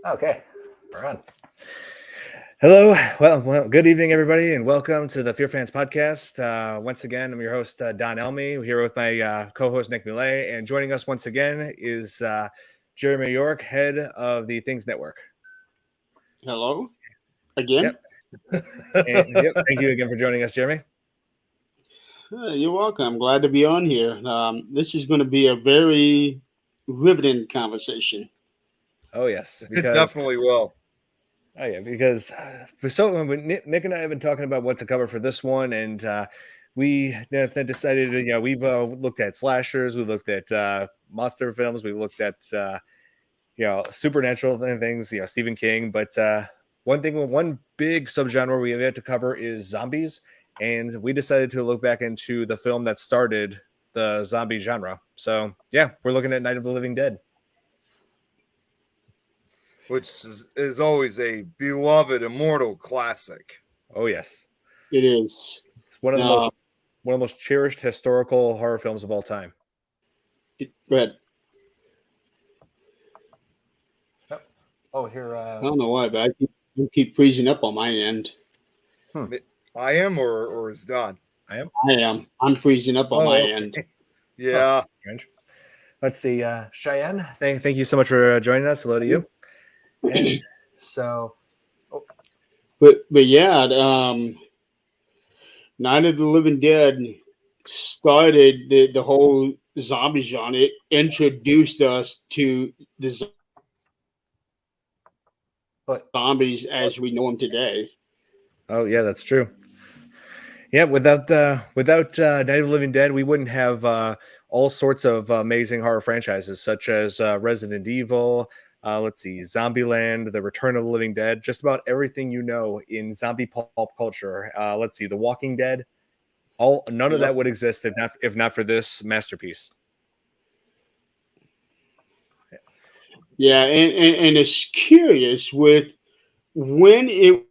Okay, we're on. Hello, well, good evening, everybody, and welcome to the FearFans podcast. Once again, I'm your host, Don Elmy. We're here with my co-host, Nick Millet, and joining us once again is Jeremy York, head of the Things Network. Hello again. Yep. Yep. Thank you again for joining us, Jeremy. You're welcome. I'm glad to be on here. This is going to be a very riveting conversation. Oh yes, It definitely will. Oh yeah, because Nick and I have been talking about what to cover for this one, and we decided we've looked at slashers, we looked at monster films, we looked at supernatural things, Stephen King, but one big subgenre we have yet to cover is zombies, and we decided to look back into the film that started the zombie genre. So yeah, we're looking at Night of the Living Dead, which is always a beloved, immortal classic. Oh yes, it is. It's one of the most cherished historical horror films of all time. Go ahead. Oh, here. I don't know why, but I keep freezing up on my end. I am, or is Don? I am. I am. I'm freezing up on my end. Yeah. Strange. Let's see, Cheyenne. Thank you so much for joining us. Hello to you. And so, but yeah, Night of the Living Dead started the whole zombie genre. It introduced us to the zombies as we know them today. Oh yeah, that's true. Yeah, without Night of the Living Dead, we wouldn't have all sorts of amazing horror franchises such as Resident Evil. Let's see, Zombieland, The Return of the Living Dead, just about everything you know in zombie pulp culture. Let's see, The Walking Dead. None of that would exist if not for this masterpiece. Yeah, and it's curious with when it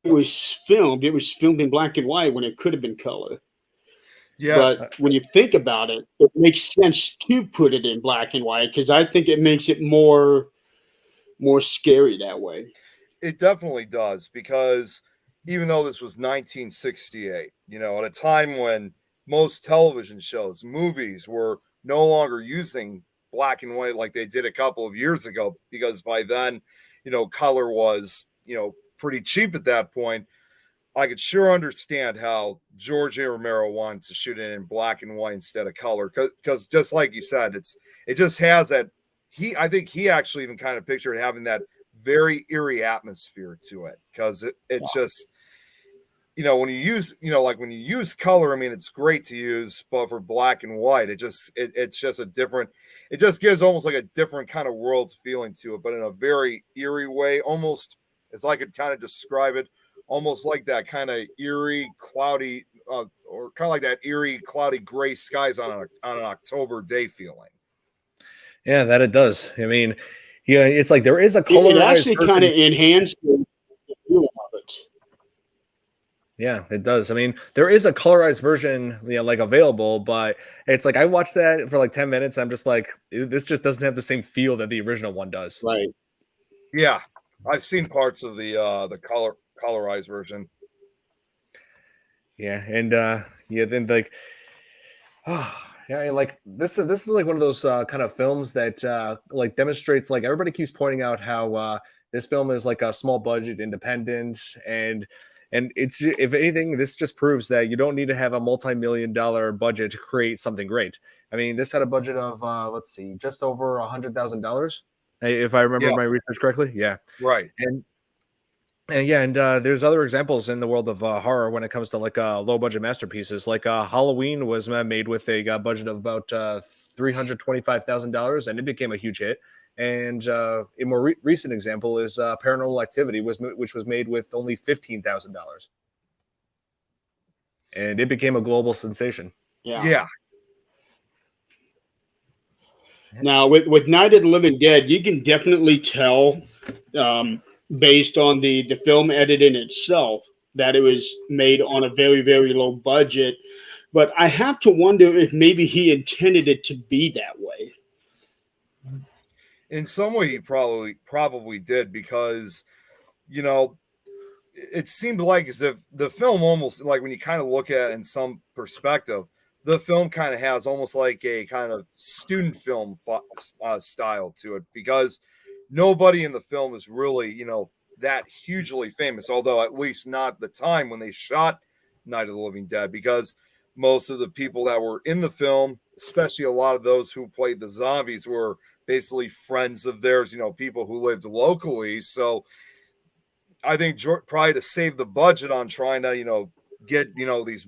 was filmed. It was filmed in black and white when it could have been color. Yeah. But when you think about it, it makes sense to put it in black and white because I think it makes it more scary that way. It definitely does, because even though this was 1968, at a time when most television shows, movies were no longer using black and white like they did a couple of years ago, because by then, color was, pretty cheap at that point. I could sure understand how George A. Romero wanted to shoot it in black and white instead of color, because just like you said, it just has that. I think he actually even kind of pictured having that very eerie atmosphere to it, because it's just, when you use color, I mean, it's great to use, but for black and white, it's just a different. It just gives almost like a different kind of world feeling to it, but in a very eerie way, almost as I could kind of describe it. Almost like that kind of eerie, cloudy, or kind of like that eerie, cloudy, gray skies on an October day feeling. Yeah, that it does. I mean, it's like there is a color. It actually kind of enhanced the feeling of it. Yeah, it does. I mean, there is a colorized version, available, but it's like I watched that for like 10 minutes. I'm just like, this just doesn't have the same feel that the original one does. Right. Yeah, I've seen parts of the colorized version. Yeah, and then like, like this is like one of those kind of films that like demonstrates, like, everybody keeps pointing out how this film is like a small budget, independent, and it's, if anything, this just proves that you don't need to have a multi-million-dollar budget to create something great. I mean, this had a budget of let's see, just over $100,000, if I remember my research correctly. Yeah, right. And there's other examples in the world of horror when it comes to like low budget masterpieces. Like Halloween was made with a budget of about $325,000, and it became a huge hit. And a more recent example is Paranormal Activity, which was made with only $15,000, and it became a global sensation. Yeah. Now with Night of the Living Dead, you can definitely tell. Based on the film editing itself, that it was made on a very, very low budget. But I have to wonder if maybe he intended it to be that way. In some way, he probably did, because, you know, it seemed like as if the film almost, like, when you kind of look at it in some perspective, the film kind of has almost like a kind of student film style to it, because nobody in the film is really, that hugely famous, although at least not the time when they shot Night of the Living Dead, because most of the people that were in the film, especially a lot of those who played the zombies, were basically friends of theirs, people who lived locally. So I think probably to save the budget on trying to, get, these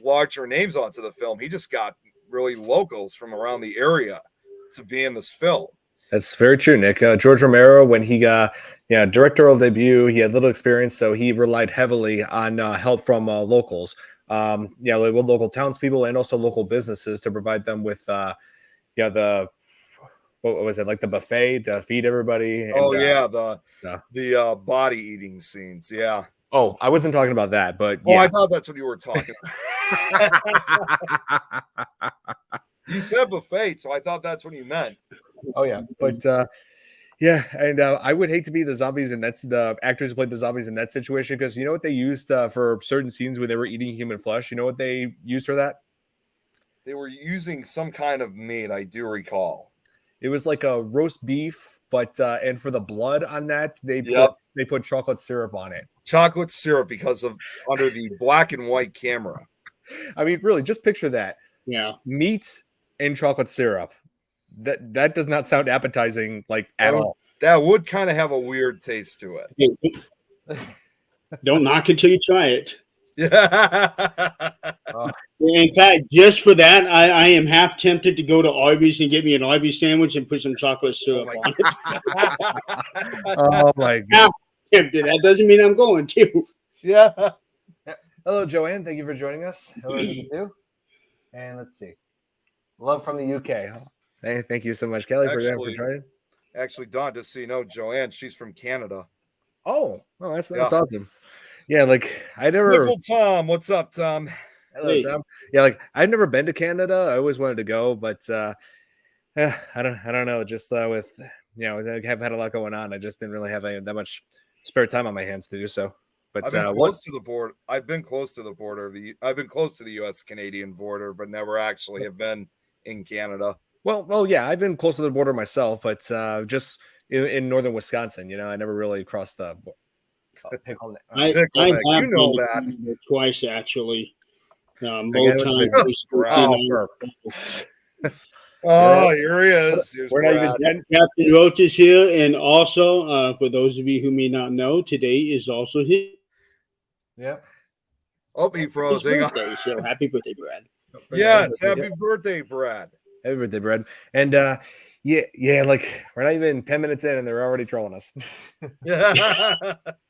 larger names onto the film, he just got really locals from around the area to be in this film. That's very true, Nick. George Romero, when he got directorial debut, he had little experience, so he relied heavily on help from locals. Like with local townspeople and also local businesses to provide them with, the what was it, like the buffet to feed everybody. And, the body eating scenes. Yeah. Oh, I wasn't talking about that, but yeah. I thought that's what you were talking about. You said buffet, so I thought that's what you meant. Oh yeah, but yeah, and I would hate to be the zombies, and that's the actors who played the zombies in that situation, because you know what they used for certain scenes where they were eating human flesh. You know what they used for that? They were using some kind of meat. I do recall. It was like a roast beef, but and for the blood on that, they put chocolate syrup on it. Chocolate syrup, because of under the black and white camera. I mean, really, just picture that. Yeah, meat and chocolate syrup. That does not sound appetizing, like, at all. That would kind of have a weird taste to it. Don't knock it till you try it. Yeah. In fact, just for that, I am half tempted to go to Arby's and get me an Arby's sandwich and put some chocolate syrup on it. Oh my God. Half tempted. That doesn't mean I'm going to. Yeah. Hello, Joanne. Thank you for joining us. Hello to you too. And let's see. Love from the UK. Hey, thank you so much, Kelly, for joining. Actually, Don, just so you know, Joanne, she's from Canada. Oh, that's awesome. Yeah, like I never. Little Tom, what's up, Tom? Hello, Tom. Yeah, like I've never been to Canada. I always wanted to go, but I don't know. Just with I have had a lot going on. I just didn't really have that much spare time on my hands to do so. But I've been close to the border. I've been close to the border. I've been close to the U.S.-Canadian border, but never actually have been in Canada. Well, yeah, I've been close to the border myself, but just in northern Wisconsin. I never really crossed the. I have that twice actually. Both times. Oh, here he is. We're not even Captain Roach is here, and also for those of you who may not know, today is also his. Yeah. Oh, he froze. Birthday, so happy birthday, Brad. Yes, happy birthday, Brad. Happy birthday, Brad. And yeah, like we're not even 10 minutes in and they're already trolling us. Yeah.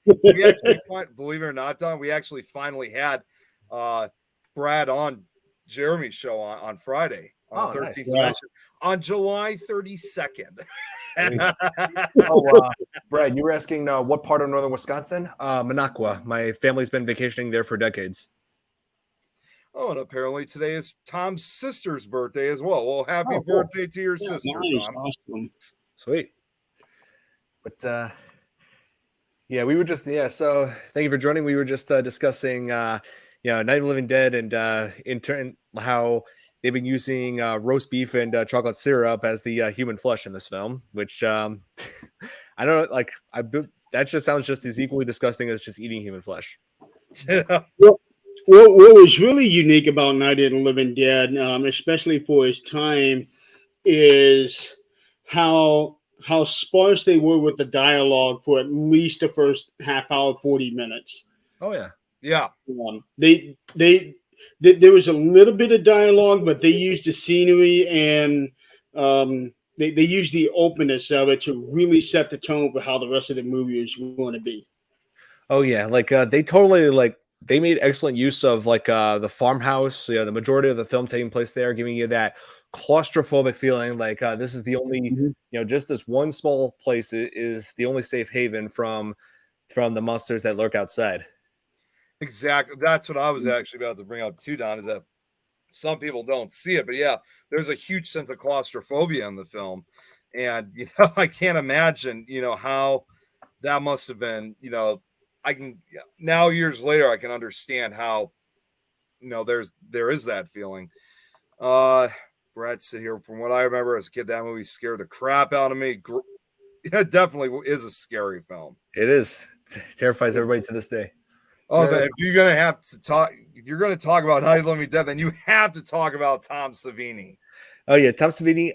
We actually, believe it or not, Don, we actually finally had Brad on Jeremy's show on Friday on the 13th dimension on July 32nd. Brad, you were asking what part of northern Wisconsin? Minocqua. My family's been vacationing there for decades. Oh, and apparently today is Tom's sister's birthday as well. Well, happy birthday to your sister, nice. Tom. Awesome. Sweet. But yeah, we were just so thank you for joining. We were just discussing Night of the Living Dead, and in turn how they've been using roast beef and chocolate syrup as the human flesh in this film, which I don't know, like that just sounds just as equally disgusting as just eating human flesh. Yeah. What was really unique about Night of the Living Dead, especially for his time, is how sparse they were with the dialogue for at least the first half hour, 40 minutes. Oh yeah, yeah. There was a little bit of dialogue, but they used the scenery and they used the openness of it to really set the tone for how the rest of the movie is going to be. Oh yeah, like they totally they made excellent use of the farmhouse. The majority of the film taking place there, giving you that claustrophobic feeling. Like this is the only, just this one small place is the only safe haven from the monsters that lurk outside. Exactly. That's what I was actually about to bring up too, Don, is that some people don't see it, but yeah, there's a huge sense of claustrophobia in the film. And I can't imagine how that must have been. I can now, years later, I can understand how there is that feeling. Brett said here, from what I remember as a kid, that movie scared the crap out of me. It definitely is a scary film. It is. Terrifies everybody to this day. Oh, if you're gonna talk about Night of the Living Dead, then you have to talk about Tom Savini. Oh yeah, Tom Savini.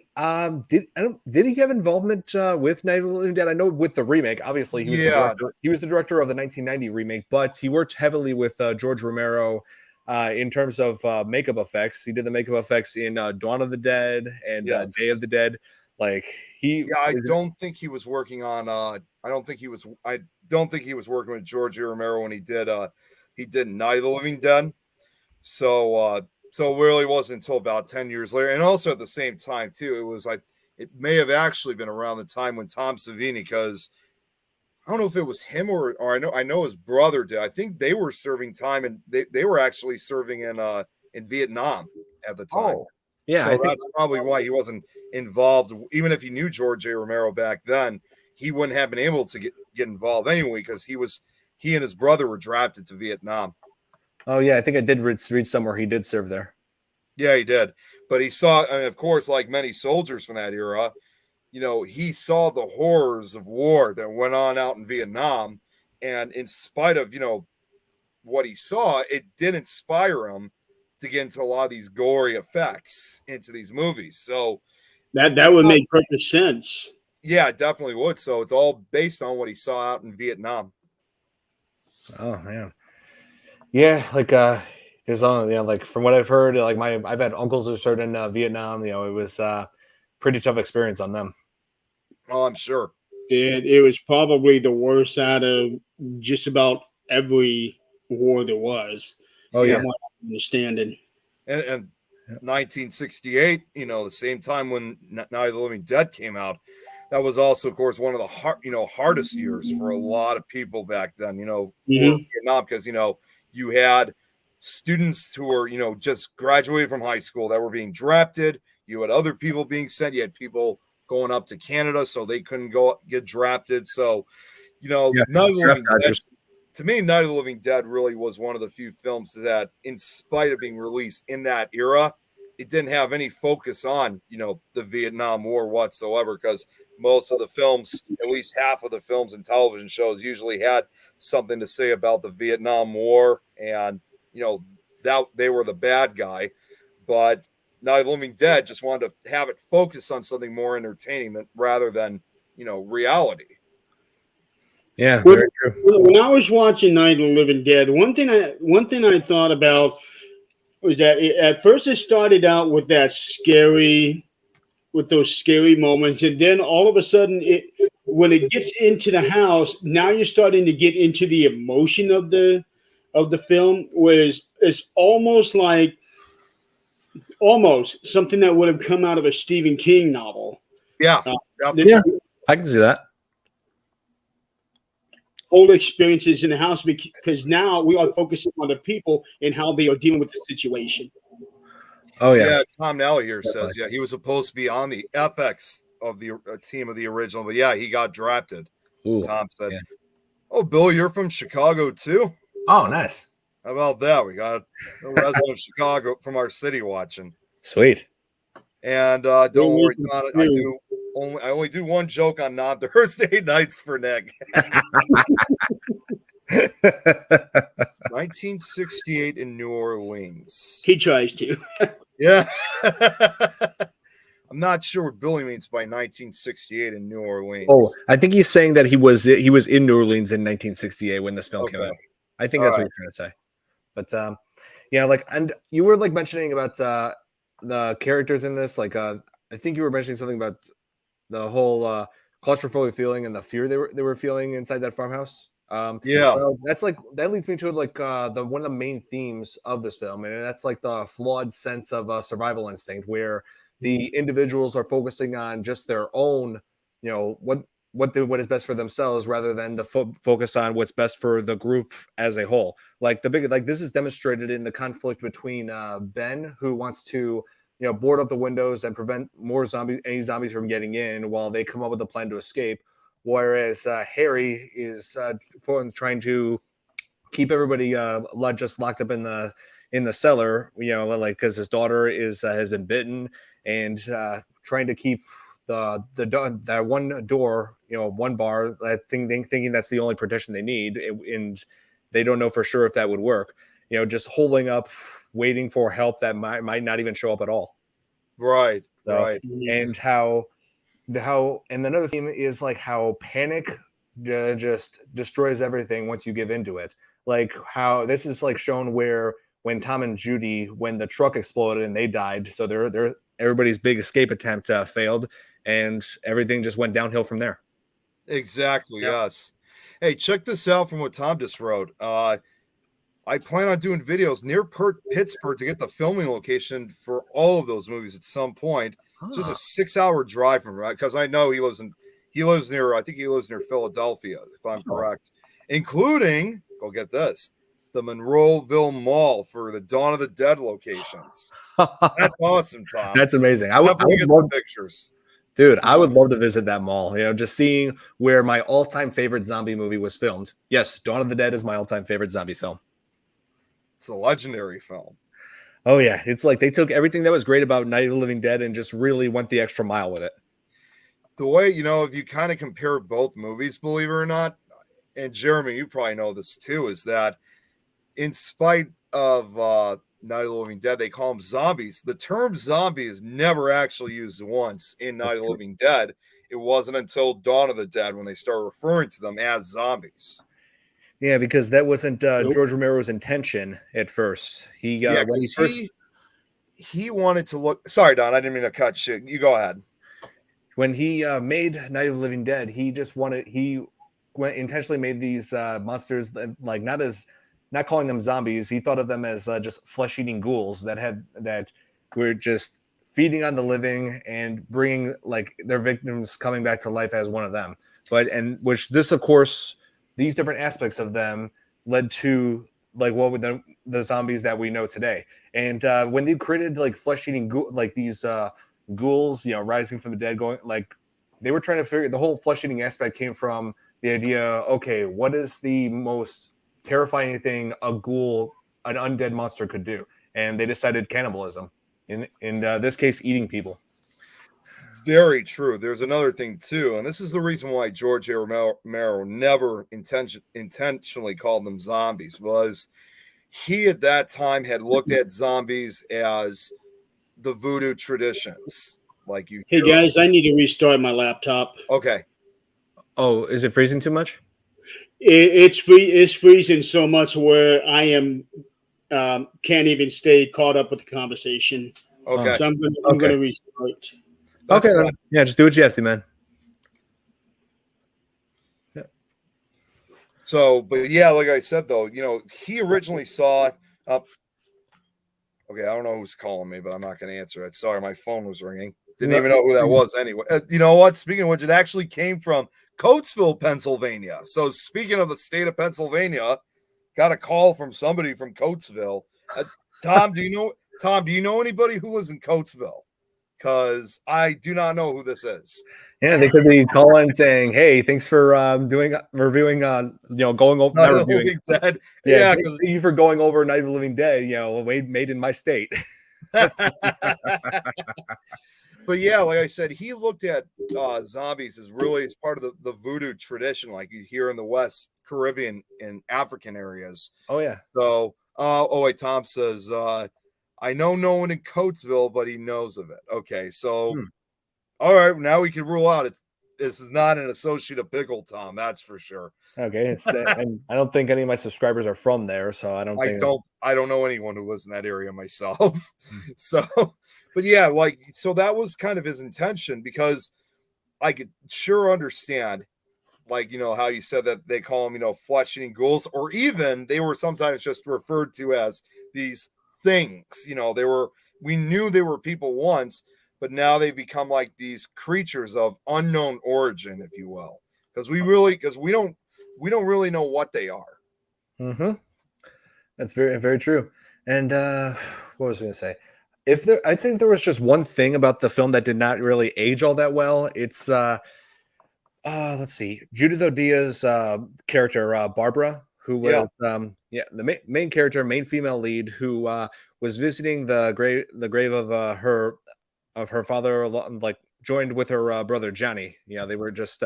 Did he have involvement with Night of the Living Dead? I know with the remake. Obviously, he was the director of the 1990 remake, but he worked heavily with George Romero in terms of makeup effects. He did the makeup effects in Dawn of the Dead and Day of the Dead. Like I don't think he was working on. I don't think he was working with George Romero when he did Night of the Living Dead. So it really wasn't until about 10 years later, and also at the same time too. It may have actually been around the time when Tom Savini, because I don't know if it was him or I know his brother did. I think they were serving time, and they were actually serving in Vietnam at the time. Oh, yeah, so that's probably why he wasn't involved. Even if he knew George A. Romero back then, he wouldn't have been able to get involved anyway, because he and his brother were drafted to Vietnam. Oh yeah, I think I did read somewhere he did serve there. Yeah, he did. But he saw, and of course, like many soldiers from that era, he saw the horrors of war that went on out in Vietnam. And in spite of, what he saw, it did inspire him to get into a lot of these gory effects into these movies. So that would make perfect sense. Yeah, it definitely would. So it's all based on what he saw out in Vietnam. Oh man. Yeah, like there's like from what I've heard, like I've had uncles who served in Vietnam. It was pretty tough experience on them. Oh, I'm sure. It was probably the worst out of just about every war there was. Oh yeah, understanding. And 1968, the same time when Night of the Living Dead came out, that was also, of course, one of the hardest years for a lot of people back then. For Vietnam, because you had students who were just graduated from high school that were being drafted. You had other people being sent. You had people going up to Canada so they couldn't go get drafted. So Night of the Living Dead, to me, Night of the Living Dead really was one of the few films that, in spite of being released in that era, it didn't have any focus on the Vietnam War whatsoever, because most of the films, at least half of the films and television shows, usually had something to say about the Vietnam War, and that they were the bad guy. But Night of the Living Dead just wanted to have it focus on something more entertaining rather than reality. Yeah, very true. When I was watching Night of the Living Dead, one thing I thought about was that at first it started out with those scary moments, and then all of a sudden, when it gets into the house, now you're starting to get into the emotion of the film, whereas it's almost something that would have come out of a Stephen King novel. Yeah, I can see that. Whole experiences in the house, because now we are focusing on the people and how they are dealing with the situation. Oh yeah. Tom Nally here says, he was supposed to be on the FX of the team of the original, but he got drafted. As Tom said. Yeah. Oh, Bill, you're from Chicago too? Oh, nice. How about that? We got a resident of Chicago from our city watching. Sweet. And don't worry, Don, I only do one joke on non-Thursday nights for Nick. 1968 in New Orleans. He tries to. Yeah. I'm not sure what Billy means by 1968 in New Orleans. Oh, I think he's saying that he was in New Orleans in 1968 when this film came out. I think that's what you're trying to say. But and you were mentioning about the characters in this. I think you were mentioning something about the whole claustrophobic feeling and the fear they were feeling inside that farmhouse. That's that leads me to one of the main themes of this film, and that's the flawed sense of survival instinct, where the individuals are focusing on just their own, what is best for themselves, rather than the focus on what's best for the group as a whole. This is demonstrated in the conflict between Ben, who wants to board up the windows and prevent any zombies from getting in while they come up with a plan to escape. Whereas Harry is trying to keep everybody just locked up in the cellar, like because his daughter is has been bitten, and trying to keep that one door, one bar, thinking that's the only protection they need, and they don't know for sure if that would work. Just holding up, waiting for help that might not even show up at all. Right, So, right. And and another theme is like how panic just destroys everything once you give into it. Like how this is like shown where when Tom and Judy, when the truck exploded and they died, so they're everybody's big escape attempt failed, and everything just went downhill from there. Exactly. Yep. Yes. Hey, check this out from what Tom just wrote. I plan on doing videos near Pittsburgh to get the filming location for all of those movies at some point. It's just a 6-hour drive from, right? Because I know he lives near, I think he lives near Philadelphia, if I'm correct, including, go get this, the Monroeville Mall for the Dawn of the Dead locations. That's awesome, Tom. That's amazing. I would get some pictures. Dude, I would love to visit that mall, just seeing where my all-time favorite zombie movie was filmed. Yes, Dawn of the Dead is my all-time favorite zombie film. It's a legendary film. Oh, yeah. It's like they took everything that was great about Night of the Living Dead and just really went the extra mile with it. The way, if you kind of compare both movies, believe it or not, and Jeremy, you probably know this too, is that in spite of Night of the Living Dead, they call them zombies. The term zombie is never actually used once in Night of the Living Dead. It wasn't until Dawn of the Dead when they started referring to them as zombies. Yeah, because that wasn't George Romero's intention at first. He wanted to look. Sorry, Don, I didn't mean to cut shit. You go ahead. When he made Night of the Living Dead, he intentionally made these monsters like not calling them zombies. He thought of them as just flesh-eating ghouls that were just feeding on the living and bringing like their victims coming back to life as one of them. Of course, these different aspects of them led to like what with the zombies that we know today. And when they created like flesh-eating like these ghouls, rising from the dead, going like they were trying to figure the whole flesh-eating aspect came from the idea. Okay, what is the most terrifying thing an undead monster could do? And they decided cannibalism. In this case, eating people. Very true. There's another thing too, and this is the reason why George A. Romero never intentionally called them zombies, was he at that time had looked at zombies as the voodoo traditions. Like you. Hey guys, I need to restart my laptop. Okay. Oh, is it freezing too much? It's freezing so much where I am can't even stay caught up with the conversation. Okay. So I'm going to restart. Okay. Yeah, just do what you have to, man. Yeah. So, but yeah, like I said, though, he originally saw. Okay, I don't know who's calling me, but I'm not going to answer it. Sorry, my phone was ringing. Didn't even know who that was anyway. You know what? Speaking of which, it actually came from Coatesville, Pennsylvania. So speaking of the state of Pennsylvania, got a call from somebody from Coatesville. Tom, do you know anybody who lives in Coatesville? Because I do not know who this is. Yeah, they could be calling saying, "Hey, thanks for reviewing going over Night of the Living Dead." Yeah, thank you for going over Night of the Living Dead. Made in my state. But yeah, like I said, he looked at zombies as part of the voodoo tradition, like you hear in the West Caribbean and African areas. Oh yeah. So, wait, Tom says, I know no one in Coatesville, but he knows of it. Okay, so, all right, now we can rule out this is not an associate of Pickle, Tom. That's for sure. Okay, and I don't think any of my subscribers are from there, so I don't know anyone who lives in that area myself. So, but yeah, so that was kind of his intention, because I could sure understand, how you said that they call them, flesh-eating ghouls, or even they were sometimes just referred to as these things. We knew they were people once, but now they've become like these creatures of unknown origin, if you will, because we don't really know what they are. Mm-hmm. That's very, very true. And what was I going to say? I'd say if there was just one thing about the film that did not really age all that well, it's let's see, Judith O'Dea's character, Barbara, who Yeah. was the main character, main female lead, who was visiting the grave of her father, like joined with her brother Johnny. They were just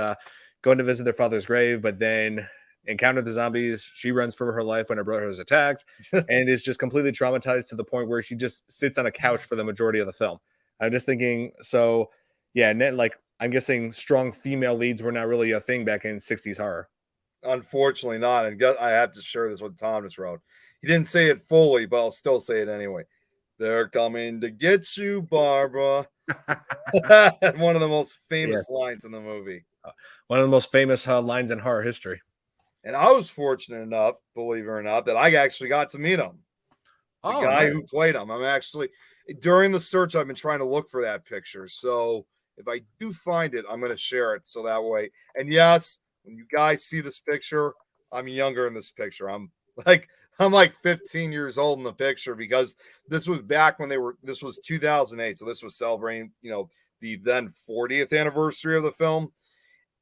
going to visit their father's grave, but then encountered the zombies. She runs for her life when her brother is attacked, and is just completely traumatized to the point where she just sits on a couch for the majority of the film. I'm just thinking, so yeah, and then, like, I'm guessing strong female leads were not really a thing back in '60s horror. Unfortunately not. And I have to share this with Tom just wrote. He didn't say it fully, but I'll still say it anyway. They're coming to get you, Barbara. One of the most famous lines in the movie. One of the most famous lines in horror history. And I was fortunate enough, believe it or not, that I actually got to meet him. The guy who played him. I'm actually, during the search, I've been trying to look for that picture. So if I do find it, I'm going to share it so that way. And yes, when you guys see this picture, I'm younger in this picture. I'm like 15 years old in the picture, because this was back when this was 2008. So this was celebrating, the then 40th anniversary of the film.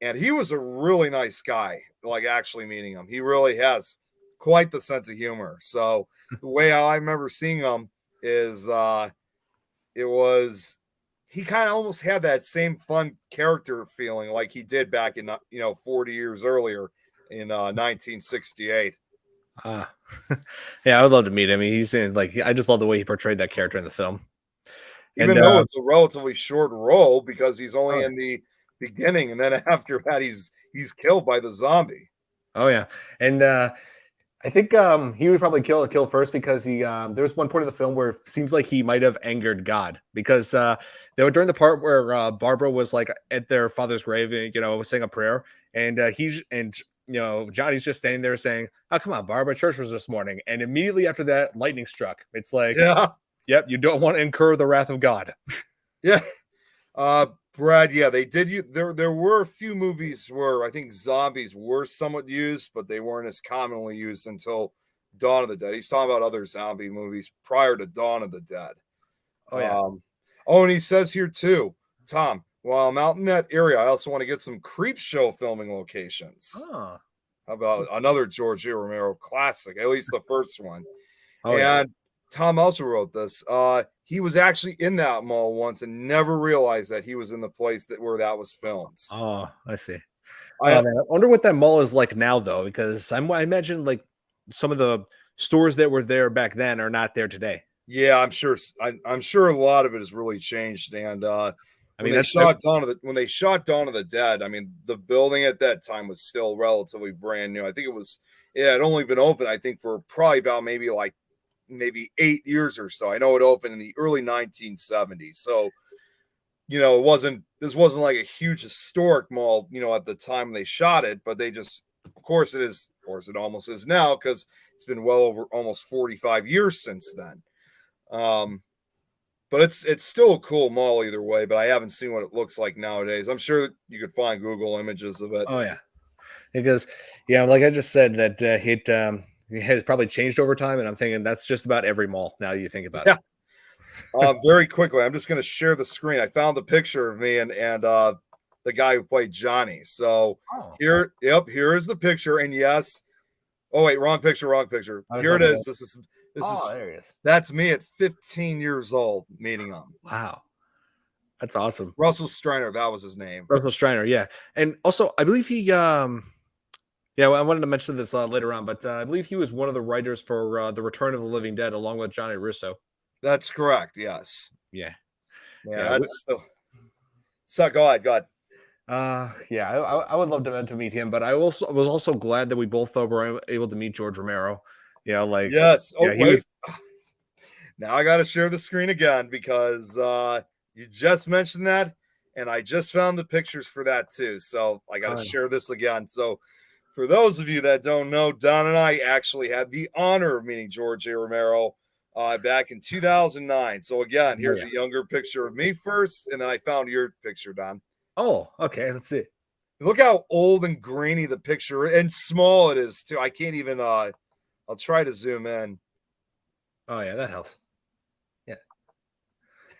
And he was a really nice guy, like actually meeting him. He really has quite the sense of humor. So the way I remember seeing him is he kind of almost had that same fun character feeling like he did back in 40 years earlier in 1968. Yeah, I would love to meet him. He's in, like, I just love the way he portrayed that character in the film. Even though it's a relatively short role, because he's only in the beginning, and then after that he's killed by the zombie. Oh yeah, and I think he would probably kill first, because there was one point of the film where it seems like he might have angered God, because they were during the part where Barbara was like at their father's grave, saying a prayer, and Johnny's just standing there saying, "Oh, come on, Barbara, church was this morning," and immediately after that, lightning struck. It's like, yep, you don't want to incur the wrath of God. Yeah. Brad, yeah, they did. There were a few movies where I think zombies were somewhat used, but they weren't as commonly used until Dawn of the Dead. He's talking about other zombie movies prior to Dawn of the Dead. Oh yeah. And he says here too, Tom, while I'm out in that area, I also want to get some creep show filming locations. Oh. How about another George A. Romero classic, at least the first one. Oh yeah. Tom also wrote this. He was actually in that mall once and never realized that he was in the place where that was filmed. Oh, I see. I wonder what that mall is like now, though, because I imagine like some of the stores that were there back then are not there today. Yeah, I'm sure. I'm sure a lot of it has really changed. And when they shot Dawn of the Dead, I mean, the building at that time was still relatively brand new. I think it had only been open, I think, for probably about maybe 8 years or so. I know it opened in the early 1970s. So, this wasn't like a huge historic mall, at the time they shot it, but they just, of course it almost is now, because it's been well over almost 45 years since then. But it's still a cool mall either way, but I haven't seen what it looks like nowadays. I'm sure you could find Google images of it. Oh yeah. Because like I just said, that it has probably changed over time, and I'm thinking that's just about every mall now you think about it. Very quickly, I'm just going to share the screen. I found the picture of me and the guy who played Johnny. So here is the picture. And yes, oh wait, wrong picture. Here it is. This is there he is. That's me at 15 years old meeting him. Wow, that's awesome. Russell Streiner, that was his name. Russell Streiner, yeah. And also, I believe he I wanted to mention this later on, but I believe he was one of the writers for The Return of the Living Dead, along with Johnny Russo. That's correct. Yes. Yeah. That's so. Go ahead. I would love to meet him, but I was also glad that we both were able to meet George Romero. Yes. Oh wait. Now I got to share the screen again, because you just mentioned that, and I just found the pictures for that too. So I got to share this again. So, for those of you that don't know, Don and I actually had the honor of meeting George A. Romero back in 2009. So again, here's a younger picture of me first, and then I found your picture, Don. Oh, okay. Let's see. Look how old and grainy the picture and small it is too. I can't even. I'll try to zoom in. Oh yeah, that helps. Yeah.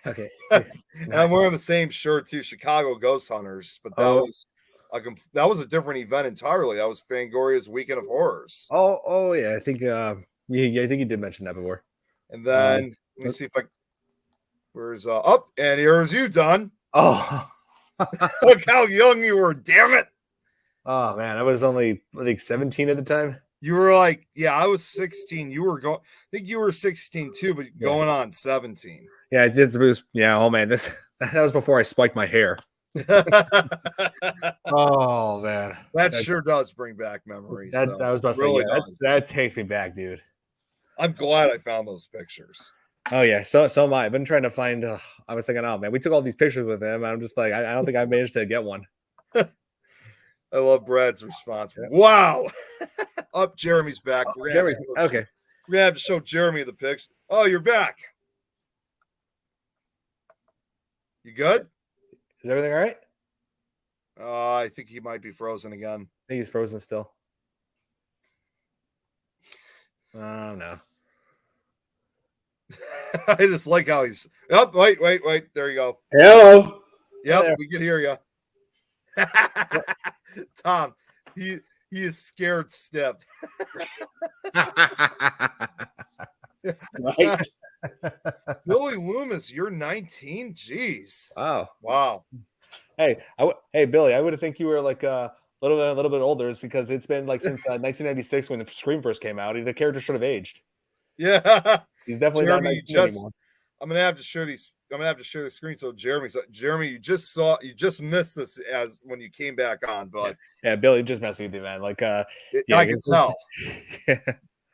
Okay. And I'm wearing the same shirt too, Chicago Ghost Hunters, but that was a different event entirely. That was Fangoria's Weekend of Horrors. Oh yeah, I think yeah, I think you did mention that before. And then let me see if where's up, and here's you, Don. Oh. Look how young you were, damn it. Oh man, I was only I think 17 at the time. You were like, yeah, I was 16. You were going, I think you were 16 too, but going on 17. Yeah, it was yeah, oh man, that was before I spiked my hair. Oh man. That sure does bring back memories. I was about to say, yeah, that takes me back, dude. I'm glad I found those pictures. Oh yeah, so am I. I've been trying to find. I was thinking, oh man, we took all these pictures with him. I'm just like, I don't think I managed to get one. I love Brad's response. Yeah. Wow. Up, Jeremy's back. Jeremy's okay. We're gonna have to show Jeremy the picture. Oh, you're back. You good? Is everything all right? I think he might be frozen again. I think he's frozen still. Oh no. I just like how he's. Oh, wait. There you go. Hello. Yep, we can hear you. Tom, he is scared stiff. Right. Billy Loomis, you're 19. Jeez. Wow. Hey, Billy, I would have think you were like a little bit older, because it's been like since 1996 when the Scream first came out. The character should have aged. Yeah, he's definitely Jeremy, not 19 anymore. I'm gonna have to share these. I'm gonna have to share the screen. So Jeremy, you just missed this as when you came back on, but yeah, Billy, just messing with you, man. Like, I can tell.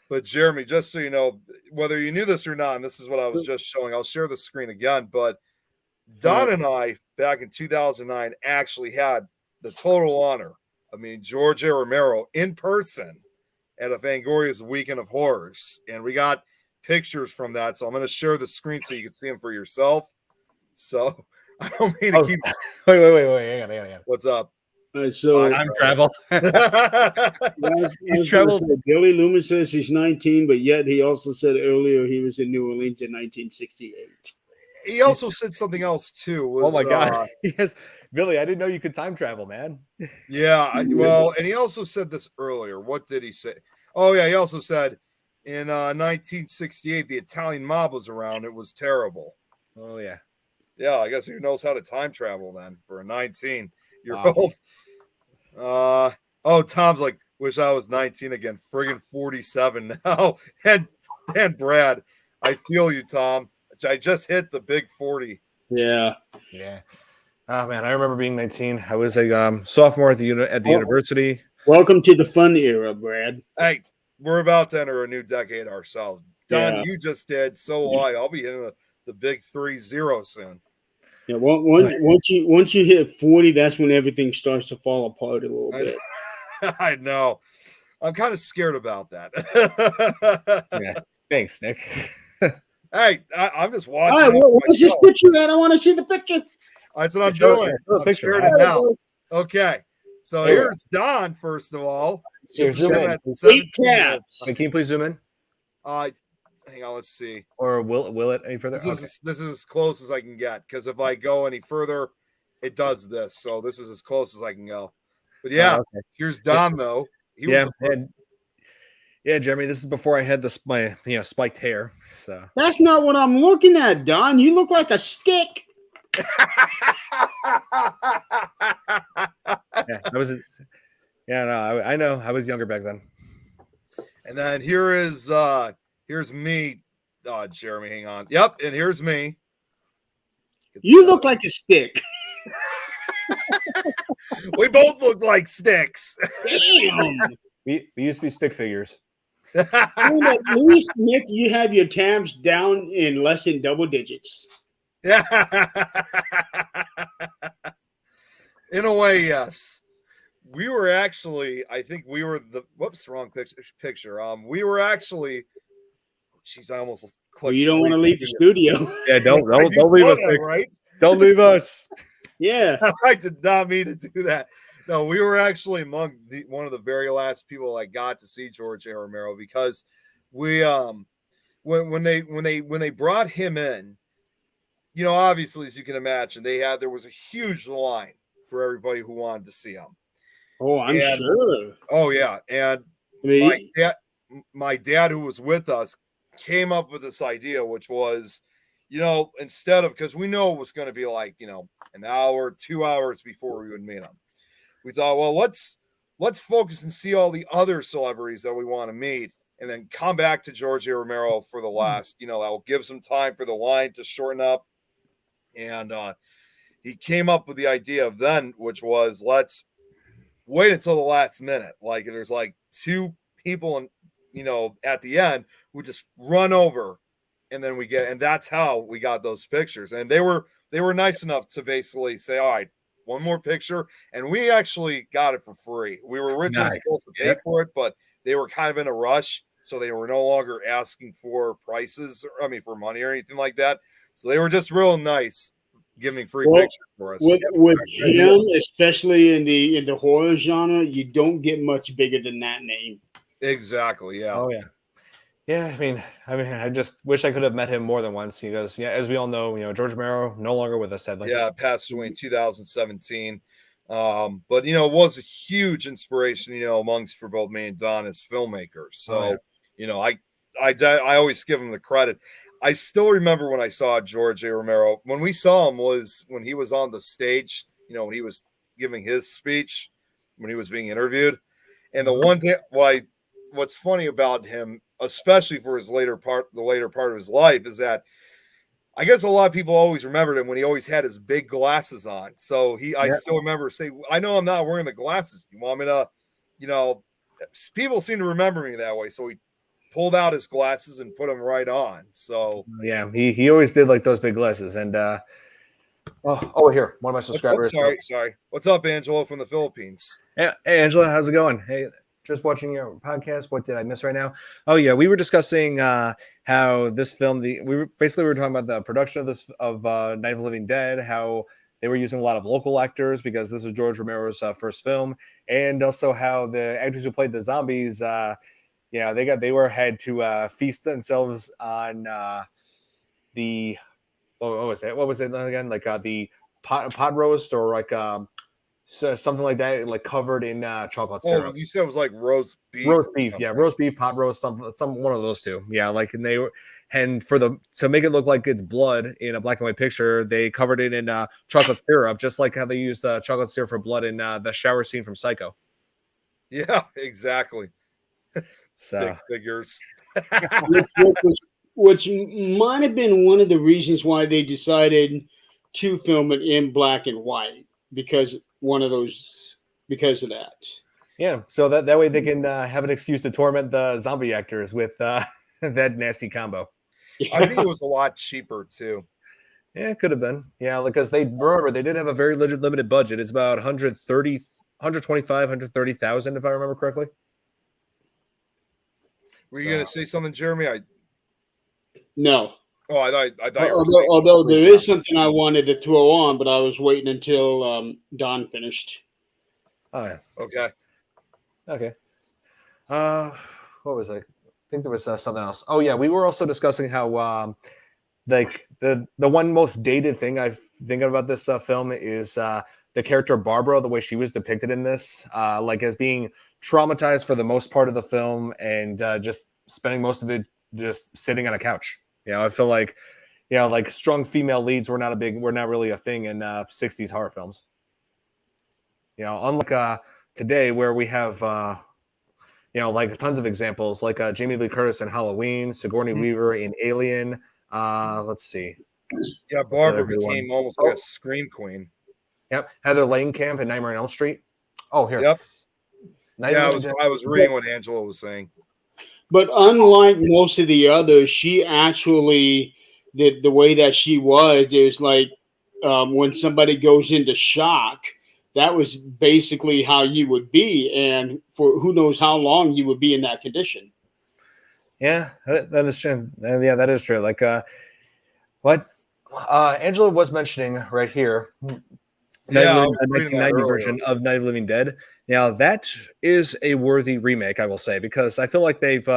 But Jeremy, just so you know, whether you knew this or not, and this is what I was just showing. I'll share the screen again. But Don and I, back in 2009, actually had the total honor of meeting George A. Romero in person at a Fangoria's Weekend of Horrors, and we got pictures from that. So I'm going to share the screen so you can see them for yourself. So I don't mean to keep. Wait. Hang on. What's up? So time travel. He's traveled. Billy Loomis says he's 19, but yet he also said earlier he was in New Orleans in 1968. He also said something else too. Oh my God! Yes, Billy, I didn't know you could time travel, man. Yeah, well, and he also said this earlier. What did he say? Oh yeah, he also said in 1968 the Italian mob was around. It was terrible. Oh yeah. Yeah, I guess who knows how to time travel then for a 19-year-old. Oh, Tom's like, wish I was 19 again. Friggin' 47 now. And Brad, I feel you, Tom. I just hit the big 40. Yeah. Oh man, I remember being 19. I was a sophomore at the university. Welcome to the fun era, Brad. Hey, we're about to enter a new decade ourselves. Don, you just did. So will I. I'll be hitting the big 30 soon. Yeah, once you hit 40, that's when everything starts to fall apart a little bit. I know. I'm kind of scared about that. Yeah. Thanks, Nick. Hey, I'm just watching. All right, where's this picture at? I want to see the picture. That's what I'm doing. I'm sharing it now. Okay. So here's Don, first of all. Zoom in. 8 tabs. Can you please zoom in? Hang on, let's see. Or will it any further? This is as close as I can get, because if I go any further, it does this. So this is as close as I can go. But yeah, here's Don though. Yeah, Jeremy, this is before I had my spiked hair. So that's not what I'm looking at, Don. You look like a stick. I know. I was younger back then. And then here's me. Oh, Jeremy, hang on. Yep, and here's me. You look like a stick. We both look like sticks. Damn. We used to be stick figures. At least, Nick, you have your tabs down in less than double digits. Yeah. In a way, yes. We were actually, I think we were wrong picture. We were actually, geez, I almost clicked. You don't want to leave the studio. Yeah, don't leave us, Nick. Right? Don't leave us. Yeah. I did not mean to do that. No, we were actually among one of the very last people I got to see George A. Romero, because we when they brought him in, obviously, as you can imagine, there was a huge line for everybody who wanted to see him. Oh, I'm sure. Oh yeah, and I mean, my dad, who was with us, came up with this idea, which was, instead of, because we know it was going to be like, an hour, 2 hours before we would meet him, we thought, well, let's focus and see all the other celebrities that we want to meet, and then come back to George A. Romero for the last, that will give some time for the line to shorten up. And he came up with the idea of then, which was, let's wait until the last minute. Like, there's like two people, and at the end, we just run over, and then and that's how we got those pictures. And they were nice enough to basically say, all right, one more picture, and we actually got it for free. We were originally supposed to pay for it, but they were kind of in a rush, so they were no longer asking for prices, for money or anything like that. So they were just real nice, giving free pictures for us. With him, especially in the horror genre, you don't get much bigger than that name. Exactly. Yeah. Oh yeah. Yeah, I mean, I just wish I could have met him more than once because, as we all know, George Romero no longer with us, sadly. Yeah, passed away in 2017. But it was a huge inspiration, amongst for both me and Don as filmmakers. So, I always give him the credit. I still remember when I saw George A. Romero. When we saw him was when he was on the stage, when he was giving his speech, when he was being interviewed. And the one thing, what's funny about him, especially for the later part of his life, is that I guess a lot of people always remembered him when he always had his big glasses on. So I still remember saying, I know I'm not wearing the glasses. You want me to, people seem to remember me that way. So he pulled out his glasses and put them right on. So yeah, he always did like those big glasses. And here, one of my subscribers. Sorry. What's up, Angelo from the Philippines? Hey, Angela, how's it going? Hey, just watching your podcast. What did I miss right now? Oh yeah, we were discussing how this film. We were talking about the production of Night of the Living Dead. How they were using a lot of local actors because this was George Romero's first film, and also how the actors who played the zombies, had to feast themselves on the what was it? What was it again? Like the pot roast or like so something like that, like covered in chocolate syrup. Oh, you said it was like roast beef. Roast beef, pot roast, some one of those two. Yeah, like to make it look like it's blood in a black and white picture, they covered it in chocolate syrup, just like how they used chocolate syrup for blood in the shower scene from Psycho. Yeah, exactly. Stick figures. which might have been one of the reasons why they decided to film it in black and white, because of that. Yeah, so that way they can have an excuse to torment the zombie actors with that nasty combo. I think it was a lot cheaper too. Yeah, it could have been. Yeah, because they did have a very limited budget. It's about 130,000 if I remember correctly. Were you going to say something, Jeremy? No. Oh, I thought. Although there is something I wanted to throw on, but I was waiting until Don finished. Oh yeah. Okay. What was I think there was something else. Oh yeah, we were also discussing how like the one most dated thing I think about this film is the character Barbara, the way she was depicted in this, like as being traumatized for the most part of the film and just spending most of it just sitting on a couch. I feel like, like strong female leads were not really a thing in 60s horror films. Unlike today where we have, like tons of examples, like Jamie Lee Curtis in Halloween, Sigourney Weaver in Alien. Let's see. Yeah, Barbara became almost like a scream queen. Yep. Heather Langenkamp in Nightmare on Elm Street. Oh, here. Yep. I was reading what Angela was saying. But unlike most of the others, she actually did the way that she was. There's like when somebody goes into shock, that was basically how you would be. And for who knows how long you would be in that condition. Yeah, that is true. Yeah, that is true. Like what Angela was mentioning right here. 1990 version of Night of the Living Dead. Now that is a worthy remake, I will say, because I feel like they've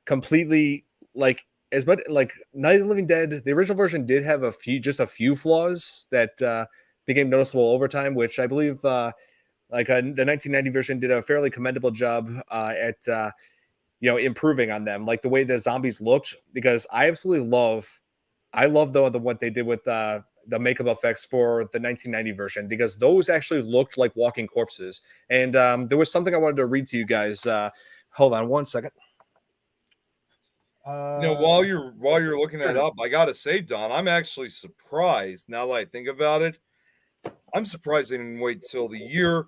completely like as much like Night of the Living Dead, the original version did have just a few flaws that became noticeable over time, which I believe the 1990 version did a fairly commendable job at improving on them, like the way the zombies looked, because I love though the what they did with the makeup effects for the 1990 version, because those actually looked like walking corpses. And there was something I wanted to read to you guys. Hold on one second. While you're looking that up, I gotta say, Don, I'm actually surprised now that I think about it. I'm surprised they didn't wait till the year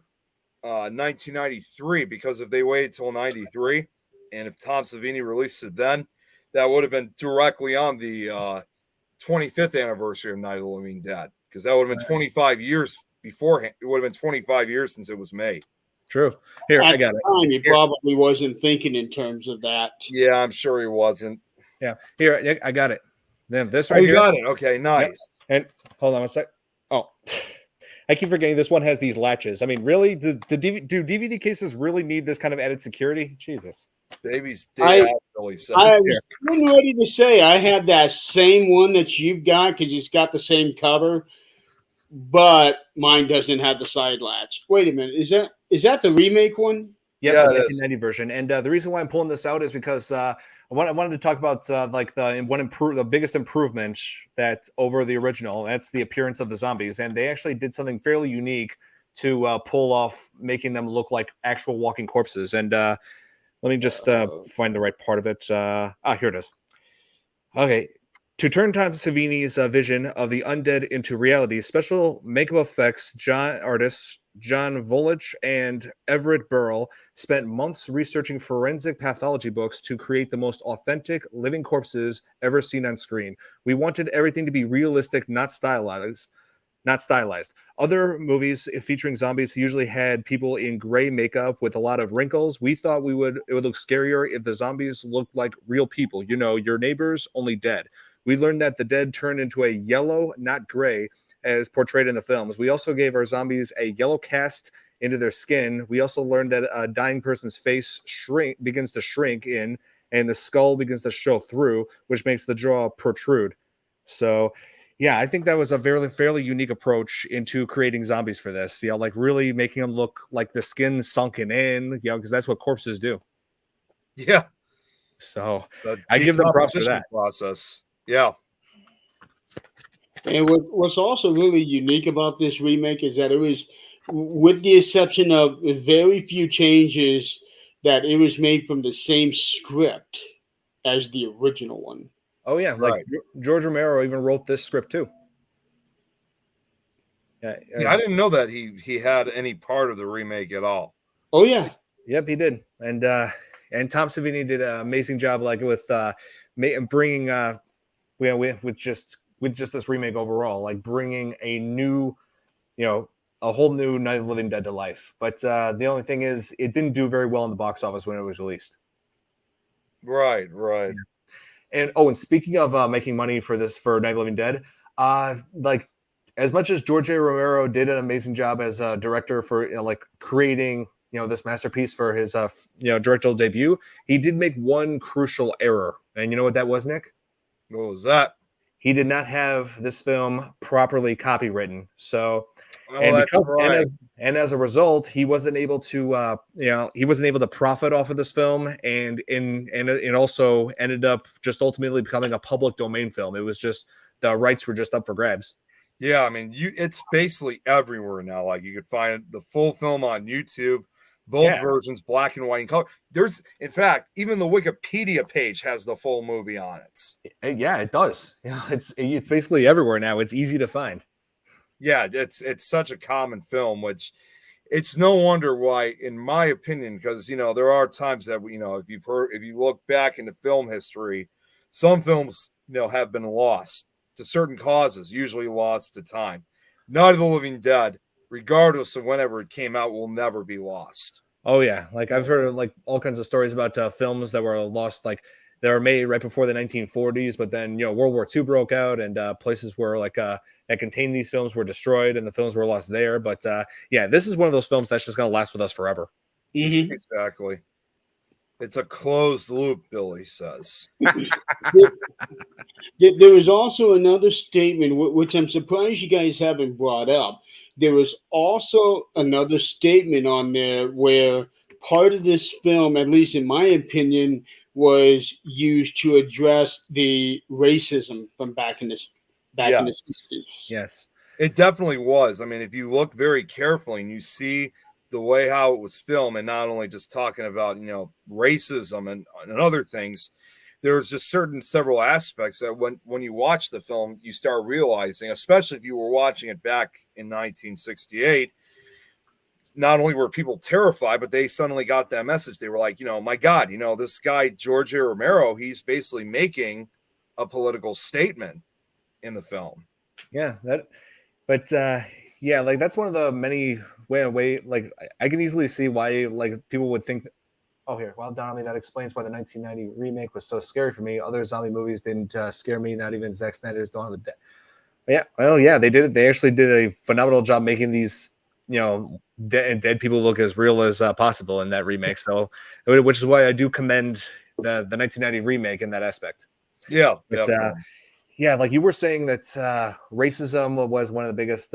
1993, because if they waited till 93, and if Tom Savini released it then, that would have been directly on the 25th anniversary of Night of the Living Dead, because that would have been 25 years beforehand. It would have been 25 years since it was made. True. Here, At I got the it. time, he probably wasn't thinking in terms of that. Yeah, I'm sure he wasn't. Yeah, here, I got it. Then this Oh, right you here. got it. Okay, nice. Yep. And hold on one sec. Oh, I keep forgetting this one has these latches. I mean, really, do DVD cases really need this kind of added security? Jesus. Baby's day out, Billy says. I was getting ready to say I had that same one that you've got because it's got the same cover, but mine doesn't have the side latch. Wait a minute, is that the remake one? Yep, Yeah, the it 1990 version. And the reason why I'm pulling this out is because I wanted to talk about the biggest improvement that over the original. That's the appearance of the zombies, and they actually did something fairly unique to pull off making them look like actual walking corpses. And let me just find the right part of it. Here it is. Okay. To turn Tom Savini's vision of the undead into reality, special makeup effects artists John Volich and Everett Burrell spent months researching forensic pathology books to create the most authentic living corpses ever seen on screen. We wanted everything to be realistic, not stylized. Other movies featuring zombies usually had people in gray makeup with a lot of wrinkles. We thought it would look scarier if the zombies looked like real people. Your neighbors, only dead. We learned that the dead turn into a yellow, not gray, as portrayed in the films. We also gave our zombies a yellow cast into their skin. We also learned that a dying person's face begins to shrink in, and the skull begins to show through, which makes the jaw protrude. So, yeah, I think that was a fairly unique approach into creating zombies for this. Like really making them look like the skin sunken in, because that's what corpses do. Yeah. So I give them props for that process. Yeah. And what's also really unique about this remake is that it was, with the exception of very few changes, that it was made from the same script as the original one. Oh yeah, like George Romero even wrote this script too. Yeah, I didn't know that he had any part of the remake at all. Oh yeah. Yep, he did. And Tom Savini did an amazing job, like with bringing with just this remake overall, like bringing a new, a whole new Night of the Living Dead to life. But the only thing is, it didn't do very well in the box office when it was released. Right. And and speaking of making money for Night of the Living Dead, like as much as George A. Romero did an amazing job as a director for creating this masterpiece for his directorial debut, he did make one crucial error. And you know what that was, Nick? What was that? He did not have this film properly copywritten. So, and as a result, he wasn't able to, profit off of this film, and it also ended up just ultimately becoming a public domain film. It was just the rights were just up for grabs. Yeah, I mean, it's basically everywhere now. Like you could find the full film on YouTube. Both versions, black and white and color. There's, in fact, even the Wikipedia page has the full movie on it. Yeah, it does. Yeah, it's basically everywhere now. It's easy to find. Yeah, it's such a common film, which it's no wonder why, in my opinion, because there are times that if you look back into film history, some films have been lost to certain causes, usually lost to time. Night of the Living Dead, regardless of whenever it came out, will never be lost. Oh yeah, like I've heard of all kinds of stories about films that were lost, like they were made right before the 1940s, but then World War II broke out, and places where that contained these films were destroyed, and the films were lost there. But this is one of those films that's just gonna last with us forever. Mm-hmm. Exactly. It's a closed loop, Billy says. There was also another statement, which I'm surprised you guys haven't brought up. There was also another statement on there where part of this film, at least in my opinion, was used to address the racism from back in the Yes. 60s. Yes. It definitely was. I mean, if you look very carefully and you see the way how it was filmed, and not only just talking about, racism and other things, there's just several aspects that when you watch the film, you start realizing, especially if you were watching it back in 1968, not only were people terrified, but they suddenly got that message. They were like, my God, this guy, George A. Romero, he's basically making a political statement in the film. Yeah, but yeah, like that's one of the many way like I can easily see why like people would think oh, here. Well, Donnelly, that explains why the 1990 remake was so scary for me. Other zombie movies didn't scare me, not even Zack Snyder's Dawn of the Dead. Yeah, well, yeah, they did it. They actually did a phenomenal job making these, dead people look as real as possible in that remake. So, which is why I do commend the 1990 remake in that aspect. Yeah, But definitely. yeah, like you were saying that racism was one of the biggest,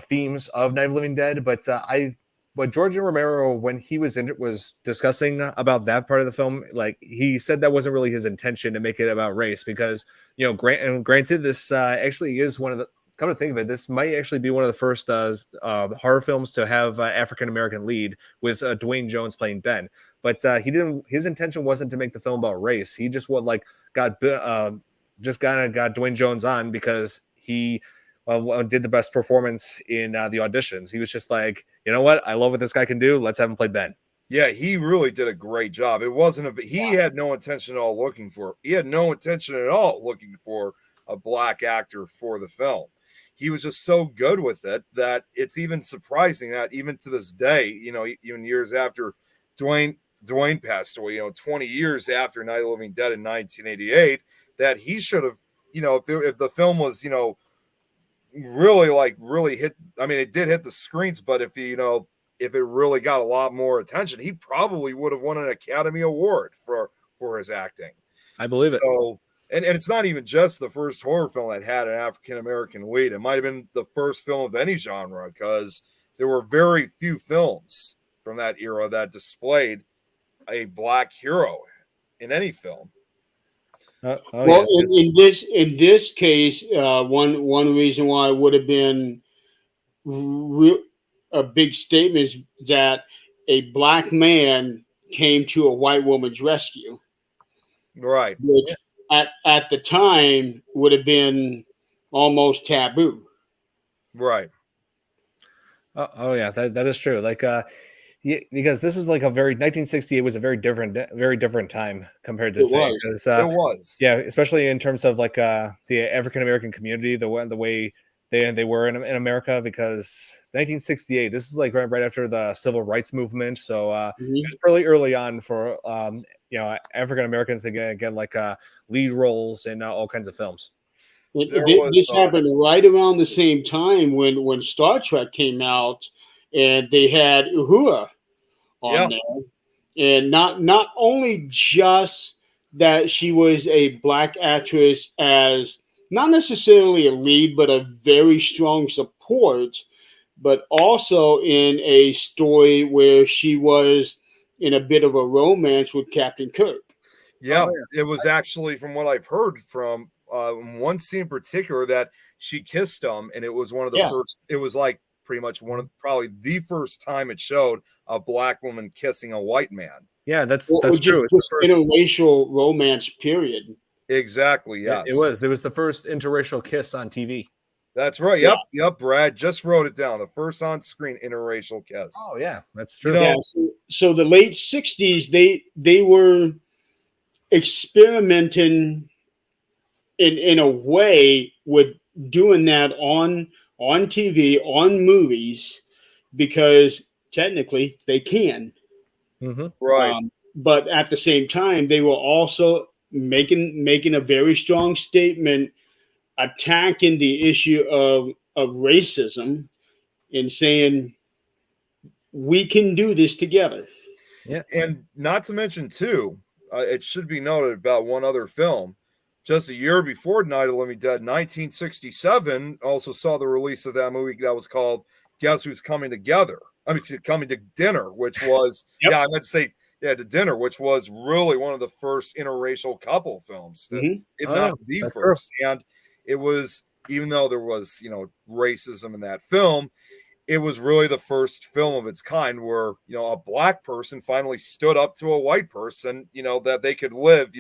themes of Night of the Living Dead. But George Romero, when he was discussing about that part of the film, like he said that wasn't really his intention to make it about race because granted, this actually is one of the. Come to think of it, this might actually be one of the first horror films to have African American lead with Dwayne Jones playing Ben. But he didn't. His intention wasn't to make the film about race. He just got Dwayne Jones on because he did the best performance in the auditions. He was just like, you know what? I love what this guy can do. Let's have him play Ben. Yeah, he really did a great job. It wasn't he had no intention at all looking for. He had no intention at all looking for a black actor for the film. He was just so good with it that it's even surprising that even to this day, even years after Dwayne passed away, 20 years after Night of the Living Dead in 1988, that he should have, if the film was, really hit. I mean, it did hit the screens, but if it really got a lot more attention, he probably would have won an Academy Award for his acting. I believe it. So, and it's not even just the first horror film that had an African American lead. It might have been the first film of any genre because there were very few films from that era that displayed a black hero in any film. Well, in this case, one reason why it would have been a big statement is that a black man came to a white woman's rescue, Right? which at the time would have been almost taboo. Right. Oh yeah, that is true. Like yeah, because this was like a very 1968 was a very different time compared to It today. was. Because It was. yeah, especially in terms of like the African American community, the way they were in America. Because 1968, this is like right after the civil rights movement, so it was pretty early on for African Americans to get like lead roles in all kinds of films. This happened right around the same time when Star Trek came out, and they had Uhura on there, and not only just that she was a black actress as not necessarily a lead, but a very strong support, but also in a story where she was in a bit of a romance with Captain Kirk. Yeah, it was actually, from what I've heard from one scene in particular, that she kissed him, and it was one of the first. It was like pretty much probably the first time it showed a black woman kissing a white man. Yeah, that's true. It's just interracial romance, period. Exactly. Yes, it was. It was the first interracial kiss on TV. That's right. Yep. Brad just wrote it down. The first on-screen interracial kiss. Oh yeah, that's true. Yeah. So the late '60s, they were experimenting in a way with doing that on TV, on movies, because technically they can. Right. But at the same time, they were also making a very strong statement, attacking the issue of racism, and saying we can do this together. Yeah. And not to mention, too, it should be noted about one other film. Just a year before Night of the Living Dead, 1967, also saw the release of that movie that was called Guess Who's Coming Together? I mean, Coming to Dinner, which was, Yep. I meant to say, to Dinner, which was really one of the first interracial couple films, if not the first. True. And it was, even though there was, racism in that film, it was really the first film of its kind where, a black person finally stood up to a white person, that they could live,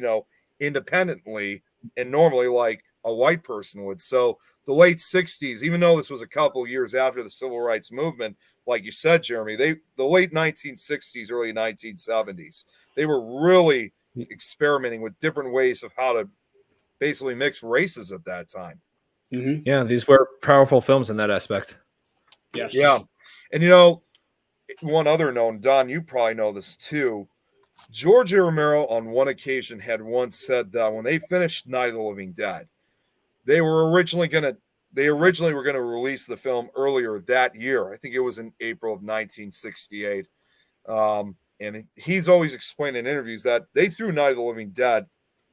independently and normally like a white person would. So the late 60s, even though this was a couple years after the civil rights movement, like you said, Jeremy, the late 1960s, early 1970s, they were really experimenting with different ways of how to basically mix races at that time. Mm-hmm. Yeah, these were powerful films in that aspect. Yes. Yeah. And, one other note, Don, you probably know this too. George A. Romero on one occasion had once said that when they finished Night of the Living Dead, they were originally going to release the film earlier that year. I think it was in April of 1968. And he's always explained in interviews that they threw Night of the Living Dead,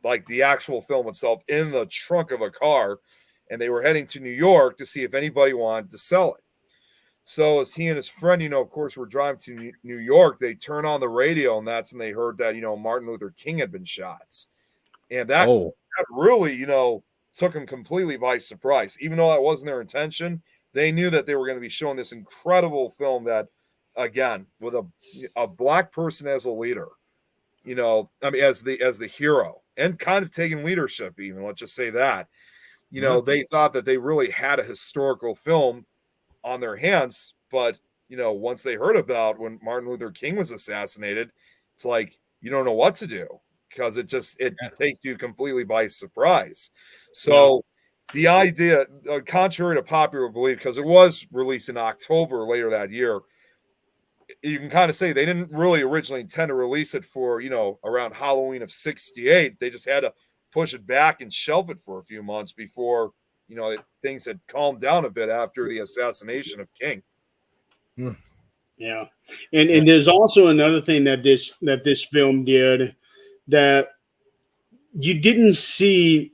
like the actual film itself, in the trunk of a car, and they were heading to New York to see if anybody wanted to sell it. So as he and his friend, of course, were driving to New York, they turn on the radio, and that's when they heard that, Martin Luther King had been shot. And that really, took them completely by surprise. Even though that wasn't their intention, they knew that they were going to be showing this incredible film that, again, with a black person as a leader, as the hero and kind of taking leadership, even, let's just say that, they thought that they really had a historical film on their hands. But, once they heard about when Martin Luther King was assassinated, it's like, you don't know what to do because it takes you completely by surprise. So the idea, contrary to popular belief, because it was released in October later that year, you can kind of say they didn't really originally intend to release it for, around Halloween of 68. They just had to push it back and shelve it for a few months before, things had calmed down a bit after the assassination of King. Yeah. And there's also another thing that this film did that you didn't see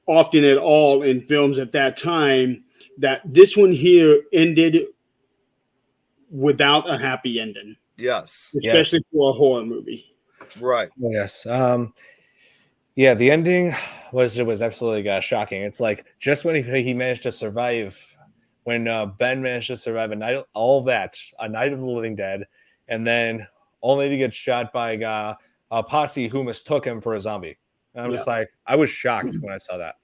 often at all in films at that time, that this one here ended without a happy ending. Yes. Especially for a horror movie. Right. Yes. Yeah, the ending was absolutely shocking. It's like just when he managed to survive, when Ben managed to survive a Night of the Living Dead, and then only to get shot by a posse who mistook him for a zombie. And I'm just like, I was shocked when I saw that.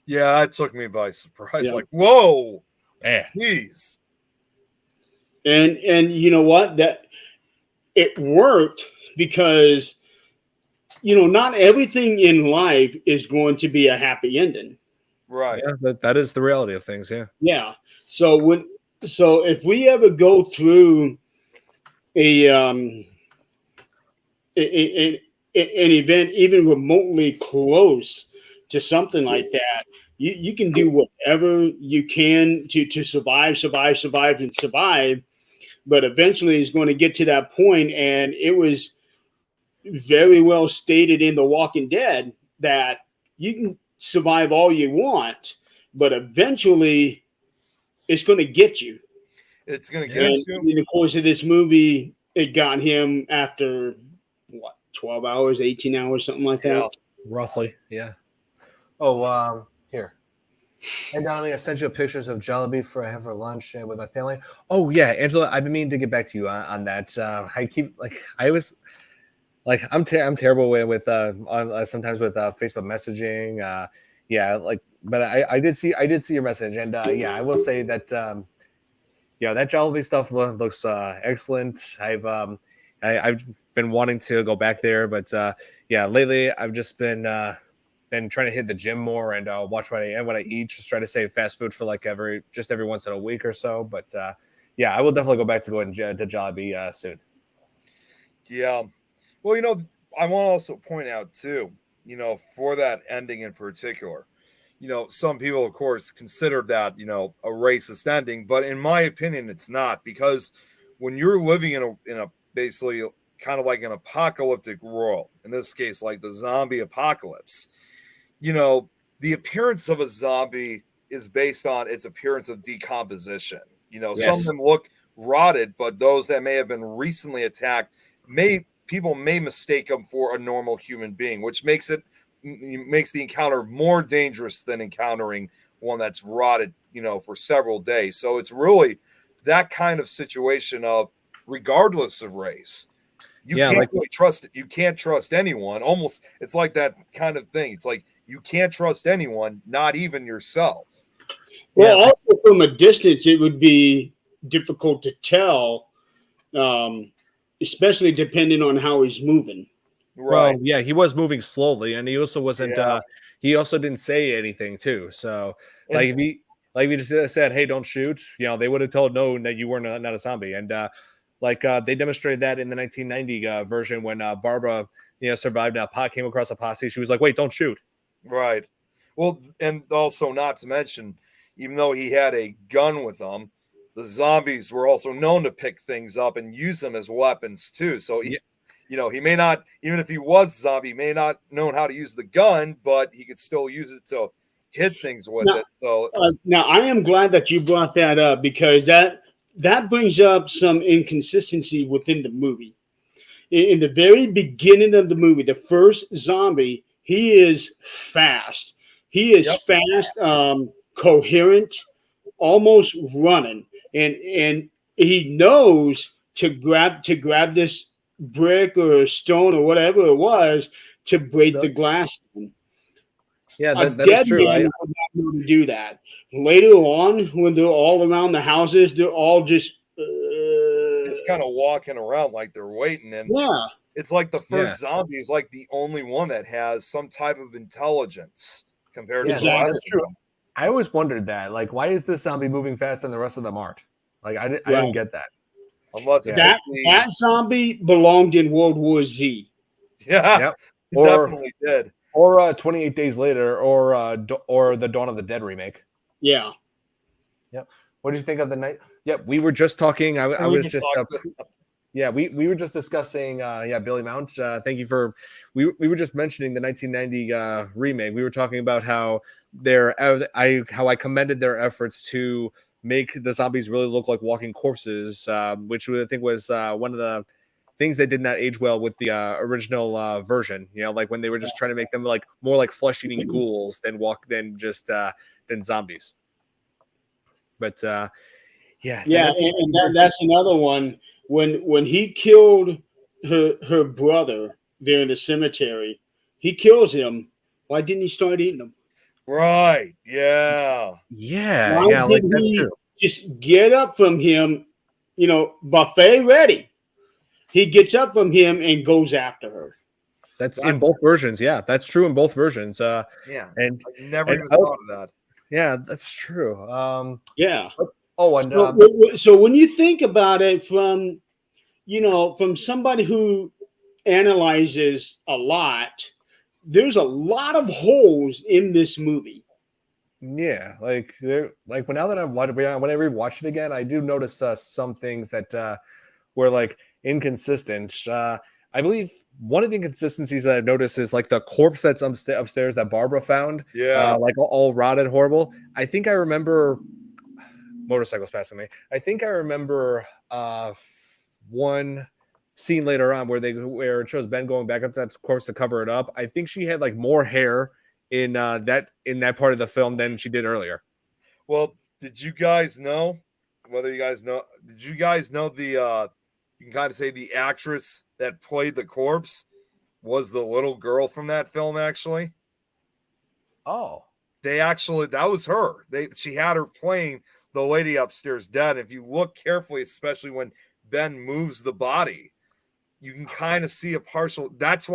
Yeah, it took me by surprise. Yeah. Like, whoa, jeez. And you know what? That it worked because, not everything in life is going to be a happy ending. Right. Yeah, that is the reality of things. Yeah. Yeah. So if we ever go through an event even remotely close to something like that, you can do whatever you can to survive. But eventually it's going to get to that point, and it was very well stated in The Walking Dead that you can survive all you want, but eventually it's going to get you. It's going to get you. In the course of this movie, it got him after 12 hours, 18 hours, something like that. Roughly, yeah. Oh, here. And darling, I sent you pictures of Jollibee for I have for lunch with my family. Oh yeah, Angela, I've been meaning to get back to you on that. I'm terrible with sometimes with Facebook messaging. But I did see your message, and I will say that that Jollibee stuff looks excellent. I've been wanting to go back there, but lately I've just been trying to hit the gym more and watch what I eat. Just try to save fast food for every once in a week or so. But I will definitely go back to going to Jollibee soon. Yeah. Well, I want to also point out too, for that ending in particular, some people, of course, consider that, a racist ending, but in my opinion, it's not, because when you're living in a basically kind of like an apocalyptic world. In this case, like the zombie apocalypse. You know, the appearance of a zombie is based on its appearance of decomposition. You know, some of Yes. them look rotted, but those that may have been recently attacked people may mistake them for a normal human being, which makes the encounter more dangerous than encountering one that's rotted, you know, for several days. So it's really that kind of situation of, regardless of race, you can't really trust it. You can't trust anyone. Almost, it's like that kind of thing. It's like you can't trust anyone, not even yourself. Well, also from a distance, it would be difficult to tell, especially depending on how he's moving. Right. Well, yeah, he was moving slowly, and he also wasn't. He also didn't say anything too. So, like, if you just said, "Hey, don't shoot," you know, they would have told no that you were not a zombie. And they demonstrated that in the 1990 version when Barbara, you know, survived. Now, Pot came across a posse. She was like, "Wait, don't shoot." Right. Well, and also not to mention, even though he had a gun with him, the zombies were also known to pick things up and use them as weapons too. So you know, he may not, even if he was a zombie, may not known how to use the gun, but he could still use it to hit things with it. So now I am glad that you brought that up, because that brings up some inconsistency within the movie. In the very beginning of the movie, the first zombie, he is fast. He is fast, coherent, almost running, and he knows to grab this brick or stone or whatever it was to break the glass in. Yeah, A that dead is true. man would not be able to do that. Later on, when they're all around the houses, they're all just kind of walking around like they're waiting. And it's like the first zombie is like the only one that has some type of intelligence compared to the rest of them. I always wondered that. Like, why is this zombie moving faster and the rest of them aren't? Like, I didn't get that. Unless that zombie belonged in World War Z. Yeah, it definitely did. Or 28 Days Later, or the Dawn of the Dead remake. Yeah. Yep. What did you think of the night? Yep, we were just talking. I was just we were just discussing Billy Mount. Thank you for we were just mentioning the 1990 remake. We were talking about how I commended their efforts to make the zombies really look like walking corpses, which I think was one of the things that did not age well with the original version. You know, like when they were just trying to make them like more like flesh-eating ghouls than zombies. But that's another one. When he killed her brother there in the cemetery, he kills him. Why didn't he start eating them? Right. Yeah. Why did he just get up from him? You know, buffet ready. He gets up from him and goes after her. That's in both versions. Yeah, that's true in both versions. And I never even thought of that. Yeah, that's true. So when you think about it from somebody who analyzes a lot, there's a lot of holes in this movie. Yeah, now that when I rewatch it again, I do notice some things that were like inconsistent. I believe one of the inconsistencies that I've noticed is like the corpse that's upstairs that Barbara found. Like all rotted, horrible. I think I remember motorcycles passing me. I think I remember one scene later on where it shows Ben going back up to that corpse to cover it up. I think she had like more hair in that part of the film than she did earlier. Well, did you guys know the you can kind of say the actress that played the corpse was the little girl from that film, actually? Oh. That was her. She had her playing the lady upstairs dead. If you look carefully, especially when Ben moves the body, you can kind of see a partial. That's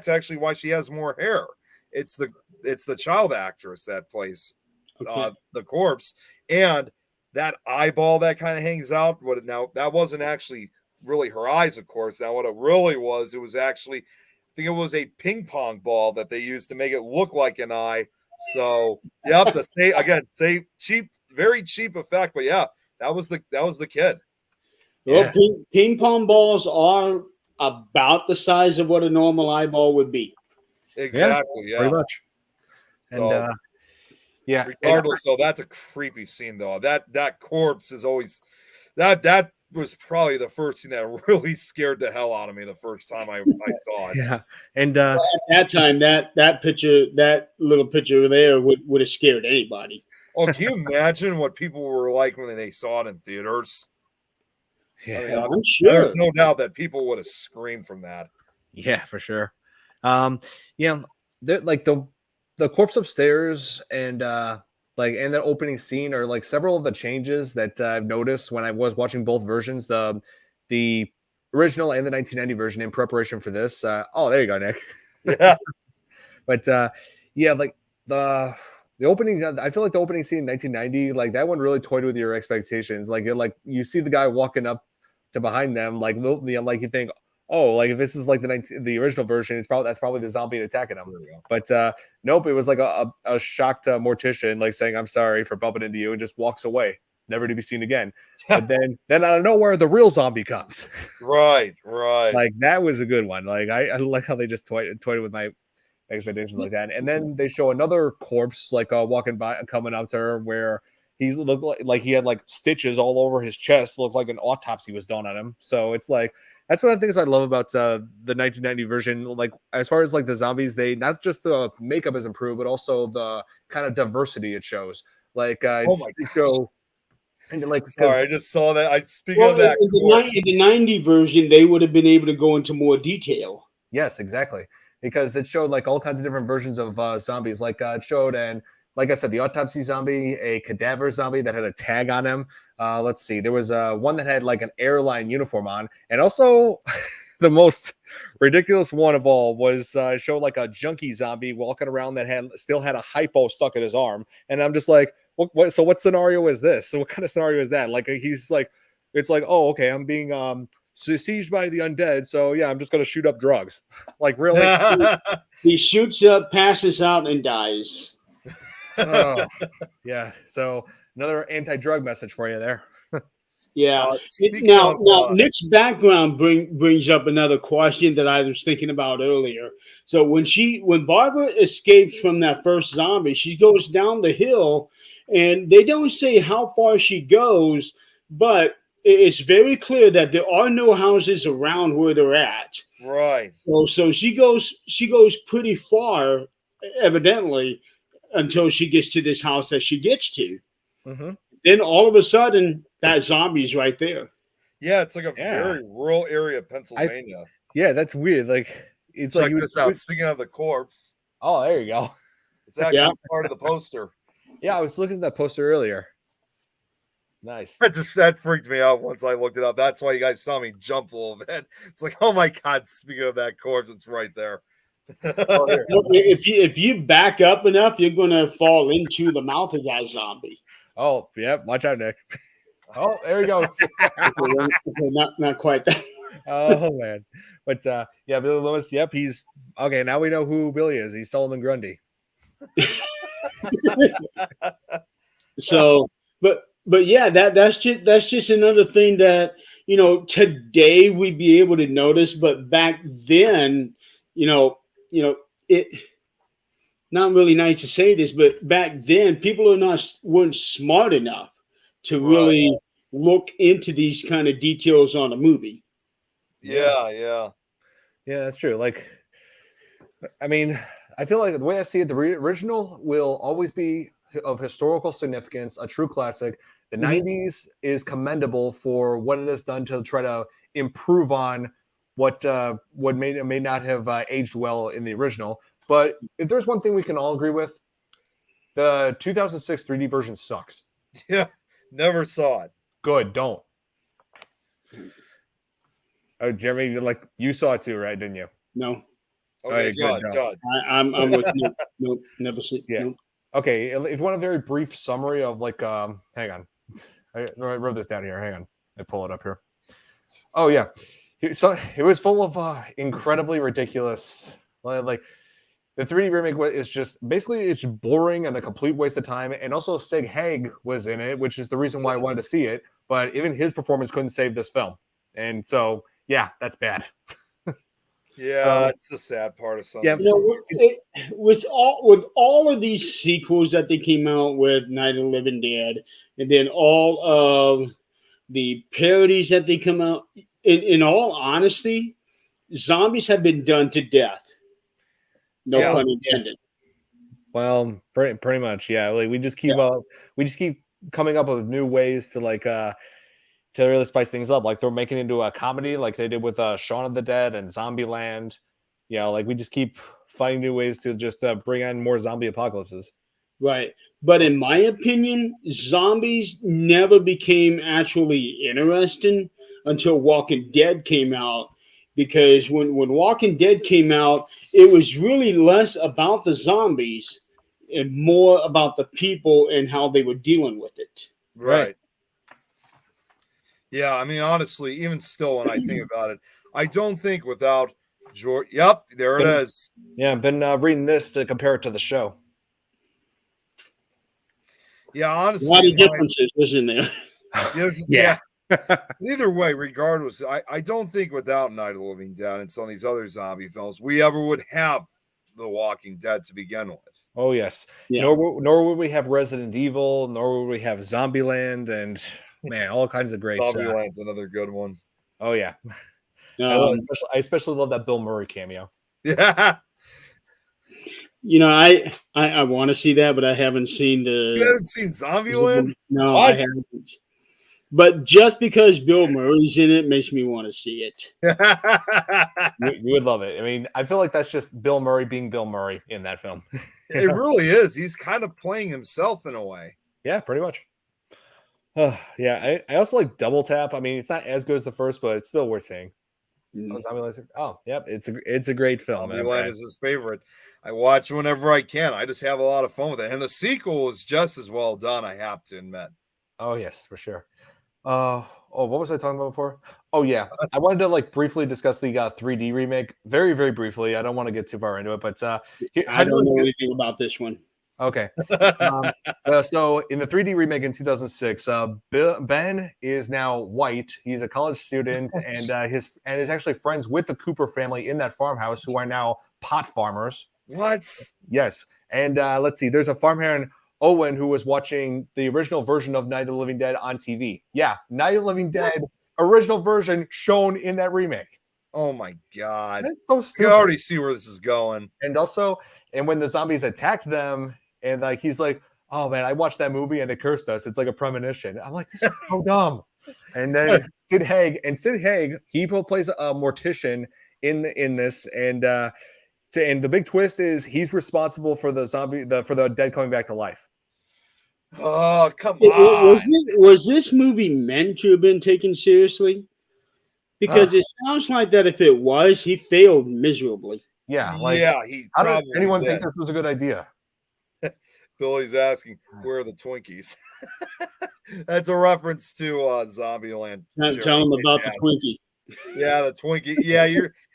actually why she has more hair. It's the child actress that plays the corpse, and that eyeball that kind of hangs out. That wasn't actually really her eyes, of course. Now what it really was, it was actually, I think it was a ping pong ball that they used to make it look like an eye. So cheap, very cheap effect, but yeah, that was the kid. Well, ping pong balls are about the size of what a normal eyeball would be. Exactly. Yeah. Pretty much. So, And yeah. regardless, so that's a creepy scene though. That corpse is always that was probably the first thing that really scared the hell out of me the first time I saw it. Yeah. And At that time, that picture, that little picture there would have scared anybody. Oh, can you imagine what people were like when they saw it in theaters? yeah. I mean, I'm sure. there's no doubt that people would have screamed from that. Yeah, for sure. Yeah, like the corpse upstairs and and the opening scene are like several of the changes that I've noticed when I was watching both versions, the original and the 1990 version in preparation for this. Oh, there you go, Nick. Yeah. But yeah, like the opening, I feel like the opening scene in 1990, like that one really toyed with your expectations. Like you see the guy walking up to behind them, like you think, oh, like if this is like the original version, that's probably the zombie attacking him. But nope, it was like a shocked mortician like saying, "I'm sorry for bumping into you," and just walks away, never to be seen again. But then out of nowhere, the real zombie comes. Right. Like that was a good one. Like I like how they just toyed with my expectations like that. And then they show another corpse like walking by, coming up to her, where he's looked like he had like stitches all over his chest, looked like an autopsy was done on him. So it's like that's one of the things I love about the 1990 version. Like as far as like the zombies, they not just the makeup is improved, but also the kind of diversity it shows. Like Oh my show. And like, sorry, I just saw that. Speaking of that, in the 90 version, they would have been able to go into more detail. Yes, exactly. Because it showed like all kinds of different versions of zombies. Like it showed, and like I said, the autopsy zombie, a cadaver zombie that had a tag on him. Let's see, there was one that had like an airline uniform on, and also the most ridiculous one of all was showed like a junkie zombie walking around that still had a hypo stuck in his arm, and I'm just like, what? So what scenario is this? So what kind of scenario is that? Like he's like, it's like, oh, okay, I'm being sieged by the undead, so yeah, I'm just gonna shoot up drugs. Like really? He shoots up, passes out, and dies. Oh, yeah. So another anti-drug message for you there. Yeah. Now, Nick's background brings up another question that I was thinking about earlier. So when Barbara escapes from that first zombie, she goes down the hill, and they don't say how far she goes, but it's very clear that there are no houses around where they're at. Right. So she goes pretty far, evidently, until she gets to this house that she gets to. Mm-hmm. Then all of a sudden, that zombie's right there. Yeah, it's like a very rural area of Pennsylvania. Yeah, that's weird. Like it's check like this out. Speaking of the corpse, oh, there you go. It's actually part of the poster. Yeah, I was looking at that poster earlier. Nice. That freaked me out once I looked it up. That's why you guys saw me jump a little bit. It's like, oh my god! Speaking of that corpse, it's right there. If you back up enough, you're gonna fall into the mouth of that zombie. Oh, yeah. Watch out, Nick. Oh, there he goes. Not quite that. Oh man, but yeah, Billy Loomis. Yep, he's okay. Now we know who Billy is. He's Solomon Grundy. So, but yeah, that's just another thing that today we'd be able to notice, but back then, it. Not really nice to say this, but back then people weren't smart enough to really look into these kind of details on a movie. Yeah, that's true. Like, I mean, I feel like the way I see it, the original will always be of historical significance, a true classic. The 90s is commendable for what it has done to try to improve on what may or may not have aged well in the original. But if there's one thing we can all agree with, the 2006 3D version sucks. Yeah, never saw it. Good, don't. Oh, Jeremy, like you saw it too, right? Didn't you? No. Okay, good. I'm with you. Nope, never see. Yeah. Nope. Okay, if you want a very brief summary of like, hang on, I wrote this down here. Hang on, I pull it up here. Oh yeah, so it was full of incredibly ridiculous, like. The 3D remake is just basically it's boring and a complete waste of time. And also Sig Haig was in it, which is the reason why I wanted to see it. But even his performance couldn't save this film. And so, yeah, that's bad. Yeah, it's the sad part of something. Yeah. With all of these sequels that they came out with, Night of the Living Dead, and then all of the parodies that they come out, in all honesty, zombies have been done to death. No Yeah. pun intended. Well, pretty much, yeah. Like we just keep coming up with new ways to to really spice things up. Like they're making it into a comedy, like they did with Shaun of the Dead and Zombieland. Yeah, like we just keep finding new ways to just bring on more zombie apocalypses. Right. But in my opinion, zombies never became actually interesting until Walking Dead came out. Because when Walking Dead came out, it was really less about the zombies and more about the people and how they were dealing with it. Right. Yeah, I mean, honestly, even still, when I think about it, I don't think without George. Yep, there it is. Yeah, I've been reading this to compare it to the show. Yeah, honestly, A lot of differences, isn't there? Yeah. Either way, regardless, I don't think without Night of the Living Dead and some of these other zombie films, we ever would have The Walking Dead to begin with. Oh yes. Yeah. Nor would we have Resident Evil, nor would we have Zombieland, and man, all kinds of great. Zombieland's another good one. Oh yeah. I especially love that Bill Murray cameo. Yeah. You know, I want to see that, but I haven't seen the. You haven't seen Zombieland? No, What? I haven't. But just because Bill Murray's in it makes me want to see it. You would love it. I mean, I feel like that's just Bill Murray being Bill Murray in that film. It really is. He's kind of playing himself in a way. Yeah, pretty much. Yeah, I also like Double Tap. I mean, it's not as good as the first, but it's still worth seeing. Oh, yep, it's a great film. Zombieland is his favorite. I watch whenever I can. I just have a lot of fun with it, and the sequel is just as well done. I have to admit. Oh yes, for sure. What was I talking about before? Oh yeah, I wanted to briefly discuss the 3D remake very, very briefly. I don't want to get too far into it, but I don't know anything about this one. Okay. So in the 3D remake in 2006, Ben is now white. He's a college student, and is actually friends with the Cooper family in that farmhouse, who are now pot farmers. What? Yes. And let's see. There's a farmhand, Owen, who was watching the original version of Night of the Living Dead on TV. Yeah, Night of the Living Dead original version shown in that remake. Oh my god! That's so stupid. You already see where this is going. And also, when the zombies attacked them, and he's like, "Oh man, I watched that movie and it cursed us. It's like a premonition." I'm like, "This is so dumb." And then Sid Haig, he plays a mortician in this, and the big twist is he's responsible for the dead coming back to life. Oh, come on. Was this movie meant to have been taken seriously? Because it sounds like that if it was, he failed miserably. Yeah. He how did anyone think this was a good idea? Billy's asking, where are the Twinkies? That's a reference to Zombieland. Tell him about the Twinkie. Yeah, the Twinkie. Yeah,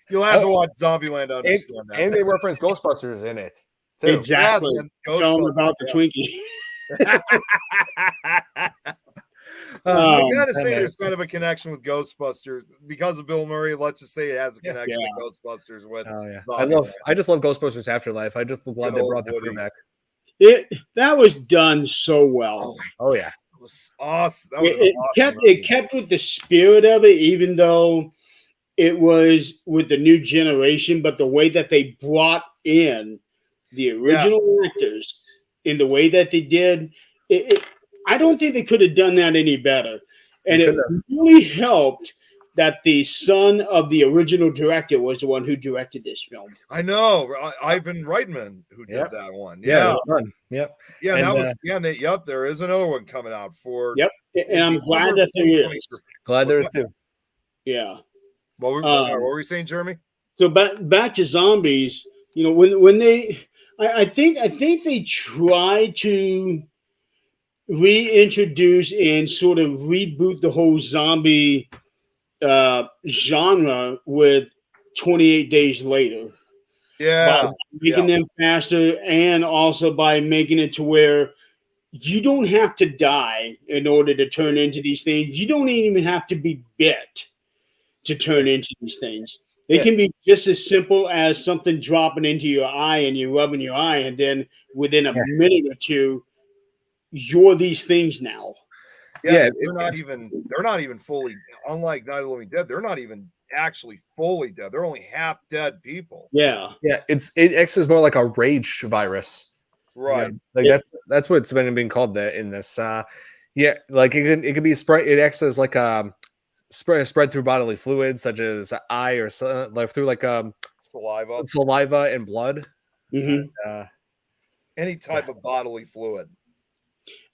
you'll have to watch Zombieland to understand that. And they reference Ghostbusters in it, too. Exactly. Tell them about the Twinkie. I gotta say, there's kind of a connection with Ghostbusters because of Bill Murray. Let's just say it has a connection with Ghostbusters. With I just love Ghostbusters Afterlife. I just glad they brought the crew back. That was done so well. Oh yeah, it was awesome. It kept with the spirit of it, even though it was with the new generation. But the way that they brought in the original actors in the way that they did, I don't think they could have done that any better. And it really helped that the son of the original director was the one who directed this film. I know, Ivan Reitman, who did that one. Yeah. There is another one coming out for. Yep, and I'm glad that there is. Glad there is too. Yeah. What were we saying, Jeremy? So back to zombies. You know, when they, I think they try to reintroduce and sort of reboot the whole zombie genre with 28 Days Later. Yeah. By making them faster, and also by making it to where you don't have to die in order to turn into these things. You don't even have to be bit to turn into these things. It can be just as simple as something dropping into your eye and you rubbing your eye, and then within a minute or two, you're these things now. Yeah, they're not even fully, unlike Night of the Living Dead, they're not even actually fully dead. They're only half dead people. Yeah. Yeah, it acts as more like a rage virus. Right. Like that's what's been being called there in this. Yeah, like it can be spread. It acts as like spread through bodily fluids such as eye or like through like saliva and blood. Mm-hmm. Any type of bodily fluid.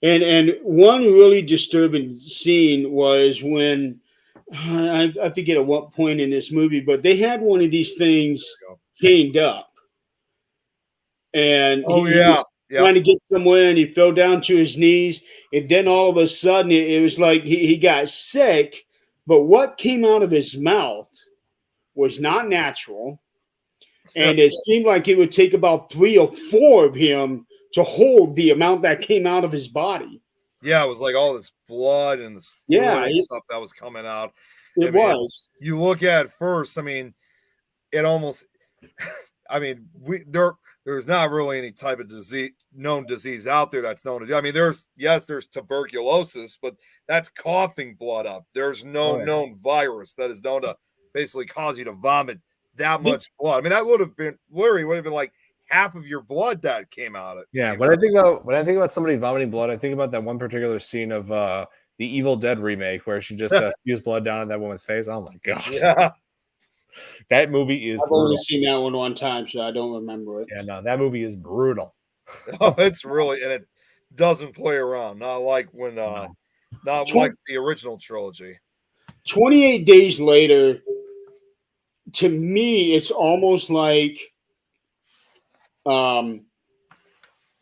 And one really disturbing scene was when I forget at what point in this movie, but they had one of these things chained up, and he was trying to get somewhere, and he fell down to his knees, and then all of a sudden it was like he got sick, but what came out of his mouth was not natural, and it seemed like it would take about 3 or 4 of him to hold the amount that came out of his body. Yeah, it was like all this blood and this fluid stuff that was coming out. It was. You look at it first, I mean, it almost, I mean, there's not really any type of known disease out there that's known as, I mean, there's tuberculosis, but that's coughing blood up. There's no known virus that is known to basically cause you to vomit that much blood. I mean, that would have been like half of your blood that came out. When I think about somebody vomiting blood, I think about that one particular scene of the Evil Dead remake where she just spews blood down on that woman's face. Oh my god! Yeah, that movie is. I've only seen that one time, so I don't remember it. Yeah, no, that movie is brutal. Oh, it's really, and it doesn't play around. Not like when, like the original trilogy. 28 days later, to me, it's almost like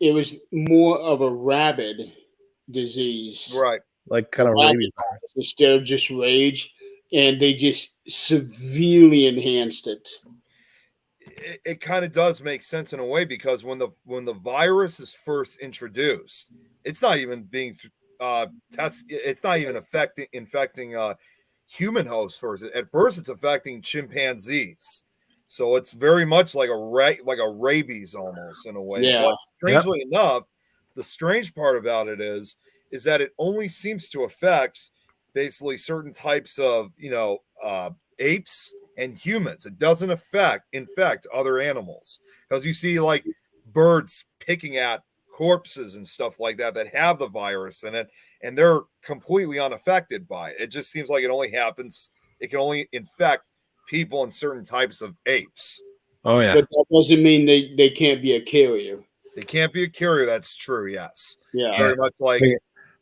it was more of a rabid disease, right? Like kind of rabies instead of just rage, and they just severely enhanced it. It kind of does make sense in a way, because when the virus is first introduced, it's not even being tested. It's not even infecting human hosts first. At first, it's affecting chimpanzees. So it's very much like a rabies almost in a way. Yeah. But strangely enough, the strange part about it is that it only seems to affect basically certain types of apes and humans. It doesn't infect other animals, because you see like birds picking at corpses and stuff like that have the virus in it, and they're completely unaffected by it. It just seems like it can only infect people and certain types of apes. Oh yeah, but that doesn't mean they can't be a carrier. They can't be a carrier. That's true. Yes. Yeah. Very much like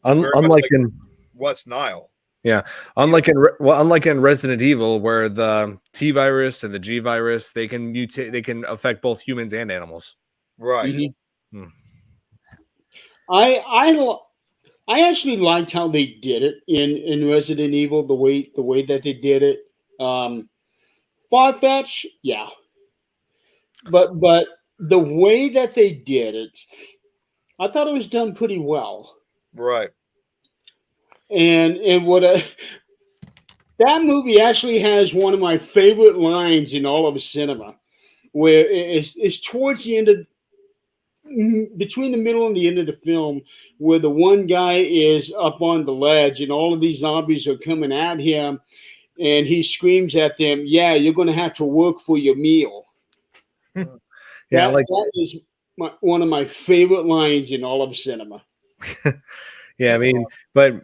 unlike in West Nile. Yeah, unlike in Resident Evil, where the T virus and the G virus, they can mutate, they can affect both humans and animals. Right. Mm-hmm. I actually liked how they did it in Resident Evil, the way that they did it. Far-fetched, yeah, but the way that they did it, I thought it was done pretty well. Right. And that movie actually has one of my favorite lines in all of cinema, where it's towards the end of, between the middle and the end of the film, where the one guy is up on the ledge and all of these zombies are coming at him, and he screams at them, "Yeah, you're going to have to work for your meal." That is one of my favorite lines in all of cinema. Yeah, I mean, but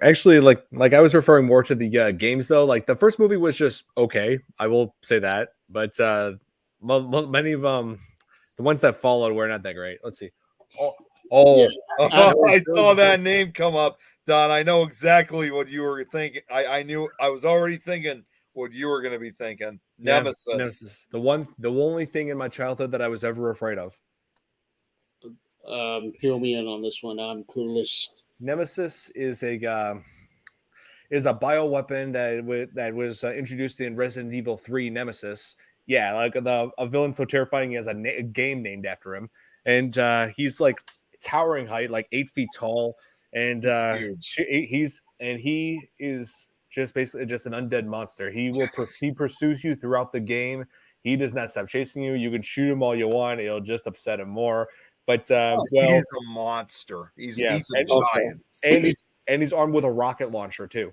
actually, like I was referring more to the games, though. Like the first movie was just okay, I will say that, but many of the ones that followed were not that great. Let's see. I saw that name come up, Don. I know exactly what you were thinking. I knew, I was already thinking what you were going to be thinking. Nemesis. Yeah, Nemesis. The only thing in my childhood that I was ever afraid of. Fill me in on this one. I'm clueless. Nemesis is a bioweapon that was introduced in Resident Evil 3 Nemesis. Yeah, like a villain so terrifying he has a game named after him, and he's like towering height, like 8 feet tall, and he just basically just an undead monster. He pursues you throughout the game. He does not stop chasing you. You can shoot him all you want; it'll just upset him more. But he's a monster. He's a giant, and he's armed with a rocket launcher too.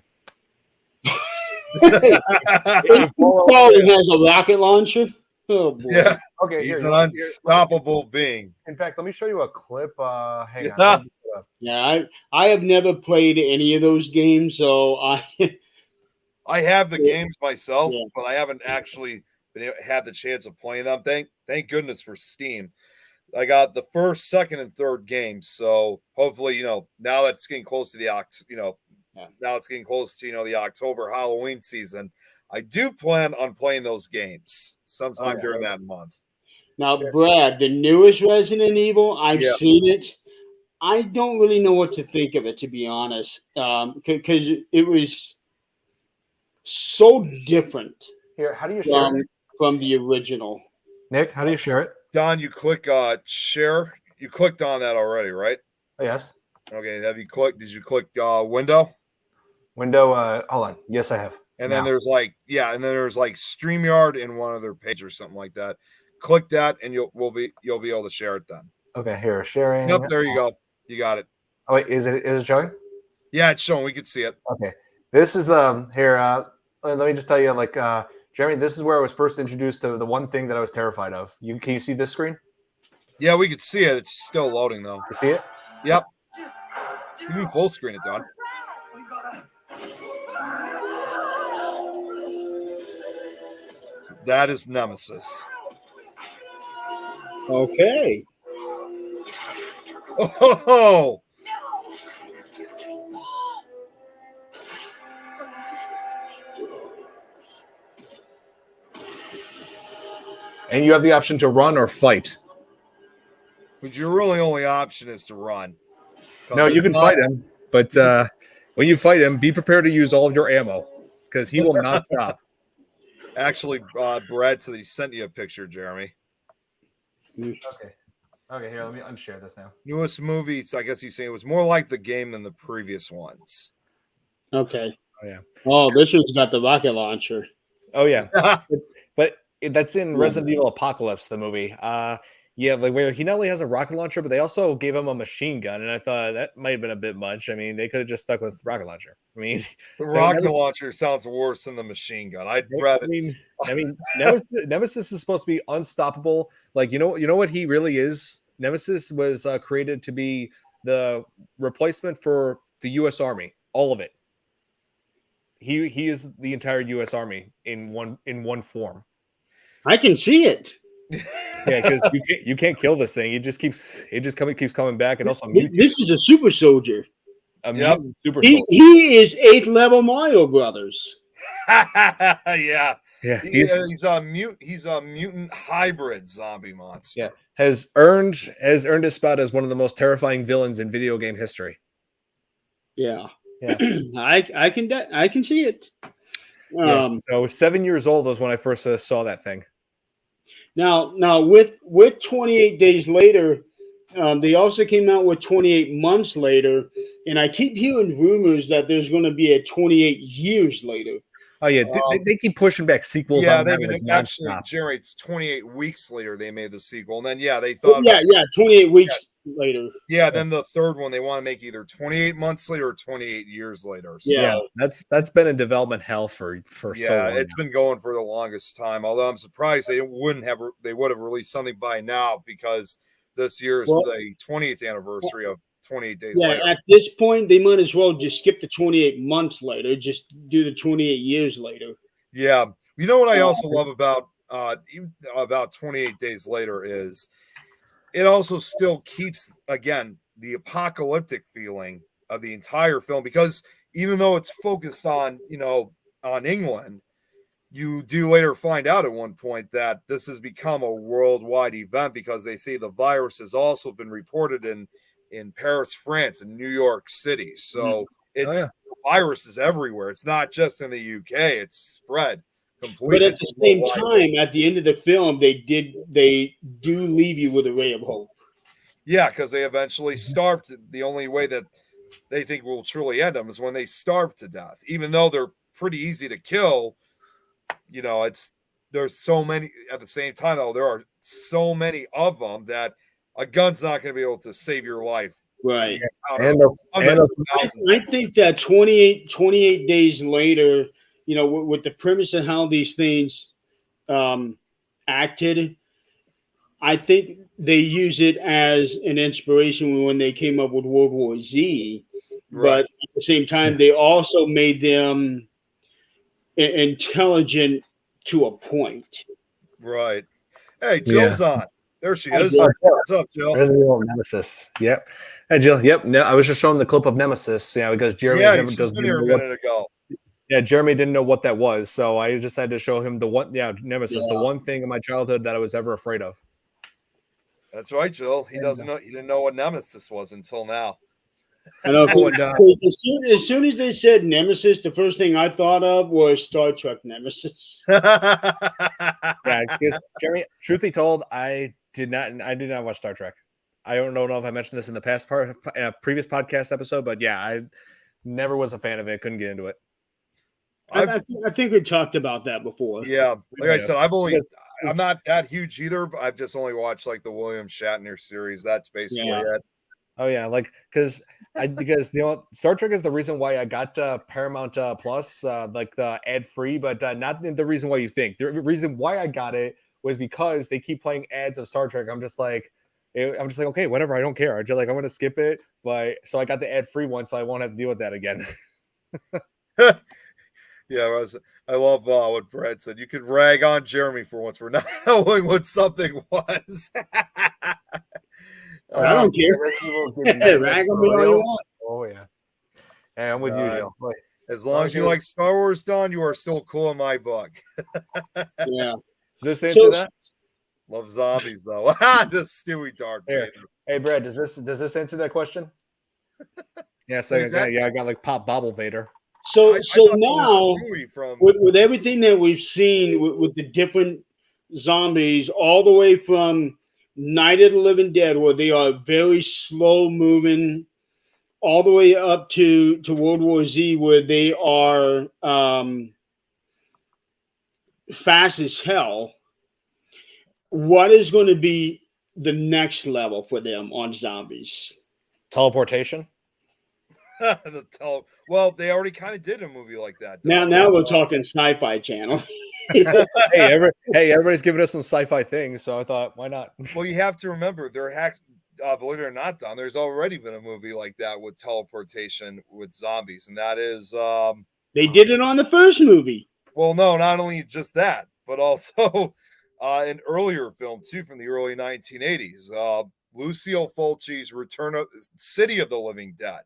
It probably has a rocket launcher. Oh boy. Yeah. Okay, he's an unstoppable being. In fact, let me show you a clip. Hang on. Yeah, I have never played any of those games, so I have the games myself, but I haven't actually had the chance of playing them. Thank goodness for Steam. I got the first, second, and third games, so hopefully, now that it's getting close to now it's getting close to the October Halloween season. I do plan on playing those games sometime during that month. Now, Brad, the newest Resident Evil, I've seen it. I don't really know what to think of it, to be honest, because it was so different. Here, how do you share it? From the original? Nick, how do you share it? Don, you click share. You clicked on that already, right? Oh, yes. Okay. Have you clicked? Did you click window? Window. Hold on. Yes, I have. And then there's StreamYard in one other page or something like that. Click that, and you'll be able to share it then. Okay, here sharing. Yep, there you go. You got it. Oh wait, is it showing? Yeah, it's showing. We can see it. Okay, this is here. Let me just tell you, Jeremy, this is where I was first introduced to the one thing that I was terrified of. Can you see this screen? Yeah, we could see it. It's still loading though. You see it? Yep. You can full screen it, Don. That is Nemesis. Okay. Oh. And you have the option to run or fight. But your really only option is to run. No, you can fight him, but when you fight him, be prepared to use all of your ammo because he will not stop. Actually, Brad said he sent you a picture, Jeremy. Okay, here, let me unshare this now. Newest movies, I guess he's saying it was more like the game than the previous ones. Okay. Oh, yeah. Oh, this one's got the rocket launcher. Oh, yeah. but that's in Resident Evil Apocalypse, the movie. Where he not only has a rocket launcher, but they also gave him a machine gun, and I thought that might have been a bit much. I mean, they could have just stuck with rocket launcher. I mean, the rocket launcher sounds worse than the machine gun. I'd rather. I mean, Nemesis is supposed to be unstoppable. Like you know what he really is. Nemesis was created to be the replacement for the U.S. Army, all of it. He is the entire U.S. Army in one form. I can see it. Yeah, because you can't kill this thing. It just keeps coming back, and also this is a super soldier. Super soldier. He is 8th level Mario Brothers. Yeah. He's a mutant hybrid zombie monster. Yeah, has earned his spot as one of the most terrifying villains in video game history. Yeah. I can see it. So I was 7 years old was when I first saw that thing. Now with 28 days later, they also came out with 28 months later, and I keep hearing rumors that there's going to be a 28 years later. Oh yeah, they keep pushing back sequels. Yeah, they've been actually, Jerry, it's 28 weeks later they made the sequel, and then they thought 28 weeks later. Yeah, then the third one they want to make either 28 months later or 28 years later. So, yeah, that's been in development hell for so long. It's been going for the longest time. Although I'm surprised they would have released something by now because this year is the 20th anniversary of 28 days later. At this point, they might as well just skip the 28 months later, just do the 28 years later. Yeah. You know what I also love about 28 days later is it also still keeps, again, the apocalyptic feeling of the entire film, because even though it's focused on England, you do later find out at one point that this has become a worldwide event because they say the virus has also been reported in Paris, France, and New York City. So the virus is everywhere. It's not just in the UK. It's spread completely. But at the same time, at the end of the film, they do leave you with a ray of hope. Yeah, because they eventually starved. The only way that they think will truly end them is when they starve to death, even though they're pretty easy to kill. You know, there's so many at the same time, though. There are so many of them that a gun's not going to be able to save your life. Right. And I think that 28 days later, you know, with the premise of how these things acted, I think they use it as an inspiration when they came up with World War Z. Right. But at the same time, they also made them intelligent to a point. Right. Hey, Jill's on. There she is. Jill. What's up, Jill? Nemesis. Yep. Hey, Jill. Yep. No, I was just showing the clip of Nemesis. Yeah, because Jeremy she's been here a minute ago. Yeah, Jeremy didn't know what that was, so I just had to show him the one. Yeah, Nemesis, the one thing in my childhood that I was ever afraid of. That's right, Jill. He doesn't know. He didn't know what Nemesis was until now. I know. As soon as they said Nemesis, the first thing I thought of was Star Trek Nemesis. Yeah, because Jeremy, truth be told, I did not watch Star Trek. I don't know if I mentioned this in the past previous podcast episode, but yeah, I never was a fan of it. Couldn't get into it. I think we talked about that before. Yeah, like I said, I'm not that huge either, but I've just only watched like the William Shatner series. That's basically it. Oh yeah, like because you know Star Trek is the reason why I got Paramount Plus, like the ad free, but not the reason why you think. The reason why I got it was because they keep playing ads of Star Trek. I'm just like, okay, whatever. I don't care. I'm going to skip it. But so I got the ad free one, so I won't have to deal with that again. Yeah, I love what Brett said. You could rag on Jeremy for once for not knowing what something was. I don't care. Rag on me all you want. Oh yeah. Hey, I'm with you, Joe. As long as you like Star Wars, Don, you are still cool in my book. Yeah. Does this answer that? Love zombies though. This Stewie Dark. Hey, Brad, does this answer that question? Yeah, so I got like Pop Bobble Vader. So now with everything that we've seen with the different zombies, all the way from Night of the Living Dead, where they are very slow moving, all the way up to World War Z, where they are fast as hell. What is going to be the next level for them on zombies? Teleportation. Well, they already kind of did a movie like that. Now we're talking Sci-Fi Channel. Hey, everybody's giving us some sci-fi things, so I thought, why not? Well, you have to remember, believe it or not, Don, there's already been a movie like that with teleportation with zombies, and that is they did it on the first movie. Well, no, not only just that, but also an earlier film too from the early 1980s, Lucille Fulci's Return of City of the Living Dead.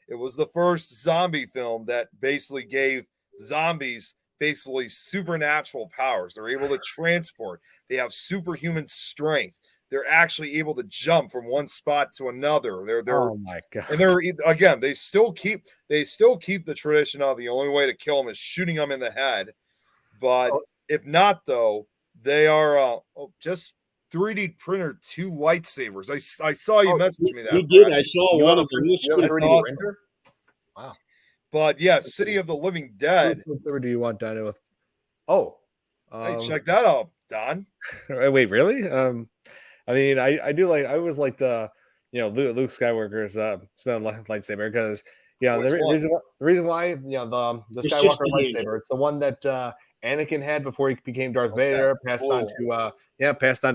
It was the first zombie film that basically gave zombies basically supernatural powers. They're able to transport. They have superhuman strength. They're actually able to jump from one spot to another. Oh my god! And they still keep the tradition of the only way to kill them is shooting them in the head. But if not, though, they are just 3D printer 2 lightsabers. I saw you message me that. You did. I saw one of them. That's awesome. Wow. But yeah, City of the Living Dead. What flavor do you want Dino with? Oh, hey, check that out, Don. Wait, really? I mean, I do like. I always liked Luke Skywalker's lightsaber because the reason why the Skywalker lightsaber. It's the one that Anakin had before he became Darth Vader. Passed on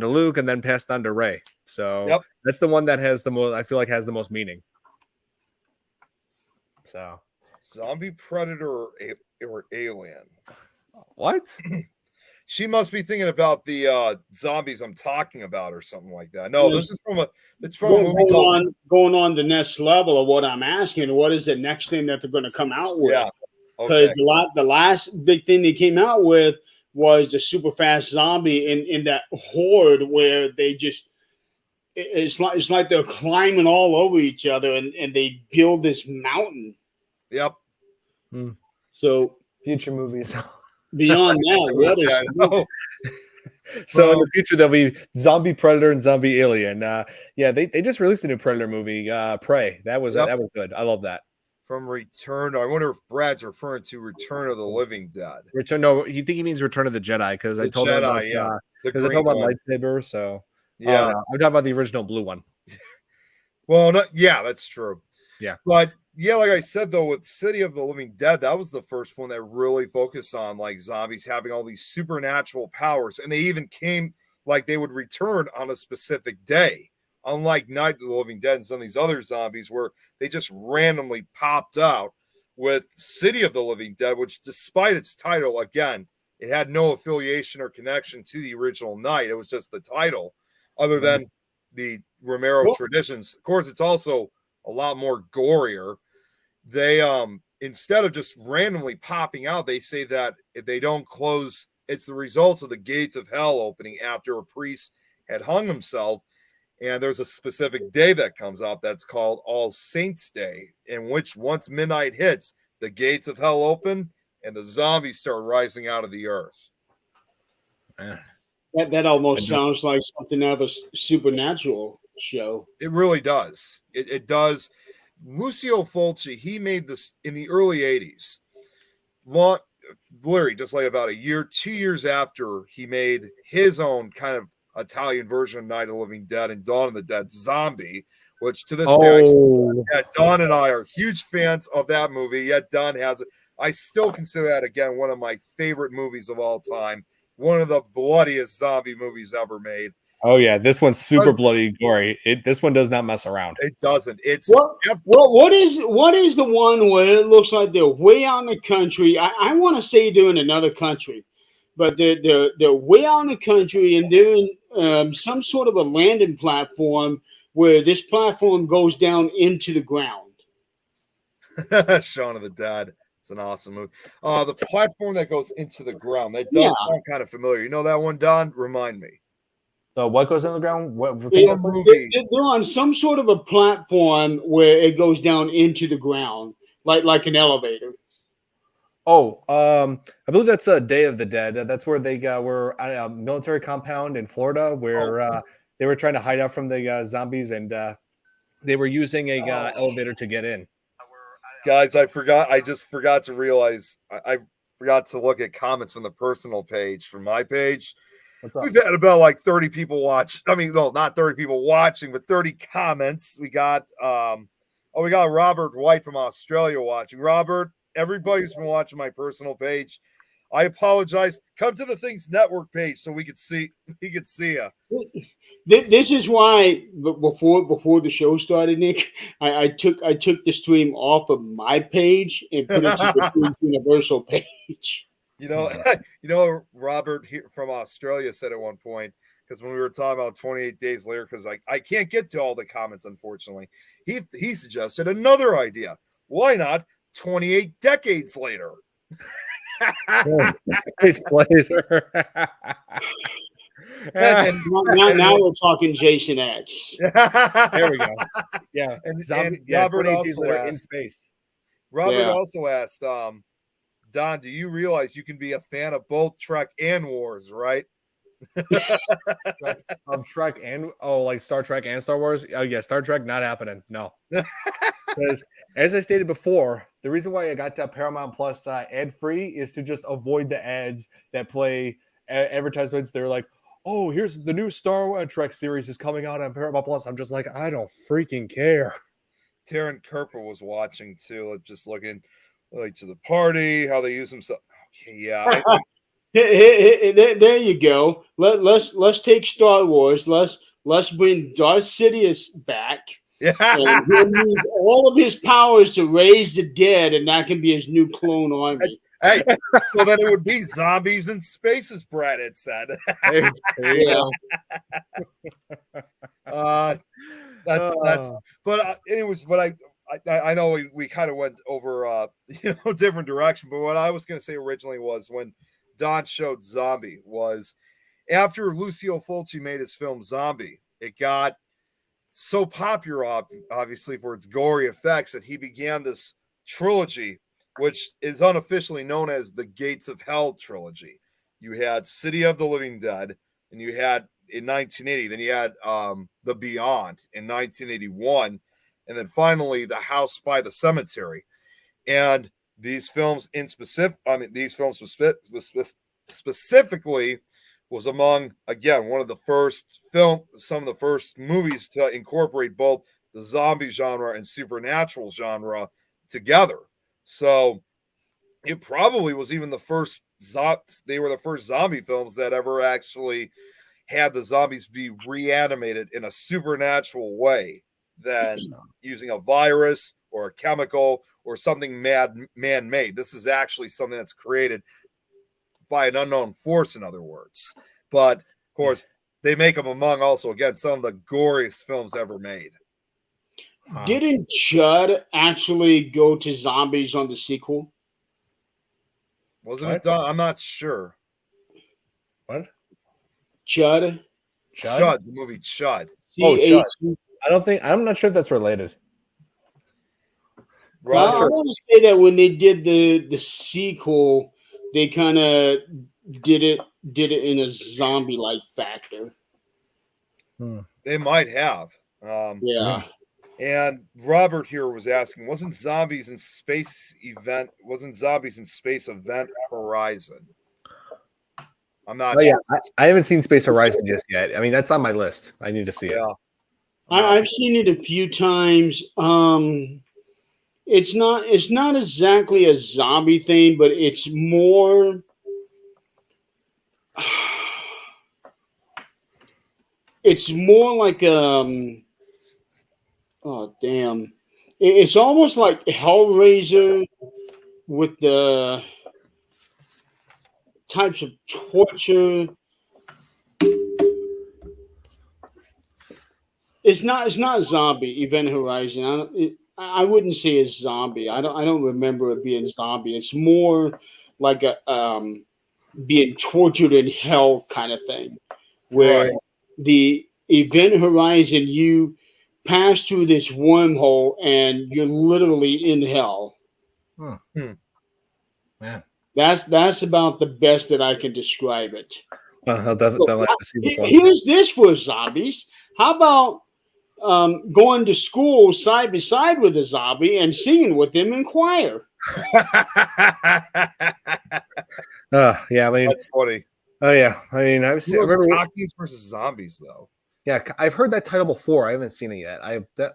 to Luke, and then passed on to Rey. So that's the one that has the most. I feel like has the most meaning. So, zombie predator or alien? What? She must be thinking about the zombies I'm talking about, or something like that. No, this is from a movie going on the next level of what I'm asking. What is the next thing that they're going to come out with? Yeah, because the last big thing they came out with was the super fast zombie in that horde where they just. It's like they're climbing all over each other and they build this mountain. Yep. So future movies. Beyond that, so in the future there'll be zombie predator and zombie alien. They just released a new predator movie, Prey. That was good. I love that. from Return. I wonder if Brad's referring to Return of the Living Dead. Return. No, you think he means Return of the Jedi because I The told him about Jedi, yeah. The because I green told about one. lightsaber. So Yeah. oh, no, I'm talking about the original blue one. Well, yeah, that's true. Yeah. But yeah, like I said though, with City of the Living Dead, that was the first one that really focused on like zombies having all these supernatural powers, and they even came like they would return on a specific day. Unlike Night of the Living Dead and some of these other zombies where they just randomly popped out, with City of the Living Dead, which despite its title, again, it had no affiliation or connection to the original Night. It was just the title, other than the Romero traditions. Of course, it's also a lot more gorier. They instead of just randomly popping out, they say that if they don't close, it's the results of the gates of hell opening after a priest had hung himself. And there's a specific day that comes out that's called All Saints Day, in which once midnight hits, the gates of hell open and the zombies start rising out of the earth. That almost sounds like something out of a supernatural show. It really does. It does. Lucio Fulci, he made this in the early 80s. Literally, just like about 2 years after he made his own kind of Italian version of Night of the Living Dead and Dawn of the Dead Zombie, which to this day, Don and I are huge fans of that movie. Yet Don has it. I still consider that, again, one of my favorite movies of all time. One of the bloodiest zombie movies ever made. Oh yeah, this one's super bloody gory. This one does not mess around. It doesn't. It's what is the one where it looks like they're way out in the country? I want to say they're in another country, but they're way out in the country and they're in some sort of a landing platform where this platform goes down into the ground. Shaun of the Dead. It's an awesome movie. The platform that goes into the ground. That does sound kind of familiar. You know that one, Don? Remind me. So what goes in the ground? They're on some sort of a platform where it goes down into the ground, like an elevator. Oh, I believe that's Day of the Dead. That's where they were at a military compound in Florida where they were trying to hide out from the zombies, and they were using a elevator to get in. Guys, I just forgot to realize I forgot to look at comments from the personal page from my page. We've had about like 30 people watch. I mean, no, not 30 people watching, but 30 comments. We got we got Robert White from Australia watching. Robert, everybody's been watching my personal page. I apologize. Come to the Things Network page so we could see you. This is why before the show started, Nick, I took the stream off of my page and put it to the Universal page. You know, Robert here from Australia said at one point, because when we were talking about 28 days later, because I can't get to all the comments, unfortunately, he suggested another idea. Why not 28 decades later? Decades later. And now we're talking Jason X. There we go. Yeah, and Robert also asked, in space. Robert also asked, Don, do you realize you can be a fan of both Trek and Wars, right? Of Trek and like Star Trek and Star Wars? Oh yeah, Star Trek not happening. No. Because as I stated before, the reason why I got Paramount Plus ad free is to just avoid the ads that play advertisements. They're like, oh, here's the new Star Trek series is coming out on Paramount Plus. I'm just like, I don't freaking care. Taryn Kerper was watching too, just looking like to the party, how they use themselves. Okay, yeah. There you go. Let's take Star Wars. Let's bring Darth Sidious back. Yeah. And he'll use all of his powers to raise the dead, and that can be his new clone army. Hey, so then it would be zombies in space, as Brad had said. That's. But anyways, but I know we kind of went over different direction, but what I was going to say originally was when Don showed Zombie was after Lucio Fulci made his film Zombie, it got so popular, obviously, for its gory effects that he began this trilogy, which is unofficially known as the Gates of Hell trilogy. You had City of the Living Dead, and you had in 1980, then you had The Beyond in 1981, and then finally The House by the Cemetery. And these films specifically was among, again, some of the first movies to incorporate both the zombie genre and supernatural genre together. So it probably was even the first they were the first zombie films that ever actually had the zombies be reanimated in a supernatural way than using a virus or a chemical or something man-made. This is actually something that's created by an unknown force, in other words. But of course, they make them among also, again, some of the goriest films ever made. Didn't Chud actually go to zombies on the sequel? Wasn't it done? I'm not sure. What? Chud? Chud, the movie Chud. Oh, Chud. I'm not sure if that's related. Well, I want to say that when they did the sequel, they kind of did it in a zombie-like factor. They might have. Yeah. And Robert here was asking, wasn't Zombies in Space Event Horizon? I'm not sure. Yeah, I haven't seen Space Horizon just yet. I mean, that's on my list. I need to see it. I've seen it a few times. It's not exactly a zombie thing, but it's more like oh damn. It's almost like Hellraiser with the types of torture. It's not zombie Event Horizon. I wouldn't say it's zombie. I don't remember it being zombie. It's more like a being tortured in hell kind of thing, where the Event Horizon, you pass through this wormhole and you're literally in hell. Man, that's about the best that I can describe it. Here's this for zombies. How about going to school side by side with a zombie and singing with them in choir? Yeah, I mean, that's funny. Oh yeah, I mean, I remember Cockies versus Zombies, though. Yeah, I've heard that title before. I haven't seen it yet.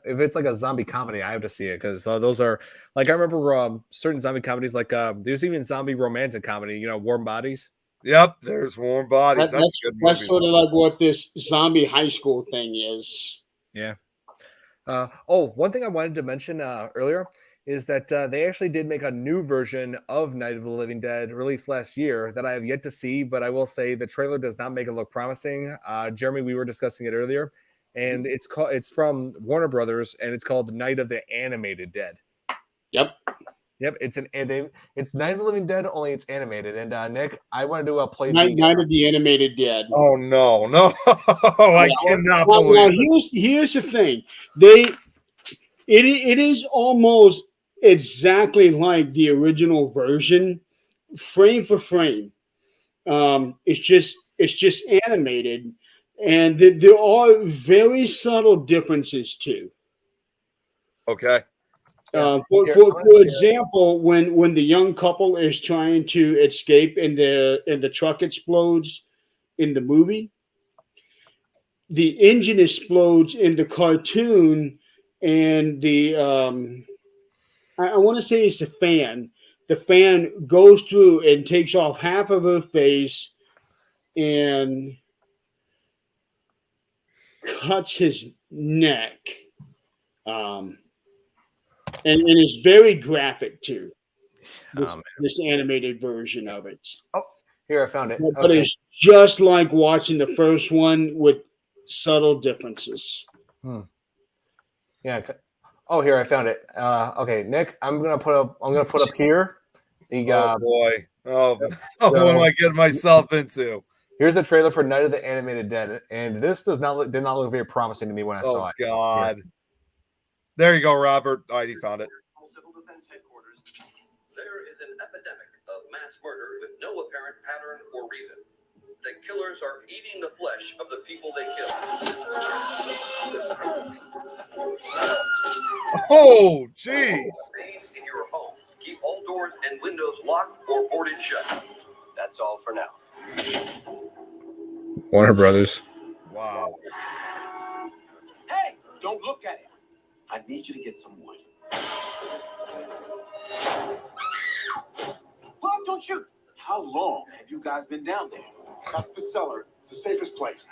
If it's like a zombie comedy, I have to see it because those are like I remember certain zombie comedies. Like there's even zombie romantic comedy. You know, Warm Bodies. Yep, there's Warm Bodies. That's a good movie. That's sort of like what this zombie high school thing is. Yeah. One thing I wanted to mention earlier is that they actually did make a new version of Night of the Living Dead released last year that I have yet to see, but I will say the trailer does not make it look promising. Jeremy, we were discussing it earlier, and it's from Warner Brothers, and it's called Night of the Animated Dead. Yep. It's Night of the Living Dead, only it's animated. And Nick, I wanted to play Night of the Animated Dead. Oh no, I cannot believe. Now here's the thing. It is almost exactly like the original version, frame for frame. It's just animated, and there are very subtle differences too. Okay. For example, when the young couple is trying to escape and the truck explodes in the movie, the engine explodes in the cartoon, and the I want to say it's the fan. The fan goes through and takes off half of her face and cuts his neck. And it's very graphic too. This animated version of it. Oh, here I found it. But it's just like watching the first one with subtle differences. Yeah. Oh, here I found it. Okay, Nick, I'm gonna put up here. Oh boy. Oh, what am I getting myself into? Here's the trailer for Night of the Animated Dead, and this did not look very promising to me when I saw it. Oh God. Yeah. There you go, Robert. All right, he found it. Civil Defense Headquarters. There is an epidemic of mass murder with no apparent pattern or reason. The killers are eating the flesh of the people they kill. Oh, jeez. In your home, now. Warner Brothers. Wow. Hey, don't look at it. I need you to get some wood. Well, don't shoot. How long have you guys been down there? That's the cellar. It's the safest place.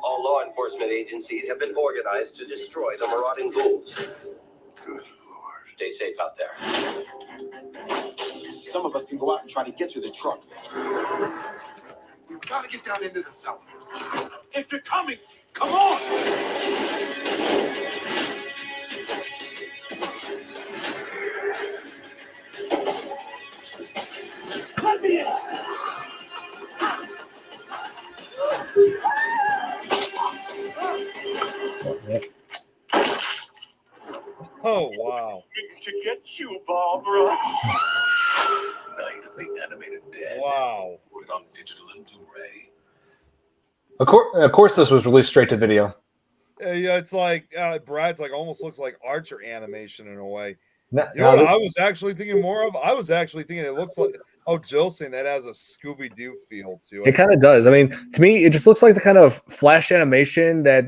All law enforcement agencies have been organized to destroy the marauding ghouls. Good Lord. Stay safe out there. Some of us can go out and try to get to the truck. We've got to get down into the cellar. If you're coming, come on! Let me in! Oh, wow. To get you, Barbara. Night of the Animated Dead. Wow. Word on digital and Blu-ray. Of course, this was released straight to video. Yeah, it's like Brad's like almost looks like Archer animation in a way. Now, You know what I was actually thinking more of? I was actually thinking it looks like Jill's saying that has a Scooby-Doo feel to it it. kind of does. I mean, to me, it just looks like the kind of flash animation that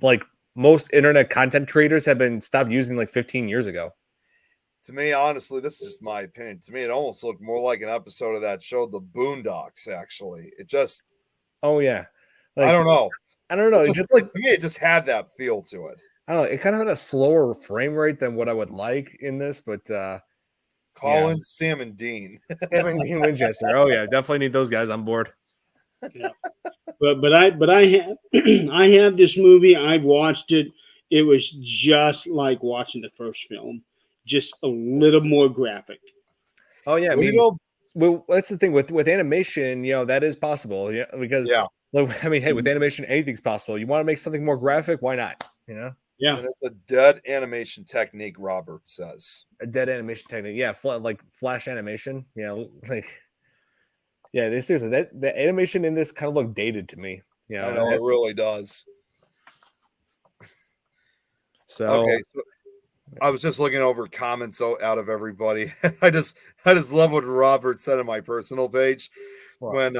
like most internet content creators have been stopped using like 15 years ago. To me, honestly, this is just my opinion. To me, it almost looked more like an episode of that show, The Boondocks, actually. It just, Oh yeah, I don't know. I don't know. It It's just like to me, it just had that feel to it. I don't know. It kind of had a slower frame rate than what I would like in this, but Colin, Sam, and Dean. Sam and Dean Winchester. Oh yeah, definitely need those guys on board. Yeah. But I have I have this movie. I've watched it. It was just like watching the first film, just a little more graphic. Oh yeah, I Well, mean, you know, well, that's the thing with animation. You know, that is possible. Yeah, because like, I mean, hey, with animation, anything's possible. You want to make something more graphic? Why not? You know, Yeah. and it's a dead animation technique, Robert says. a dead animation technique. Yeah, like flash animation. Yeah, like yeah. This seriously, that the animation in this kind of looked dated to me. You know, I know it really does. so Okay, so I was just looking over comments out of everybody. I just love what Robert said on my personal page when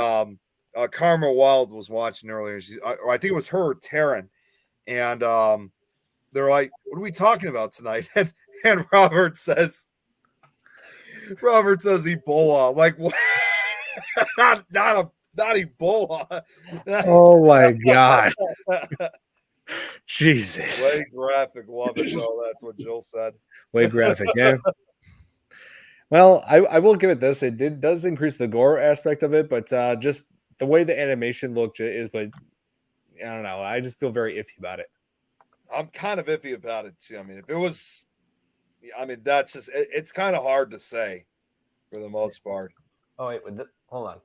Karma Wild was watching earlier. I think it was her or Taryn, and they're like, "What are we talking about tonight?" And Robert says Ebola. Like what? not Ebola. oh my god, Jesus, Way graphic, love it though. That's what Jill said. way graphic. Yeah. Well, I will give it this. It does increase the gore aspect of it, but just the way the animation looked is, but I don't know. I just feel very iffy about it. I'm kind of iffy about it too. I mean, if it was, I mean, that's just it's kind of hard to say for the most part. Oh wait, hold on.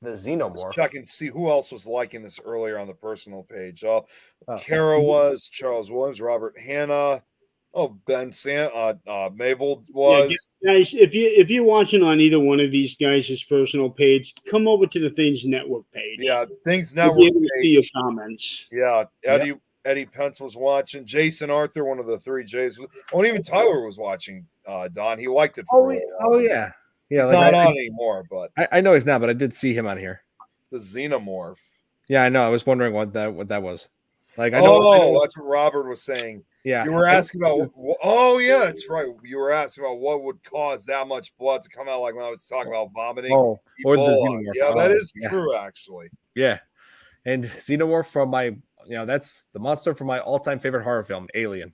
The Let's Xenomorph. check and see who else was liking this earlier on the personal page. Kara was, Charles Williams, Robert Hanna. Oh, Ben Mabel was. Yeah, guys, if you're watching on either one of these guys' personal page, come over to the Things Network page. Yeah, Things You'll Network be able to see your page. comments. Yeah, Eddie Pence was watching. Jason Arthur, one of the three J's. Oh, and even Tyler was watching. Don, he liked it. For a while. Oh yeah, yeah. He's like not on anymore, but I know he's not, but I did see him on here. the Xenomorph. Yeah, I know. I was wondering what that was. Like I know. That's what Robert was saying. Yeah, You were asking about. Oh yeah, that's right. You were asking about what would cause that much blood to come out, like when I was talking about vomiting. Oh, or the Ebola. Xenomorph. Yeah, that is yeah. true, actually. Yeah, and Xenomorph from my, that's the monster from my all-time favorite horror film, Alien.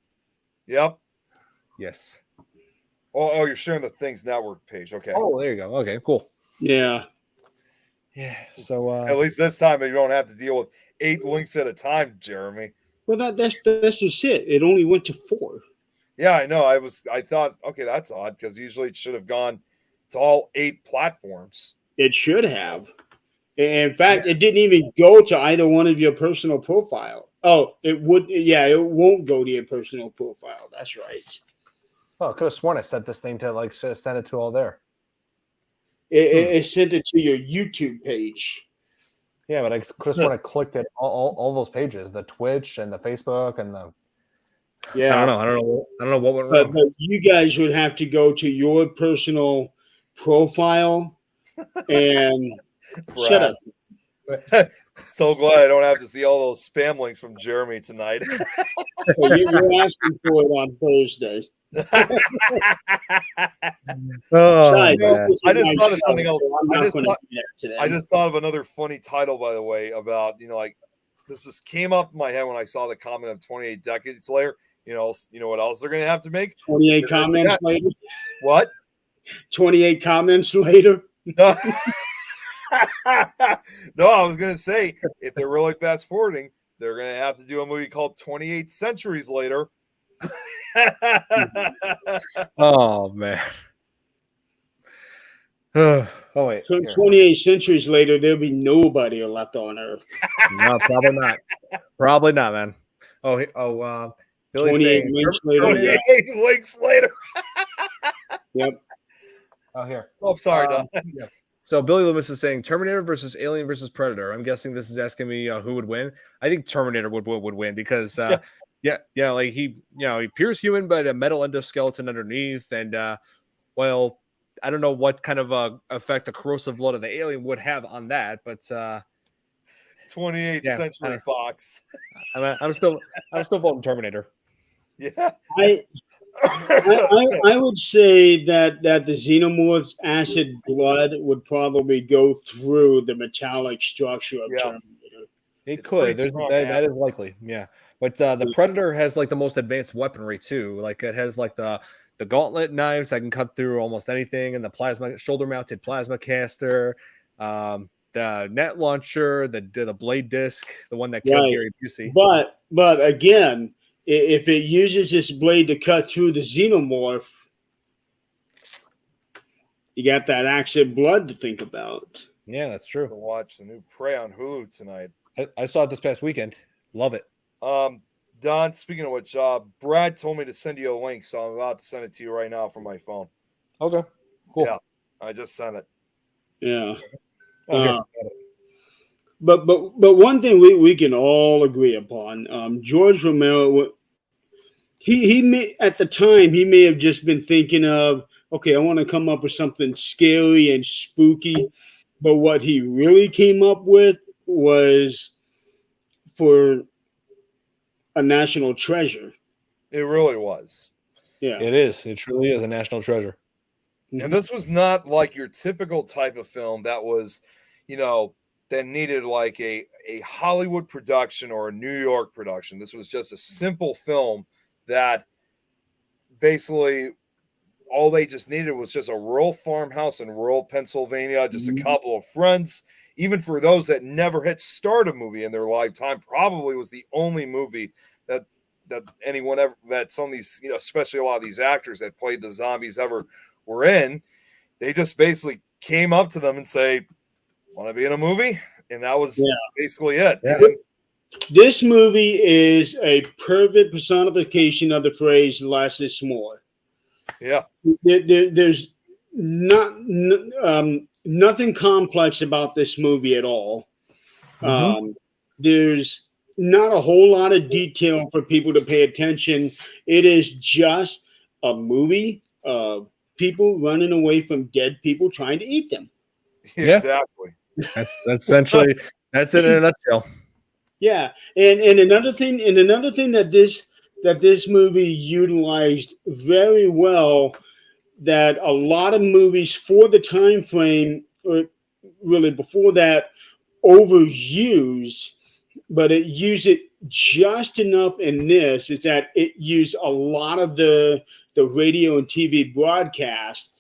Yep. Yes. Oh, you're sharing the Things Network page. Okay. Oh, there you go. Okay, cool. Yeah. Yeah. So at least this time you don't have to deal with 8 links at a time, Jeremy. Well, that's just it. It only went to 4. Yeah, I know. I thought, okay, that's odd because usually it should have gone to all 8 platforms. It should have. In fact, it didn't even go to either one of your personal profile. Oh, it would. Yeah, it won't go to your personal profile. That's right. I could have sworn I sent this thing to send it to all there. It sent it to your YouTube page. Yeah, but I could have sworn I clicked it all those pages, the Twitch and the Facebook and the. Yeah. I don't know what went But wrong. you guys would have to go to your personal profile and shut Brad. up. So glad I don't have to see all those spam links from Jeremy tonight. So you're asking for it on Thursday. Oh, Besides, man. this is I just my thought of show, something else. so I'm I not just gonna thought- do that today. I just thought of another funny title, by the way, about like this just came up in my head when I saw the comment of 28 decades later. You know what else they're gonna have to make? 28 comments later. What? 28 comments later. No, no, I was gonna say if they're really fast forwarding, they're gonna have to do a movie called 28 Centuries Later. Oh, man. Oh, wait. So Here. 28 centuries later, there'll be nobody left on Earth. No, probably not. Probably not, man. Billy's 28 saying links later. Yeah. 28 links later. Yep. Oh, here. Oh, I'm sorry, Don. Yeah. So Billy Loomis is saying Terminator versus Alien versus Predator. I'm guessing this is asking me who would win. I think Terminator would win because like he appears human but a metal endoskeleton underneath, and well, I don't know what kind of effect the corrosive blood of the alien would have on that, but 28th yeah, Century Fox. I'm still voting Terminator. Yeah. I would say that the xenomorph's acid blood would probably go through the metallic structure of Terminator. It It's could. pretty strong, That is likely. Yeah. But the Predator has like the most advanced weaponry too. Like it has like the gauntlet knives that can cut through almost anything, and the shoulder mounted plasma caster, the net launcher, the blade disc, the one that killed Gary Busey. But again, if it uses this blade to cut through the xenomorph, you got that acid blood to think about. Yeah, that's true. To watch the new Prey on Hulu tonight. I saw it this past weekend. Love it. Don, speaking of which, Brad told me to send you a link, so I'm about to send it to you right now from my phone. Okay, cool. Yeah, I just sent it. Yeah. But one thing we can all agree upon, George Romero, he may at the time he may have just been thinking of, okay, I want to come up with something scary and spooky, but what he really came up with was for a national treasure. It really was. Yeah, it is. It truly is a national treasure. And this was not like your typical type of film that was, that needed like a Hollywood production or a New York production. This was just a simple film that basically all they just needed was just a rural farmhouse in rural Pennsylvania, just a couple of friends. Even for those that never hit start a movie in their lifetime, probably was the only movie that anyone ever, that some of these, especially a lot of these actors that played the zombies ever were in. They just basically came up to them and say, "Want to be in a movie?" And that was basically it. Yeah. This movie is a perfect personification of the phrase "less is more." Yeah. There's nothing complex about this movie at all. There's not a whole lot of detail for people to pay attention. It is just a movie of people running away from dead people trying to eat them. Yeah. Exactly. That's essentially that's it in a nutshell. Yeah, and another thing that this movie utilized very well, that a lot of movies for the time frame, or really before that, overused, but it used it just enough in this, is that it used a lot of the radio and TV broadcast,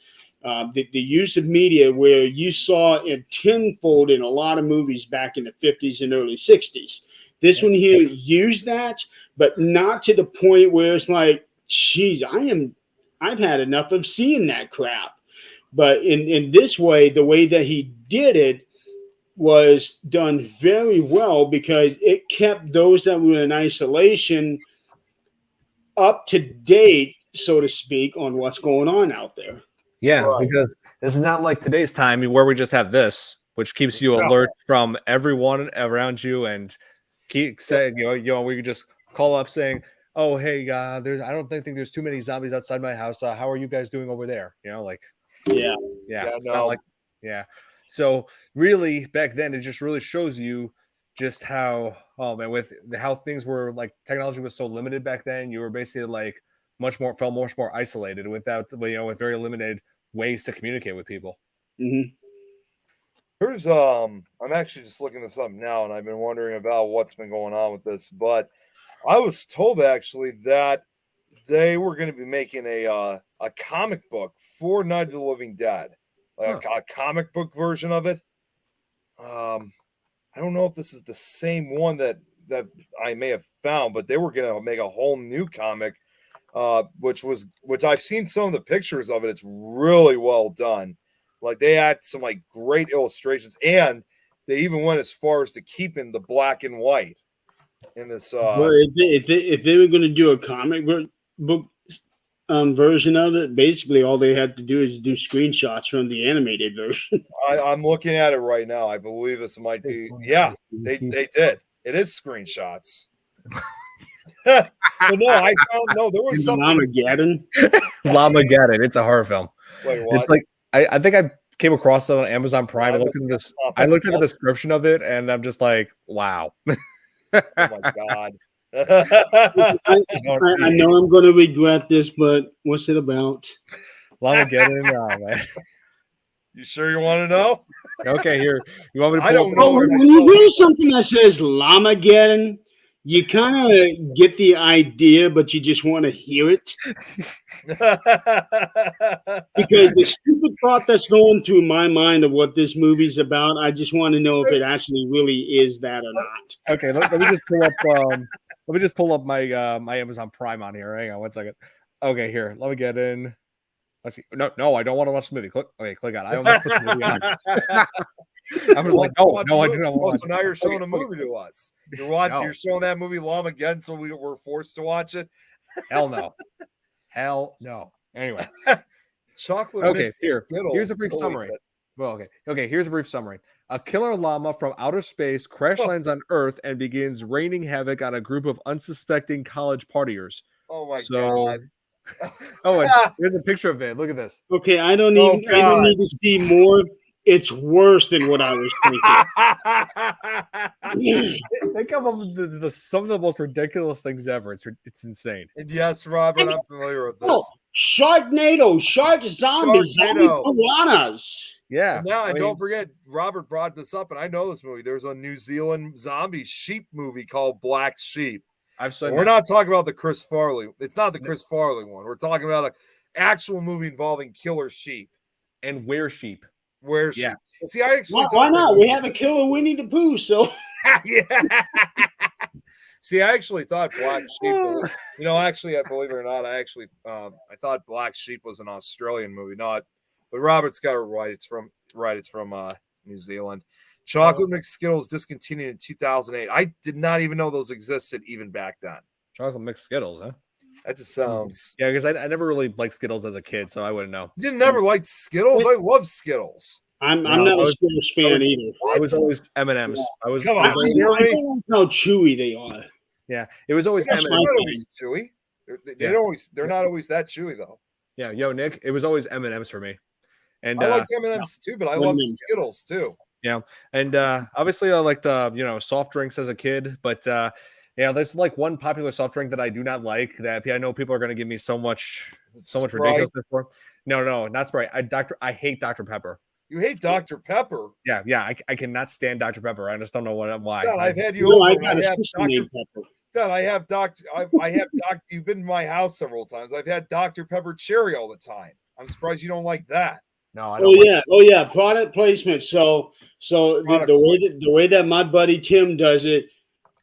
the use of media, where you saw it tenfold in a lot of movies back in the 50s and early 60s. This one here used that, but not to the point where it's like, geez, I've had enough of seeing that crap. But in this way, the way that he did it was done very well, because it kept those that were in isolation up to date, so to speak, on what's going on out there. Yeah, Right. because this is not like today's time where we just have this, which keeps you alert from everyone around you, and keep saying, we can just call up saying, oh hey, I don't think there's too many zombies outside my house. How are you guys doing over there? You know, like Yeah. yeah, Yeah, it's not like yeah. So really, back then, it just really shows you just how with how things were like technology was so limited back then. You were basically like felt much more isolated without with very limited ways to communicate with people. Hmm. Here's I'm actually just looking this up now, and I've been wondering about what's been going on with this. But I was told actually that they were going to be making a comic book for Night of the Living Dead, like Huh. a comic book version of it. I don't know if this is the same one that I may have found, but they were going to make a whole new comic, which I've seen some of the pictures of it. It's really well done. Like they had some like great illustrations, and they even went as far as to keeping the black and white in this. Well, if they were going to do a book version of it, basically all they had to do is do screenshots from the animated version. I'm looking at it right now. I believe this might be. Yeah, they did. It is screenshots. But no, I found no. There was something. Armageddon. Lamageddon. It's a horror film. Wait, what? It's like I think I came across it on Amazon Prime. I looked at the description of it, and I'm just like, wow. Oh my god. I know I'm going to regret this, but what's it about? Lamageddon. Oh, man. You sure you want to know? Okay, here. You want me to I pull don't up? know. When you hear something that says Lamageddon, you kind of get the idea, but you just want to hear it. Because the stupid thought that's going through my mind of what this movie's about, I just want to know if it actually really is that or not. Okay, let me just pull up. Let me just pull up my my Amazon Prime on here. Hang on 1 second. Okay, here. Let me get in. Let's see. No, I don't want to watch the movie. Click. Okay, click on. I don't want to put the movie on. I was like, no, I do not want to. So now you're showing a movie to us. You're showing that movie Lamageddon, so we were forced to watch it. Hell no. Hell no. Anyway. Chocolate. Okay, here's a brief Skittles. summary. Well, okay. Here's a brief summary. A killer llama from outer space crash lands on Earth and begins raining havoc on a group of unsuspecting college partiers. Oh my god. Oh, and here's a picture of it. Look at this. Okay, I don't need to see more. It's worse than what I was thinking. They come up with some of the most ridiculous things ever. It's insane. And yes, Robert, I'm familiar with this. Oh, Sharknado, shark zombies, zombie piranhas. Yeah. And now, don't forget, Robert brought this up, and I know this movie. There's a New Zealand zombie sheep movie called Black Sheep. We're not talking about the Chris Farley. It's not the Chris Farley one. We're talking about an actual movie involving killer sheep and sheep. Sheep. See, I actually why not? We have a killer Winnie the Pooh, so yeah. See, I actually thought Black Sheep. Actually, I believe it or not, I thought Black Sheep was an Australian movie, but Robert's got it right. It's from New Zealand. Chocolate mixed Skittles discontinued in 2008. I did not even know those existed even back then. Chocolate mixed Skittles, huh? That just sounds... Yeah, because I never really liked Skittles as a kid, so I wouldn't know. You never liked Skittles? I love Skittles. I'm not a Skittles fan either. I was always M&M's. I don't know how chewy they are. Yeah, it was always M&M's. Chewy. They're not always that chewy though. Yeah, Nick, it was always M&M's for me. And I liked M&M's too, but I love Skittles too. Yeah, and obviously I liked soft drinks as a kid, but there's like one popular soft drink that I do not like that I know people are going to give me so much ridiculousness for. No, not Sprite. I hate Dr. Pepper. You hate Dr. Pepper? Yeah. I cannot stand Dr. Pepper. I just don't know why. God, I've had you over. I have Dr. You've been to my house several times. I've had Dr. Pepper cherry all the time. I'm surprised you don't like that. No, I don't. Oh yeah, product placement. So the way that my buddy Tim does it,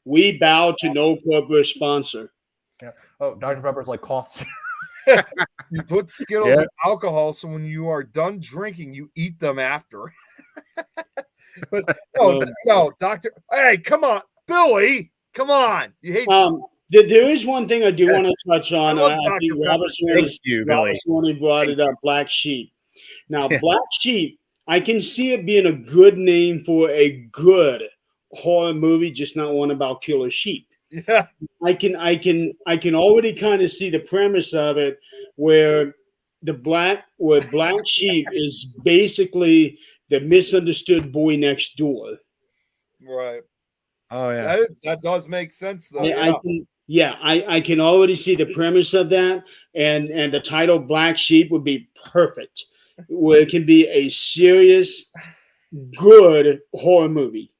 we bow to no corporate sponsor. Yeah. Oh, Dr. Pepper's like coughs. You put Skittles in alcohol, so when you are done drinking, you eat them after. But no, Doctor. Hey, come on, Billy. Come on. You hate. There is one thing I do want to touch on. I think Robertson brought it up. Black Sheep. Now, Black Sheep, I can see it being a good name for a good horror movie, just not one about killer sheep. Yeah. I can already kind of see the premise of it, where Black Sheep is basically the misunderstood boy next door. Right. Oh yeah. That does make sense though. I can already see the premise of that, and the title Black Sheep would be perfect, where it can be a serious, good horror movie.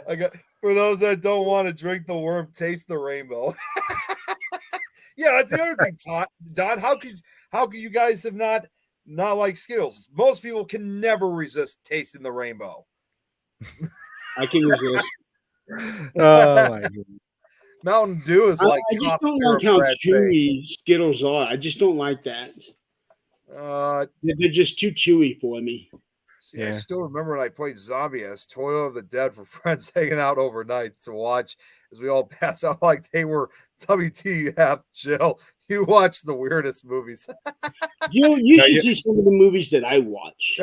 I got for those that don't want to drink the worm, taste the rainbow. Yeah, that's the other thing, Don. How could you guys have not like Skittles? Most people can never resist tasting the rainbow. I can resist. Oh my god. Mountain Dew is like I just don't like how chewy Skittles are. I just don't like that. They're just too chewy for me. See, yeah. I still remember when I played Zombie as Toil of the Dead for friends hanging out overnight to watch as we all pass out like they were WTF Jill. You watch the weirdest movies. You should see some of the movies that I watch.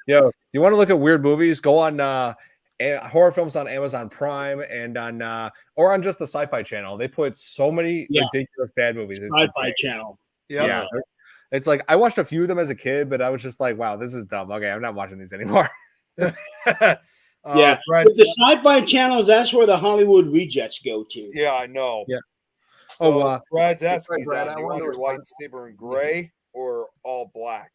Yo, you want to look at weird movies? Go on horror films on Amazon Prime and on or on just the Sci-Fi Channel. They put so many ridiculous bad movies. It's Sci-Fi Channel. Yeah. It's like I watched a few of them as a kid, but I was just like, wow, this is dumb. Okay, I'm not watching these anymore. With the Sci-Fi Channels, that's where the Hollywood rejects go to. Yeah, I know. Yeah. So, Brad's asking, Brad, you want your lightsaber in gray or all black?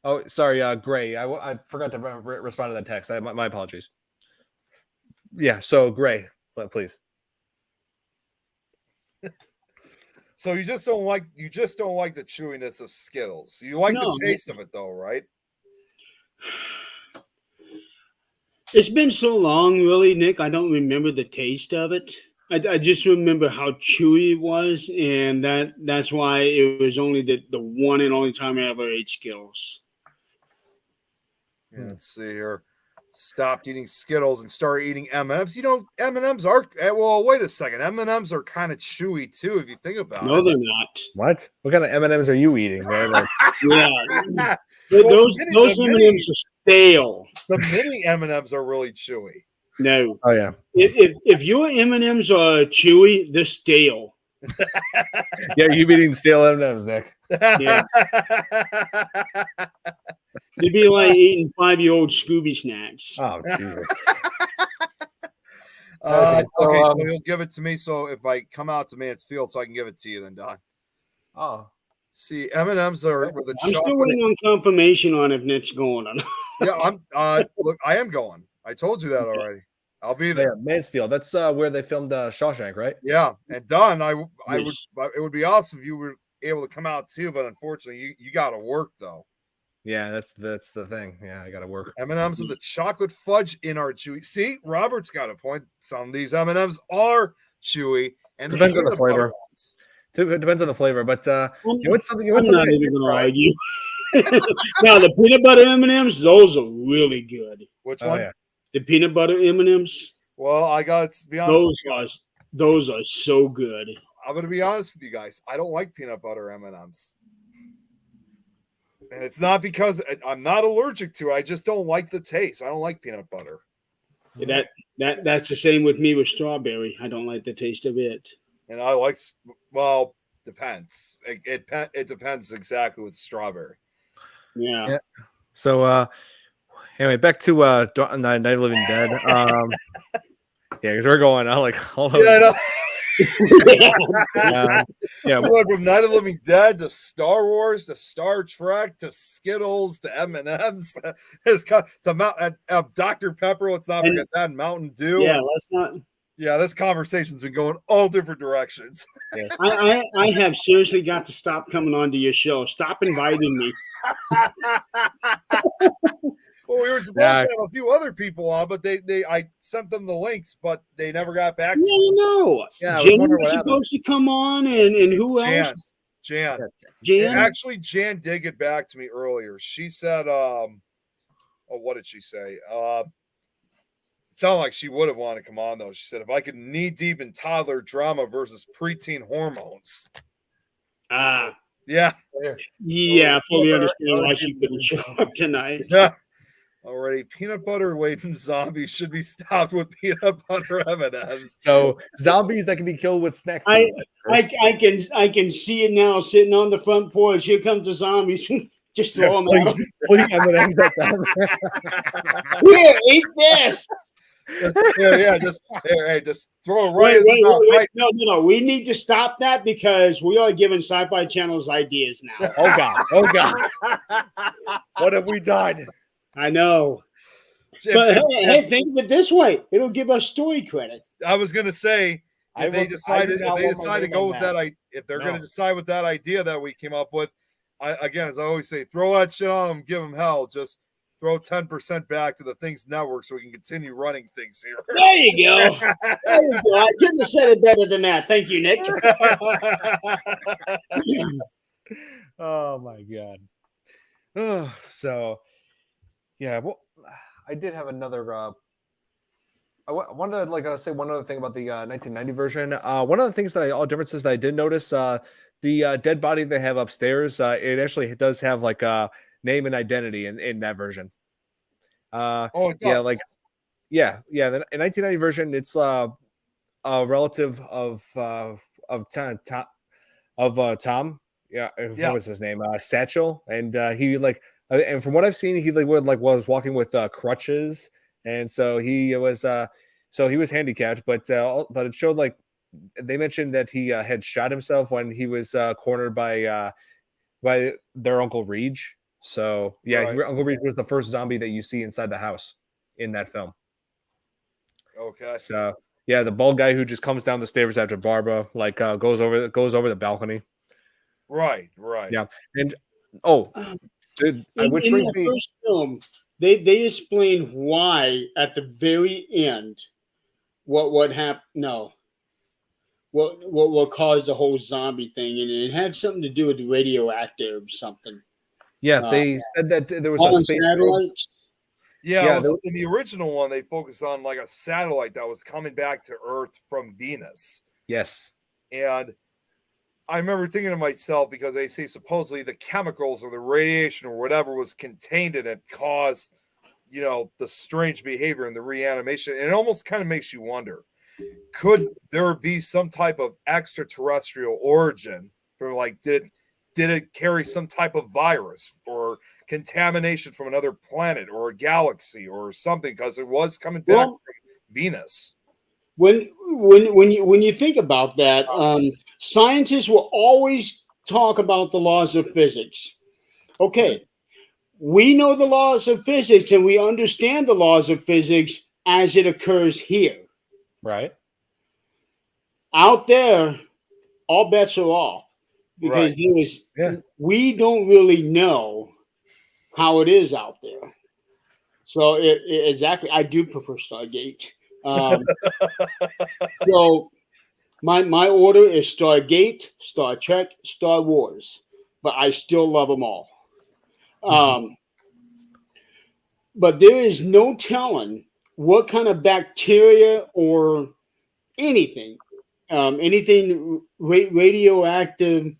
Oh, sorry, gray. I forgot to respond to that text. My apologies. Yeah, so gray, please. So you just don't like the chewiness of Skittles. You like the taste of it though, right? It's been so long, really, Nick. I don't remember the taste of it. I just remember how chewy it was, and that's why it was only the one and only time I ever ate Skittles. Yeah, let's see here. Stopped eating Skittles and started eating M&Ms. You know, M&Ms are wait a second. M&Ms are kind of chewy too, if you think about it. No, they're not. What kind of M&Ms are you eating, man? Like, yeah, those M&Ms are stale. The mini M&Ms are really chewy. No. Oh yeah. If your M&Ms are chewy, they're stale. Yeah, you eating stale M&Ms, Nick. Yeah. It'd be like eating 5-year-old Scooby snacks. Oh, Jesus. Okay, so you'll give it to me. So if I come out to Mansfield, so I can give it to you, then Don. Oh, see, M&Ms are with the I'm still waiting on confirmation on if Nick's going or not. Yeah, look, I am going. I told you that already. I'll be there. Yeah, Mansfield. That's where they filmed Shawshank, right? Yeah, and Don, it would be awesome if you were able to come out too, but unfortunately, you got to work though. Yeah, that's the thing. Yeah, I got to work. M&Ms with the chocolate fudge in our chewy. See, Robert's got a point. Some of these M&Ms are chewy, and depends on the flavor. It depends on the flavor, but you want something. I'm not even going to argue. Now the peanut butter M&Ms, those are really good. Which one? Yeah. The peanut butter M&Ms. Well, I got to be honest. Those are so good. I'm going to be honest with you guys. I don't like peanut butter M&Ms. And it's not because I'm not allergic to it. I just don't like the taste. I don't like peanut butter. That's the same with me with strawberry. I don't like the taste of it. And I like, depends. It depends exactly with strawberry. Yeah. So anyway, back to Night of the Living Dead. Yeah, because we're going on like all over. Yeah, I know. Yeah, we went from Night of the Living Dead to Star Wars to Star Trek to Skittles to M&Ms to Dr. Pepper. Let's not forget that, and Mountain Dew. Yeah, let's not. Yeah, this conversation's been going all different directions. Yeah. I have seriously got to stop coming onto your show. Stop inviting me. Well, we were supposed to have a few other people on, but I sent them the links, but they never got back to me. No. Yeah, Jen was supposed to come on, and who else? Jan. Jan? Jan did get back to me earlier. She said, what did she say? It sounded like she would have wanted to come on, though. She said, if I could knee deep in toddler drama versus preteen hormones. Yeah, I fully understand why she couldn't show up tonight. Yeah. Already, peanut butter laden zombies should be stopped with peanut butter M&Ms. So zombies that can be killed with snack food. I can see it now, sitting on the front porch. Here comes the zombies. Just throw them out. Fling M&Ms at them. Here, eat this. Just throw it right. Wait. No. We need to stop that because we are giving Sci-Fi Channel's ideas now. Oh God. What have we done? I know. But hey, think of it this way. It'll give us story credit. I was going to say, if they decide to go with that, if they're going to decide with that idea that we came up with, again, as I always say, throw that shit on them, give them hell. Just throw 10% back to the Things Network so we can continue running things here. There you go. I couldn't have said it better than that. Thank you, Nick. Oh my God. So, yeah. Well, I did have another. I wanted to say one other thing about the 1990 version. One of the things all differences that I did notice, the dead body they have upstairs, it actually does have like a name and identity in that version. It does. Yeah. The 1990 version, it's a relative of Tom. Yeah. What was his name? Satchel, and he and from what I've seen, he was walking with crutches, and so he was handicapped, but it showed they mentioned that he had shot himself when he was cornered by their Uncle Reed. So yeah, right. Uncle Reed was the first zombie that you see inside the house in that film. Okay. So yeah, the bald guy who just comes down the stairs after Barbara goes over the balcony. Right. Yeah, and in the first film, they explain why at the very end what happened. No. What caused the whole zombie thing, and it had something to do with radioactive something. Yeah, they said that there was a space satellites. Yeah, in the original one, they focused on like a satellite that was coming back to Earth from Venus. Yes, and I remember thinking to myself, because they say supposedly the chemicals or the radiation or whatever was contained in it caused, the strange behavior and the reanimation. And it almost kind of makes you wonder, could there be some type of extraterrestrial origin for did it carry some type of virus or contamination from another planet or a galaxy or something, because it was coming back from Venus? When you think about that, scientists will always talk about the laws of physics. Okay, we know the laws of physics and we understand the laws of physics as it occurs here. Right. Out there, all bets are off, because we don't really know how it is out there. So exactly, I do prefer Stargate. So my order is Stargate, Star Trek, Star Wars, but I still love them all. But there is no telling what kind of bacteria or anything radioactive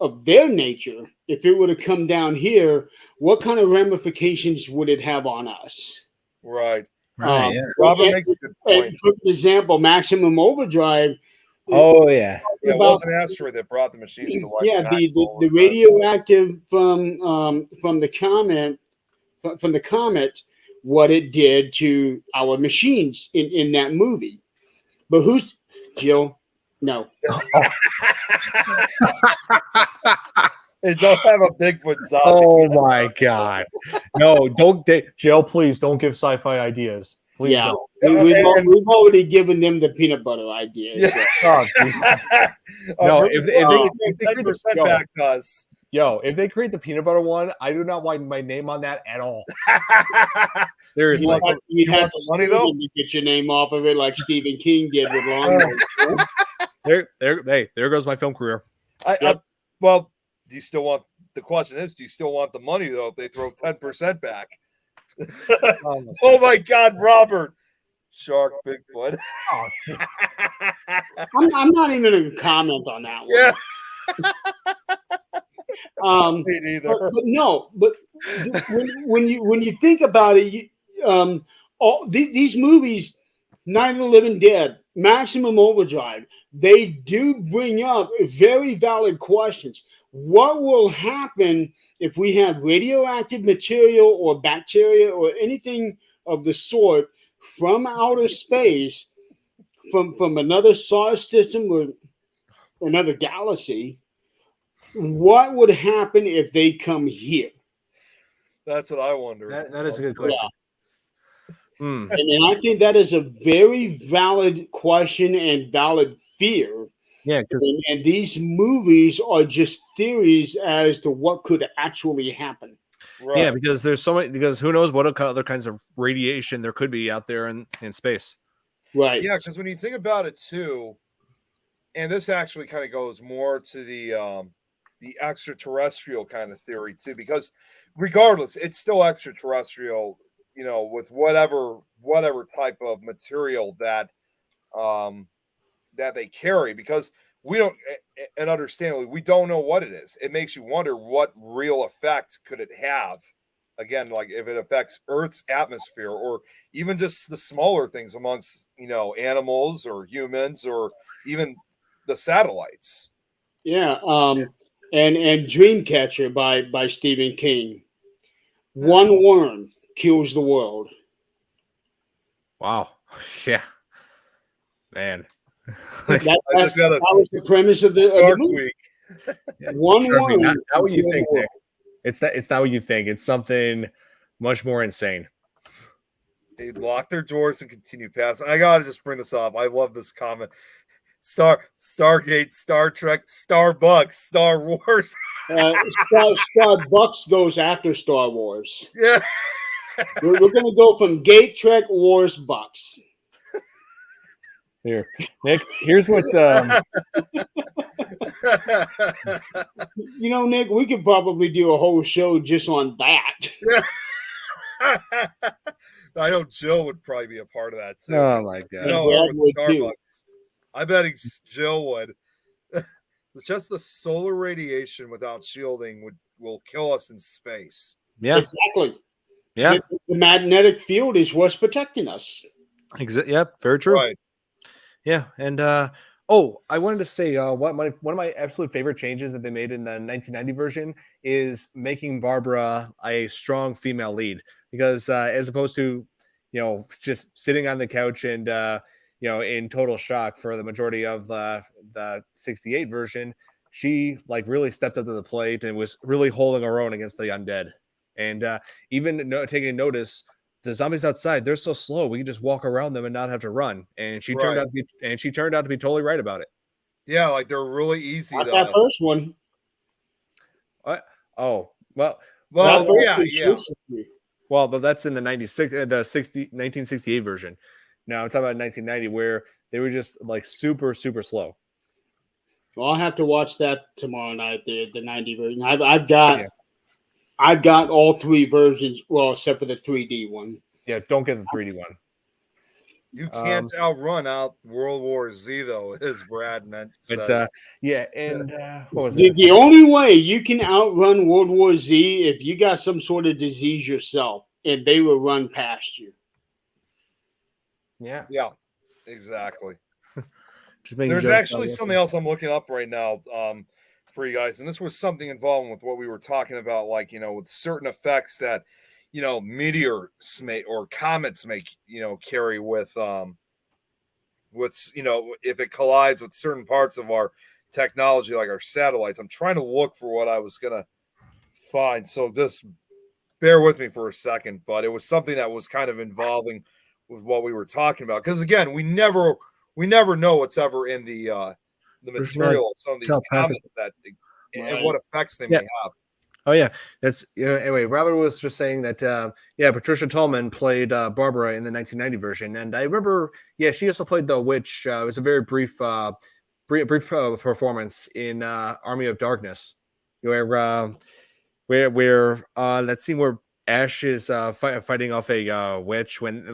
of their nature, if it were to come down here, what kind of ramifications would it have on us? Right. Yeah. Robert makes a good point. For example, Maximum Overdrive. Oh yeah. It was an asteroid that brought the machines to life. Yeah, the radioactive from the comet, what it did to our machines in that movie. But who's Jill? No. It don't have a Bigfoot zombie. Oh my God! No, don't, Jill. Please don't give sci-fi ideas. Please don't. We've already given them the peanut butter idea. Yeah. No, if they 10% back to us. If they create the peanut butter one, I do not want my name on that at all. Seriously, you'd have to money though to get your name off of it, like Stephen King did with Long. There goes my film career. Well, do you still want? The question is, do you still want the money though? If they throw 10% back. Oh my God, Robert! Shark, Bigfoot. I'm not even going to comment on that one. Yeah. But when you think about it, these movies, Night of the Living Dead, Maximum Overdrive, they do bring up very valid questions. What will happen if we have radioactive material or bacteria or anything of the sort from outer space, from another solar system or another galaxy? What would happen if they come here? That's what I wonder. That is a good Yeah. question. Hmm. And I think that is a very valid question and valid fear. Yeah, because And these movies are just theories as to what could actually happen. Right. yeah, because there's so many. Because who knows what other kinds of radiation there could be out there in space. Right. Yeah, because when you think about it too, and this actually kind of goes more to the extraterrestrial kind of theory too, because regardless, it's still extraterrestrial, you know, with whatever type of material that that they carry, because we don't, and understandably, we don't know what it is. It makes you wonder what real effect could it have. Again, like if it affects Earth's atmosphere, or even just the smaller things amongst, you know, animals or humans, or even the satellites. Yeah. And Dreamcatcher by Stephen King. One worm kills the world. Wow. Yeah. Man. That, I just got a that was the premise of the Dark movie. Week. One Sure, I mean, worm. not what you killed the think, world. Nick. It's not what you think. It's something much more insane. They lock their doors and continue passing. I gotta just bring this up. I love this comment. Stargate, Star Trek, Starbucks, Star Wars. Starbucks goes after Star Wars. Yeah. We're going to go from Gate Trek Wars Bucks. Here, Nick. Here's what. You know, Nick, we could probably do a whole show just on that. I know Jill would probably be a part of that too. Oh my You god. know, Brad her with would too. Starbucks. I bet Jill would. Just the solar radiation without shielding will kill us in space. Yeah. Exactly. Yeah. The magnetic field is what's protecting us. Yep. Very true. Right. Yeah. And I wanted to say one of my absolute favorite changes that they made in the 1990 version is making Barbara a strong female lead, because as opposed to, you know, just sitting on the couch and you know, in total shock for the majority of the 68 version, she like really stepped up to the plate and was really holding her own against the undead. And even taking notice, the zombies outside, they're so slow, we can just walk around them and not have to run. And she turned out to be totally right about it. Yeah, like they're really easy Not to. that first one. Oh, well, Well, That first yeah, one yeah. chases me. well, but that's in the 1968 version. Now I'm talking about 1990, where they were just like super, super slow. Well, I'll have to watch that tomorrow night. The 90 version. Yeah. I've got all three versions. Well, except for the 3D one. Yeah, don't get the 3D one. You can't outrun out World War Z, though, as Brad meant. But yeah, and what was The it? only way you can outrun World War Z if you got some sort of disease yourself, and they will run past you. Yeah, Yeah, exactly. just making There's jokes actually about something else I'm looking up right now for you guys, and this was something involved with what we were talking about, like, you know, with certain effects that, you know, meteors may or comets may, you know, carry with you know, if it collides with certain parts of our technology, like our satellites. I'm trying to look for what I was gonna find, so just bear with me for a second. But it was something that was kind of involving with what we were talking about, because again, we never know what's ever in the material of some of these comets that and what effects they may have. Oh yeah, that's anyway. Robert was just saying that yeah, Patricia Tallman played Barbara in the 1990 version, and I remember she also played the witch. It was a very brief performance in Army of Darkness, where that scene where Ash is fighting off a witch when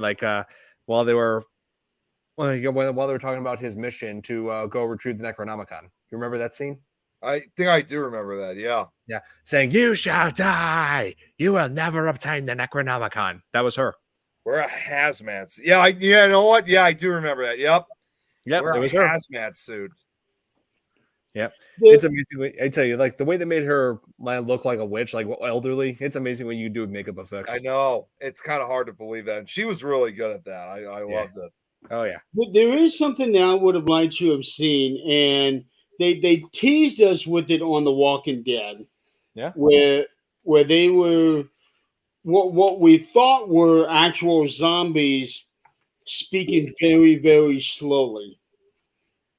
while they were while they were talking about his mission to go retrieve the Necronomicon. You remember that scene? I think I do remember that. Yeah. Yeah, saying "You shall die. You will never obtain the Necronomicon." That was her. We're a hazmat. Yeah, you know what? Yeah, I do remember that. Yep. Yep, We're it a was her. hazmat suit. Yep, The- it's amazing. I tell you, like the way they made her look like a witch, like elderly. It's amazing when you do makeup effects. I know. It's kind of hard to believe that. And she was really good at that. I Yeah. loved it. Oh yeah. But there is something that I would have liked to have seen, and they teased us with it on The Walking Dead, Yeah. where they were what we thought were actual zombies speaking very, very slowly.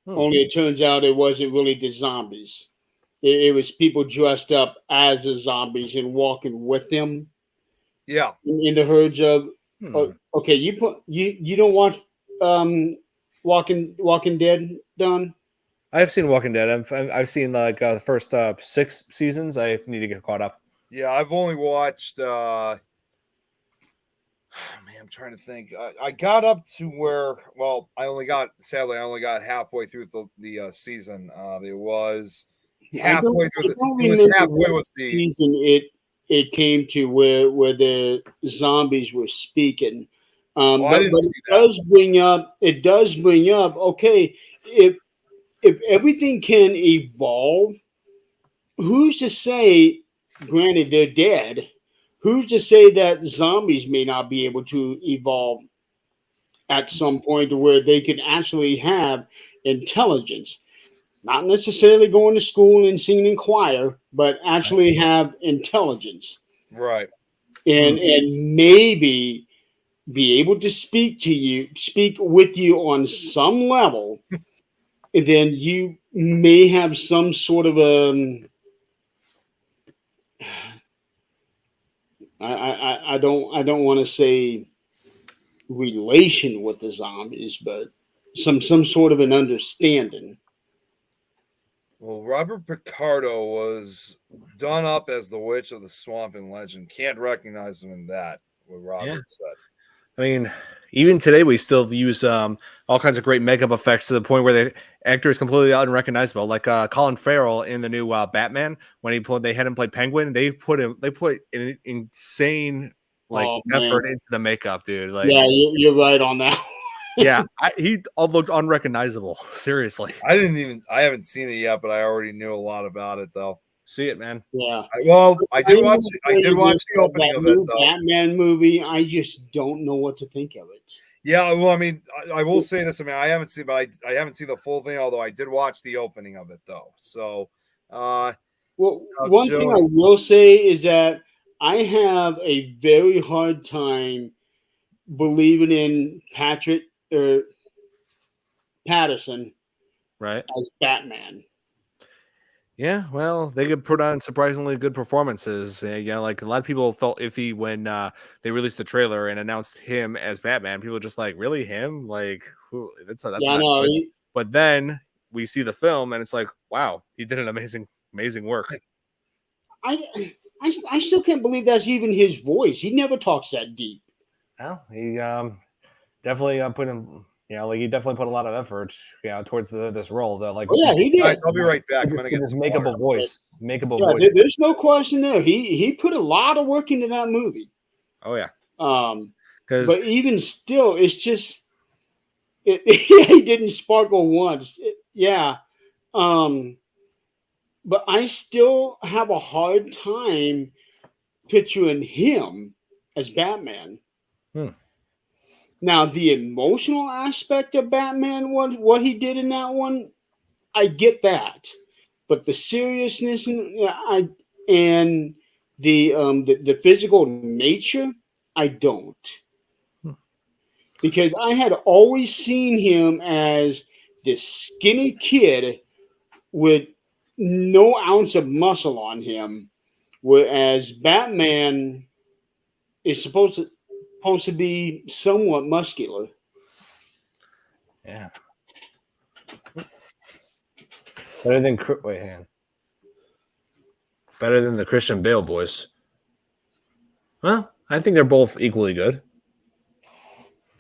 Only it turns out it wasn't really the zombies. It was people dressed up as the zombies and walking with them Yeah. in the herds of. Okay, you don't watch Walking Dead, Don? I've seen Walking Dead. I've seen like the first 6 seasons. I need to get caught up. Yeah, I've only watched man, I'm trying to think. I got up to where, well, sadly, I only got halfway through the season. It was halfway through it was halfway with the season it came to where the zombies were speaking. I But didn't see it does bring up, okay, if everything can evolve, who's to say, granted they're dead, who's to say that zombies may not be able to evolve at some point to where they can actually have intelligence? Not necessarily going to school and singing in choir, but actually have intelligence. right. And maybe be able to speak with you on some level, and then you may have some sort of I don't want to say relation with the zombies, but some sort of an understanding. Well, Robert Picardo was done up as the Witch of the Swamp in Legend. Can't recognize him in that, what Robert said. I mean, even today we still use all kinds of great makeup effects to the point where the actor is completely unrecognizable. Like Colin Farrell in the new Batman, when they had him play Penguin, they put an insane effort into the makeup, dude. Like, yeah, you're right on that. Yeah, he looked unrecognizable. Seriously, I haven't seen it yet, but I already knew a lot about it though. See it, man. Yeah. I did watch the opening of it though. Batman movie. I just don't know what to think of it. Yeah, well, I mean, I will say this. I mean, I haven't seen the full thing, although I did watch the opening of it though. So, one thing I will say is that I have a very hard time believing in Patterson, right, as Batman. Yeah, well, they could put on surprisingly good performances. Like a lot of people felt iffy when they released the trailer and announced him as Batman. People were just like, really him? Like, who? That's yeah, not good. But then we see the film and it's like, wow, he did an amazing work. I still can't believe that's even his voice. He never talks that deep. Well, he definitely put in. Like he definitely put a lot of effort, towards this role. That he did. Guys, I'll be right back. I'm gonna get his makeable voice. There's no question there. He put a lot of work into that movie. Oh yeah. But even still, it's just he didn't sparkle once. But I still have a hard time picturing him as Batman. Now, the emotional aspect of Batman, what he did in that one, I get that. But the seriousness and the physical nature, I don't. Because I had always seen him as this skinny kid with no ounce of muscle on him, whereas Batman is supposed to be somewhat muscular. Yeah. Better than Better than the Christian Bale voice. Well, I think they're both equally good.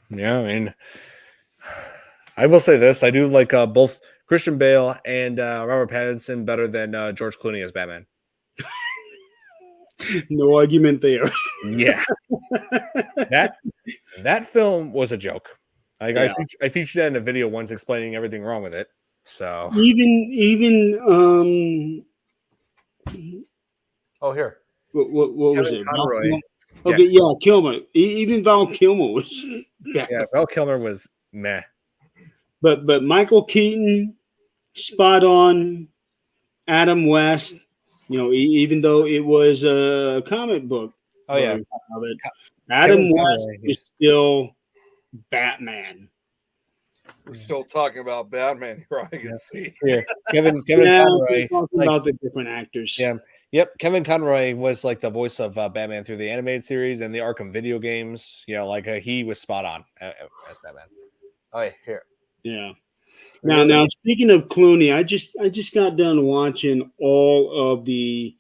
Yeah, I mean, I will say this: I do like both Christian Bale and Robert Pattinson better than George Clooney as Batman. No argument there. Yeah, that film was a joke. I featured that in a video once explaining everything wrong with it. So even oh here, what was Kevin it? Conroy. Okay, yeah, Kilmer. Even Val Kilmer was bad. Yeah, Val Kilmer was meh. But Michael Keaton, spot on. Adam West, even though it was a comic book version of it, Adam West is still Batman. We're still talking about Batman here. I can see. Here, Kevin Conroy. Talking about the different actors. Yeah. Yep. Kevin Conroy was like the voice of Batman through the animated series and the Arkham video games. He was spot on as Batman. Oh, yeah. Here. Yeah. Now, speaking of Clooney, I just got done watching all of the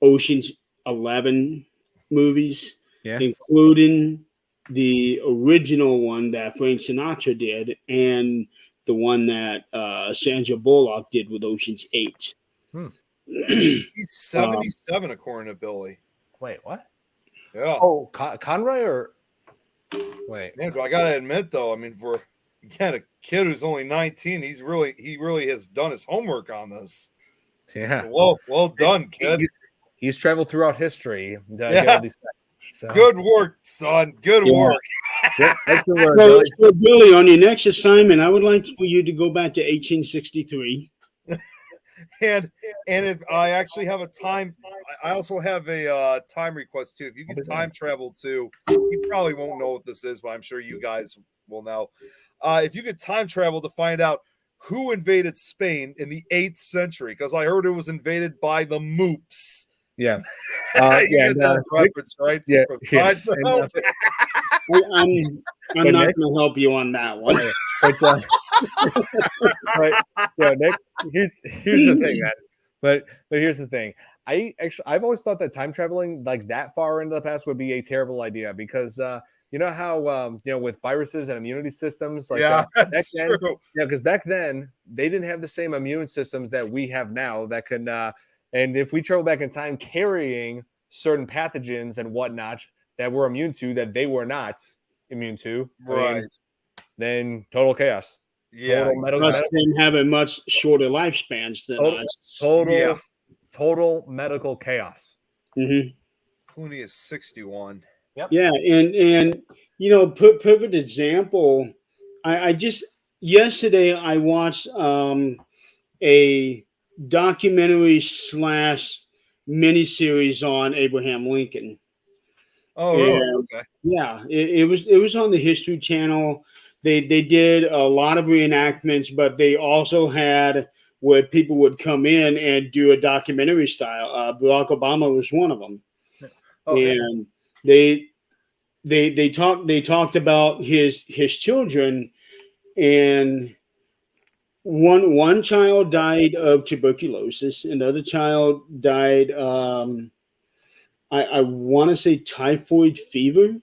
Ocean's 11 movies, including the original one that Frank Sinatra did and the one that Sandra Bullock did with Ocean's 8. He's 77 according to Billy. Wait, what? Yeah. Oh, Conroy or wait? Man, I gotta admit though, I mean, for a kid who's only 19, he really has done his homework on this. Yeah. So well done, kid. He's traveled throughout history. So. Good work, son. Good work. So, Billy, on your next assignment, I would like for you to go back to 1863. And if I actually have a time, I also have a time request too. If you can time travel to, you probably won't know what this is, but I'm sure you guys will know. If you could time travel to find out who invaded Spain in the 8th century, because I heard it was invaded by the Moops. Yeah. That reference, right? Yeah. Yes. I'm not going to help you on that one. But Nick, here's the thing, man. But here's the thing. I've always thought that time traveling like that far into the past would be a terrible idea because you know how with viruses and immunity systems, like that's true. Because back then they didn't have the same immune systems that we have now that can and if we travel back in time carrying certain pathogens and whatnot that we're immune to that they were not immune to, right? Then total chaos. Yeah, plus them having much shorter lifespans than us. Total medical chaos. Mm-hmm. Clooney is 61. Yep. Yeah, and perfect example. I just yesterday I watched a documentary / miniseries on Abraham Lincoln. Oh, really? Okay. Yeah, it was on the History Channel. They did a lot of reenactments, but they also had where people would come in and do a documentary style. Barack Obama was one of them, and they talked about his children, and one child died of tuberculosis, another child died I want to say typhoid fever.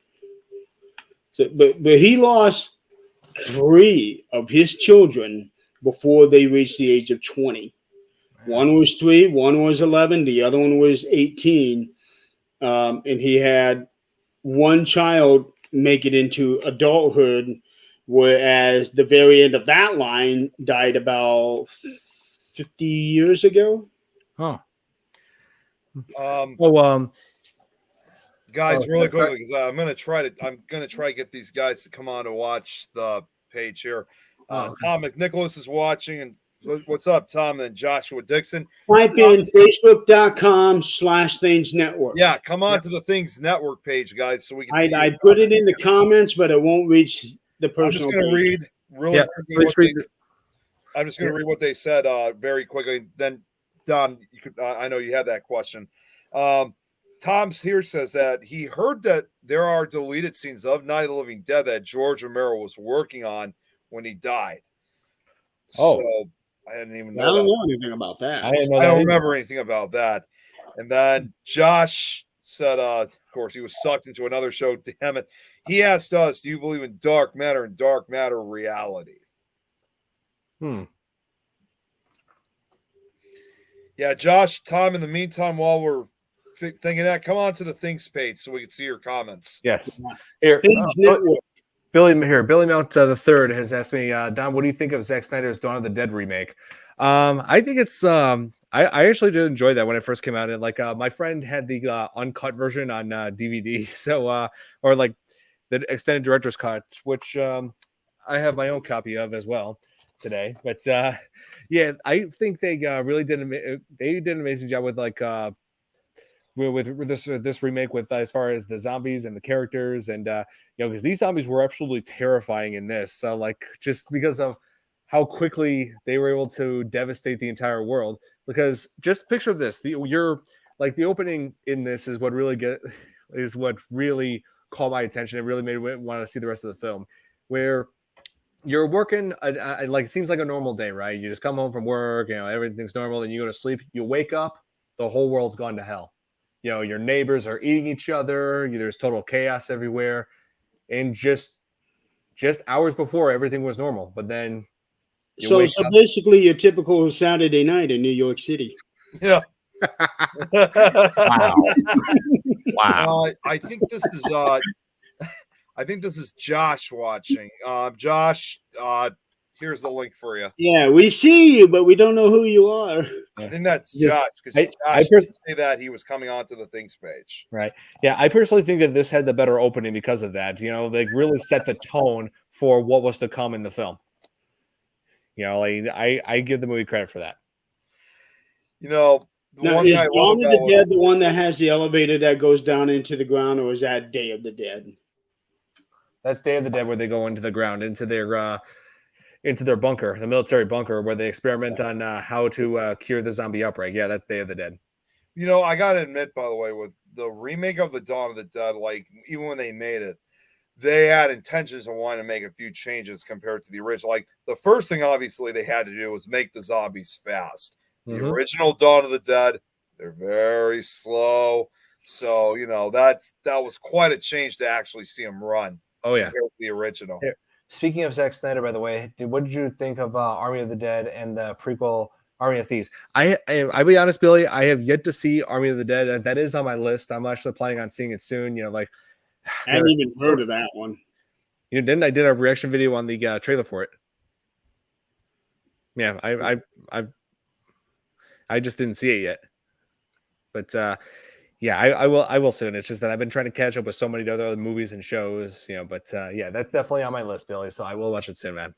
So, but he lost 3 of his children before they reached the age of 20. One was 3, one was 11, the other one was 18, and he had one child make it into adulthood, whereas the very end of that line died about 50 years ago. Huh. Guys, really quickly, because I'm gonna try to get these guys to come on to watch the page here. Tom McNicholas is watching, and what's up, Tom? And Joshua Dixon. Type in Facebook.com/Things Network. Yeah, come on to the Things Network page, guys, so we can. I put it in the comments, but it won't reach the personal. I'm just gonna read really quickly. I'm just gonna read what they said very quickly. Then Don, you could. I know you had that question. Tom's here says that he heard that there are deleted scenes of Night of the Living Dead that George Romero was working on when he died. Oh, so I didn't even know. I don't know anything about that. I don't remember anything about that. And then Josh said, of course, he was sucked into another show. Damn it. He asked us, do you believe in dark matter and dark matter reality? Yeah, Josh, Tom, in the meantime, while we're thinking that, come on to the Things page so we can see your comments. Yes. Here, Things Network. Billy Mount the third has asked me, Don, what do you think of Zack Snyder's Dawn of the Dead remake? I think it's I actually did enjoy that when it first came out. And like my friend had the uncut version on DVD, so or like the extended director's cut, which I have my own copy of as well today. But yeah, I think they really did they did an amazing job with like with this remake with as far as the zombies and the characters and because these zombies were absolutely terrifying in this, so like just because of how quickly they were able to devastate the entire world. Because just picture this, you're like the opening in this is what really caught my attention. It really made me want to see the rest of the film, where you're working like it seems like a normal day, right? You just come home from work, everything's normal, and you go to sleep, you wake up, the whole world's gone to hell. Your neighbors are eating each other. There's total chaos everywhere. And just hours before, everything was normal. But then So basically your typical Saturday night in New York City. Yeah. Wow. Wow. I think this is Josh watching. Josh, here's the link for you. Yeah, we see you, but we don't know who you are. I think that's Josh, because I didn't say that he was coming onto the Things page. Right. Yeah, I personally think that this had the better opening because of that. They really set the tone for what was to come in the film. I give the movie credit for that. Now, is Dawn of the Dead the one that has the elevator that goes down into the ground, or is that Day of the Dead? That's Day of the Dead, where they go into the ground, into their bunker, the military bunker, where they experiment on how to cure the zombie outbreak. Yeah, that's Day of the Dead. I gotta admit, by the way, with the remake of the Dawn of the Dead, like even when they made it, they had intentions of wanting to make a few changes compared to the original. Like the first thing, obviously, they had to do was make the zombies fast. The original Dawn of the Dead, they're very slow. So that was quite a change to actually see them run. Oh yeah, the original. Here. Speaking of Zack Snyder, by the way, what did you think of Army of the Dead and the prequel Army of Thieves? I'll be honest, Billy, I have yet to see Army of the Dead. That is on my list. I'm actually planning on seeing it soon. I hadn't even heard of that one. Didn't I did a reaction video on the trailer for it? Yeah, I just didn't see it yet, but yeah, I will soon. It's just that I've been trying to catch up with so many other movies and shows, but yeah, that's definitely on my list, Billy. So I will watch it soon, man.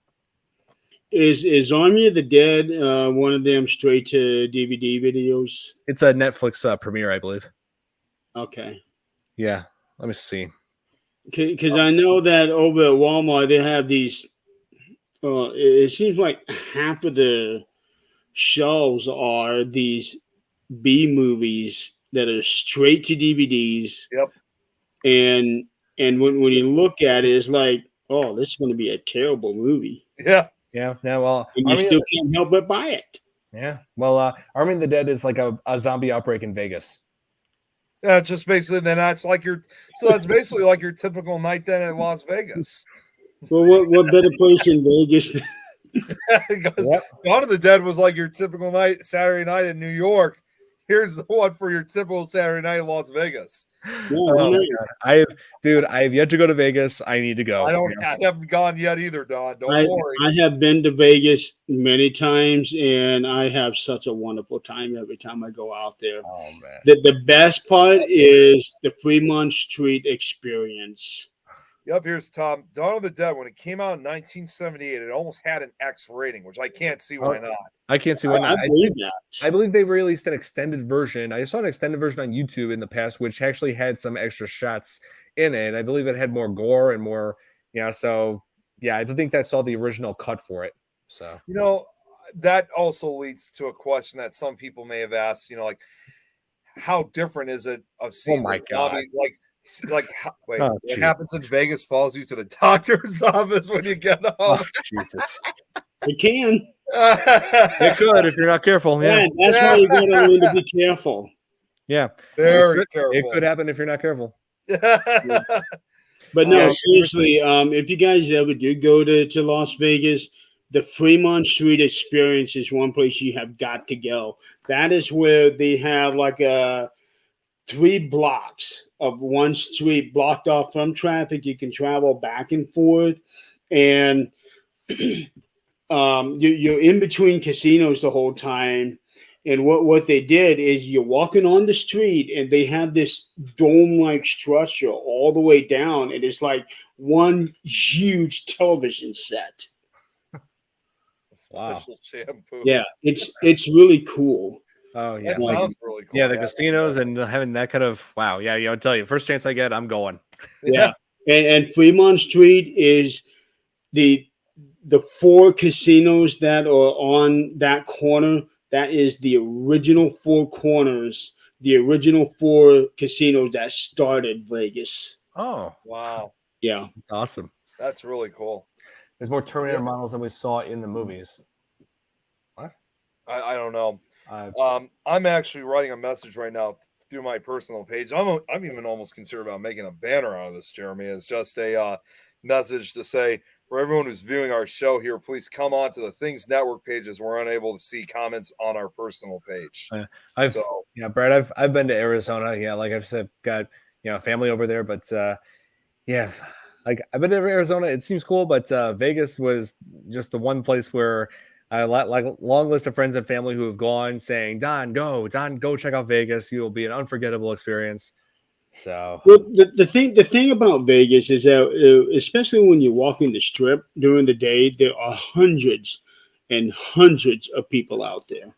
Is Army of the Dead one of them straight to DVD videos? It's a Netflix premiere, I believe. Okay. Yeah, let me see. Because I know that over at Walmart they have these. It seems like half of the shelves are these B movies that are straight to DVDs. Yep. And when you look at it, it's like, oh, this is going to be a terrible movie. Yeah. Yeah. Yeah. Well, and you still can't help but buy it. Yeah. Well, Army of the Dead is like a zombie outbreak in Vegas. Yeah, just basically then that's basically like your typical night then in Las Vegas. Well, what better place in Vegas? Because Dawn of the Dead was like your typical Saturday night in New York. Here's the one for your typical Saturday night in Las Vegas. I have yet to go to Vegas. I need to go. I haven't gone yet either, Don. Don't worry. I have been to Vegas many times, and I have such a wonderful time every time I go out there. Oh man! The best part is the Fremont Street experience. Yep, here's Tom. Dawn of the Dead, when it came out in 1978, it almost had an X rating, which I can't see why not. I can't see why not. I believe they released an extended version. I saw an extended version on YouTube in the past, which actually had some extra shots in it. I believe it had more gore and more, so yeah, I think I saw the original cut for it. So, that also leads to a question that some people may have asked, like, how different is it of seeing zombie, what happens in Vegas follows you to the doctor's office when you get home. Oh, Jesus. It can. It could if you're not careful. Yeah, that's why you gotta learn to be careful. Yeah, very careful. It could happen if you're not careful. Yeah. But no, seriously, if you guys ever do go to Las Vegas, the Fremont Street Experience is one place you have got to go. That is where they have like 3 blocks of one street blocked off from traffic. You can travel back and forth, and you're in between casinos the whole time. And what they did is you're walking on the street, and they have this dome-like structure all the way down, and it's like one huge television set. Wow. Special shampoo. Yeah, it's really cool. Oh yeah, That sounds really cool. yeah, the casinos and having that kind of wow. Yeah, I'll tell you, first chance I get, I'm going. Yeah, and Fremont Street is the 4 casinos that are on that corner. That is the original 4 corners, the original 4 casinos that started Vegas. Oh, wow. Yeah, that's awesome. That's really cool. There's more Terminator models than we saw in the movies. What? I don't know. I'm actually writing a message right now through my personal page. I'm even almost concerned about making a banner out of this, Jeremy. It's just a message to say, for everyone who's viewing our show here, please come on to the Things Network pages. We're unable to see comments on our personal page. Brad, I've been to Arizona. Yeah, like I've said, got family over there, but yeah, like I've been to Arizona. It seems cool, but Vegas was just the one place where I like a long list of friends and family who have gone saying, Don, go check out Vegas. You'll be an unforgettable experience. So well, the thing about Vegas is that especially when you're walking the strip during the day, there are hundreds and hundreds of people out there.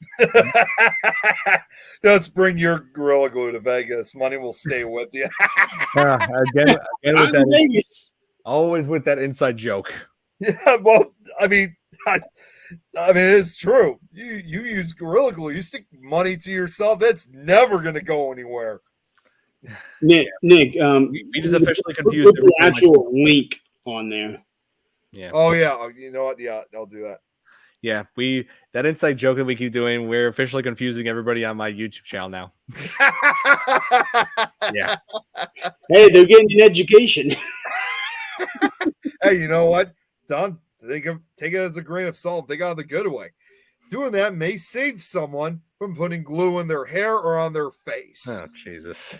Just bring your Gorilla Glue to Vegas. Money will stay with you. again with that, Vegas. Always with that inside joke. Yeah, well, I mean, it is true. You use Gorilla Glue. You stick money to yourself. It's never going to go anywhere. Nick, we just officially confused the actual link on there. Yeah. Oh yeah. You know what? Yeah, I'll do that. Yeah, that inside joke that we keep doing, we're officially confusing everybody on my YouTube channel now. Yeah. Hey, they're getting an education. Hey, you know what? Don, take it as a grain of salt. They got the good way. Doing that may save someone from putting glue in their hair or on their face. Oh, Jesus.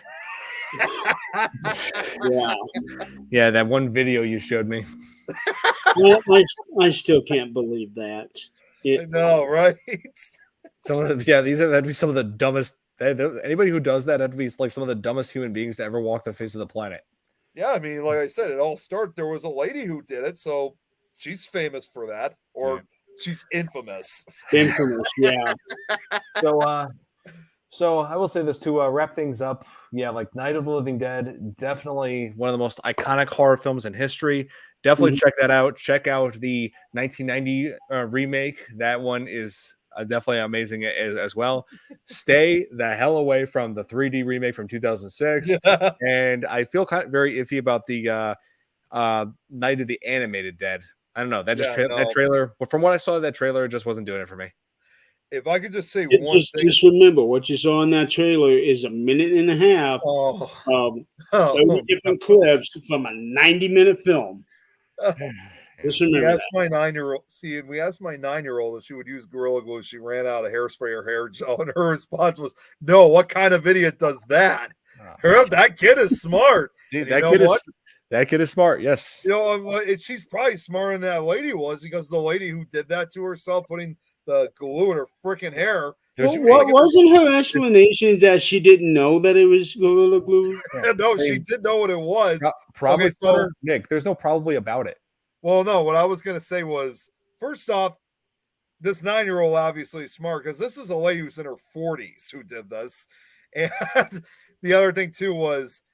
Yeah, that one video you showed me. Well, I still can't believe that. I know, right? That'd be some of the dumbest. Anybody who does that had to be like some of the dumbest human beings to ever walk the face of the planet. Yeah, I mean, like I said, it all started. There was a lady who did it, so she's famous for that, or she's infamous. Infamous, yeah. So I will say this to wrap things up. Yeah, like Night of the Living Dead, definitely one of the most iconic horror films in history. Definitely check that out. Check out the 1990 remake. That one is definitely amazing as well. Stay the hell away from the 3D remake from 2006. Yeah. And I feel very iffy about the Night of the Animated Dead. I don't know. That trailer. Well, from what I saw of that trailer, it just wasn't doing it for me. If I could just say one thing. Just remember, what you saw in that trailer is a minute and a half of 30 different clips from a 90-minute film. Just remember we asked my 9-year-old. See, we asked my 9-year-old if she would use Gorilla Glue. She ran out of hairspray or hair gel, and her response was, "No. What kind of idiot does that?" That kid is smart. Dude, that kid is smart. Yes. You know, she's probably smarter than that lady was, because the lady who did that to herself, putting the glue in her freaking hair. Wasn't her explanation that she didn't know that it was Gorilla Glue? No, she did know what it was. Probably. Okay, so Nick, there's no probably about it. Well, no, what I was going to say was, first off, this 9-year-old obviously is smart, because this is a lady who's in her 40s who did this. And the other thing too was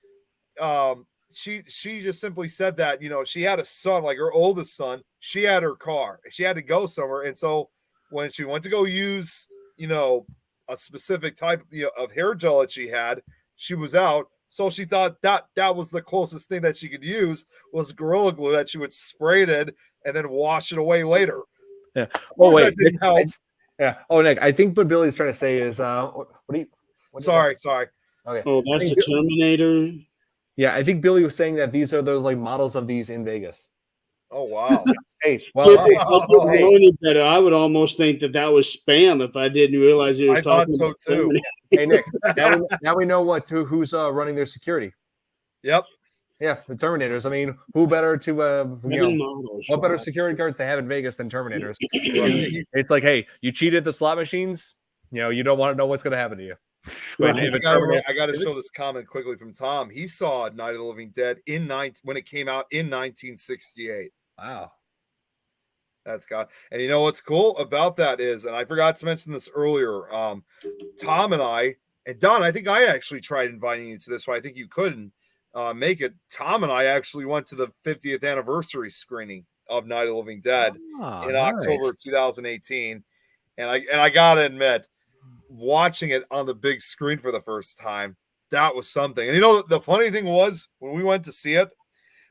she just simply said that, she had a son, like her oldest son, she had her car. She had to go somewhere. And so when she went to go use, a specific type of hair gel that she had, she was out. So she thought that was the closest thing that she could use was Gorilla Glue, that she would spray it in and then wash it away later. Yeah. Oh, wait. That didn't help. Yeah. Oh, Nick, I think what Billy's trying to say is, Sorry. Okay. Oh, that's the Terminator. Yeah, I think Billy was saying that these are those like models of these in Vegas. Oh wow. Hey, If well, it doesn't hey, know any better, I would almost think that was spam if I didn't realize he was I thought talking so about too. Terminator. hey, Nick. Now we know who's running their security. Yep. Yeah, the Terminators. I mean, who better to Seven models, what better wow. security guards to have in Vegas than Terminators? Right. It's like, hey, you cheated the slot machines. You don't want to know what's going to happen to you. When Right. if a Terminator, I got to show this comment quickly from Tom. He saw Night of the Living Dead when it came out in 1968. wow, That's God. And you know what's cool about that is, and I forgot to mention this earlier. Tom and I, and Don, I think I actually tried inviting you to this, but I think you couldn't make it. Tom and I actually went to the 50th anniversary screening of Night of the Living Dead in October nice. 2018. And I gotta admit, watching it on the big screen for the first time, that was something. And you know, the funny thing was when we went to see it,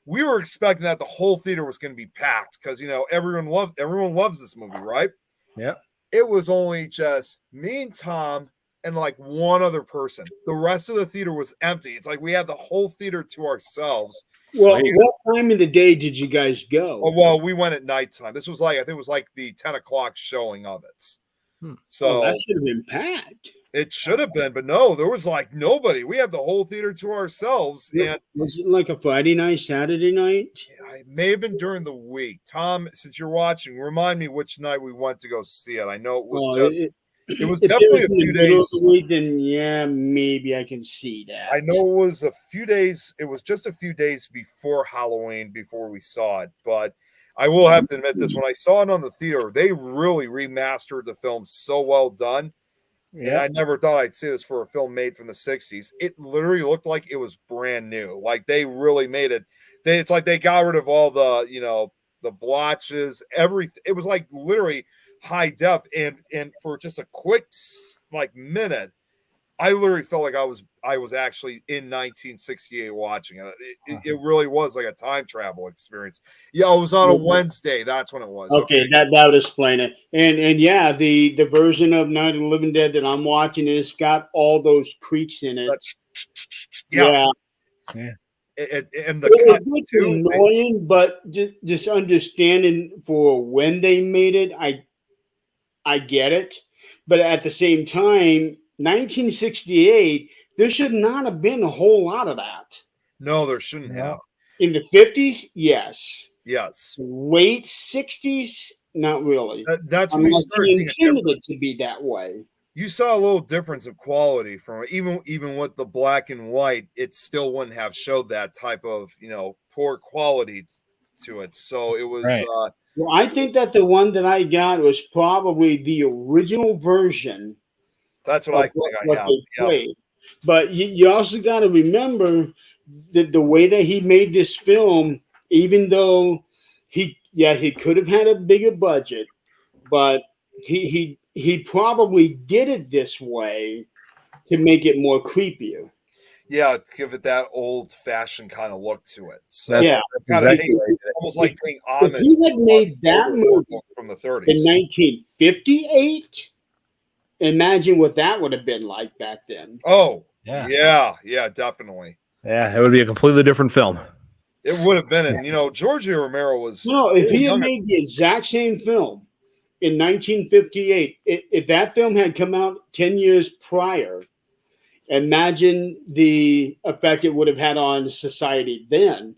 we were expecting that the whole theater was going to be packed because everyone loves this movie, right? Yeah. It was only just me and Tom and like one other person. The rest of the theater was empty. It's like we had the whole theater to ourselves. Well, Sweet. what time of the day did you guys go? Oh, well, we went at nighttime. This was I think it was like the 10 o'clock showing of it. So that should have been packed. it should have been, but no, there was like nobody. We had the whole theater to ourselves. And Was it like a Friday night, Saturday night? it may have been during the week. Tom, since you're watching, remind me which night we went to go see it. I know it was it was if definitely was a in the few middle of days. the week, then yeah, maybe I can see that. I know it was a few days. It was just a few days before Halloween before we saw it. But I will have to admit this: when I saw it on the theater, they really remastered the film so well done. And I never thought I'd see this for a film made from the 60s. It literally looked like it was brand new. Like they really made it. It's like they got rid of all the, the blotches, everything. It was like literally high def. And for just a quick minute, I literally felt like I was actually in 1968 watching it. It really was like a time travel experience. Yeah, it was on a Wednesday. That's when it was. Okay, that would explain it. And yeah, the version of Night of the Living Dead that I'm watching is got all those creaks in it. Yeah. Yeah. And the it's annoying, but just understanding for when they made it, I get it. But at the same time, 1968, there should not have been a whole lot of that. No, there shouldn't have. In the 50s, yes. Yes. Late 60s, not really. That's when you started seeing intended it to be that way. You saw a little difference of quality from even with the black and white. It still wouldn't have showed that type of poor quality to it. So it was. Right. Well, I think that the one that I got was probably the original version. That's what I think I have. But you also got to remember that the way that he made this film, even though he could have had a bigger budget, but he probably did it this way to make it more creepier. Yeah, give it that old-fashioned kind of look to it. So That's exactly right. Almost like paying homage. If he had made that movie from the 30s in 1958, imagine what that would have been like back then. Oh, yeah, definitely. Yeah, it would be a completely different film. It would have been, and Giorgio Romero was. No, if he had made the exact same film in 1958, if that film had come out 10 years prior, imagine the effect it would have had on society then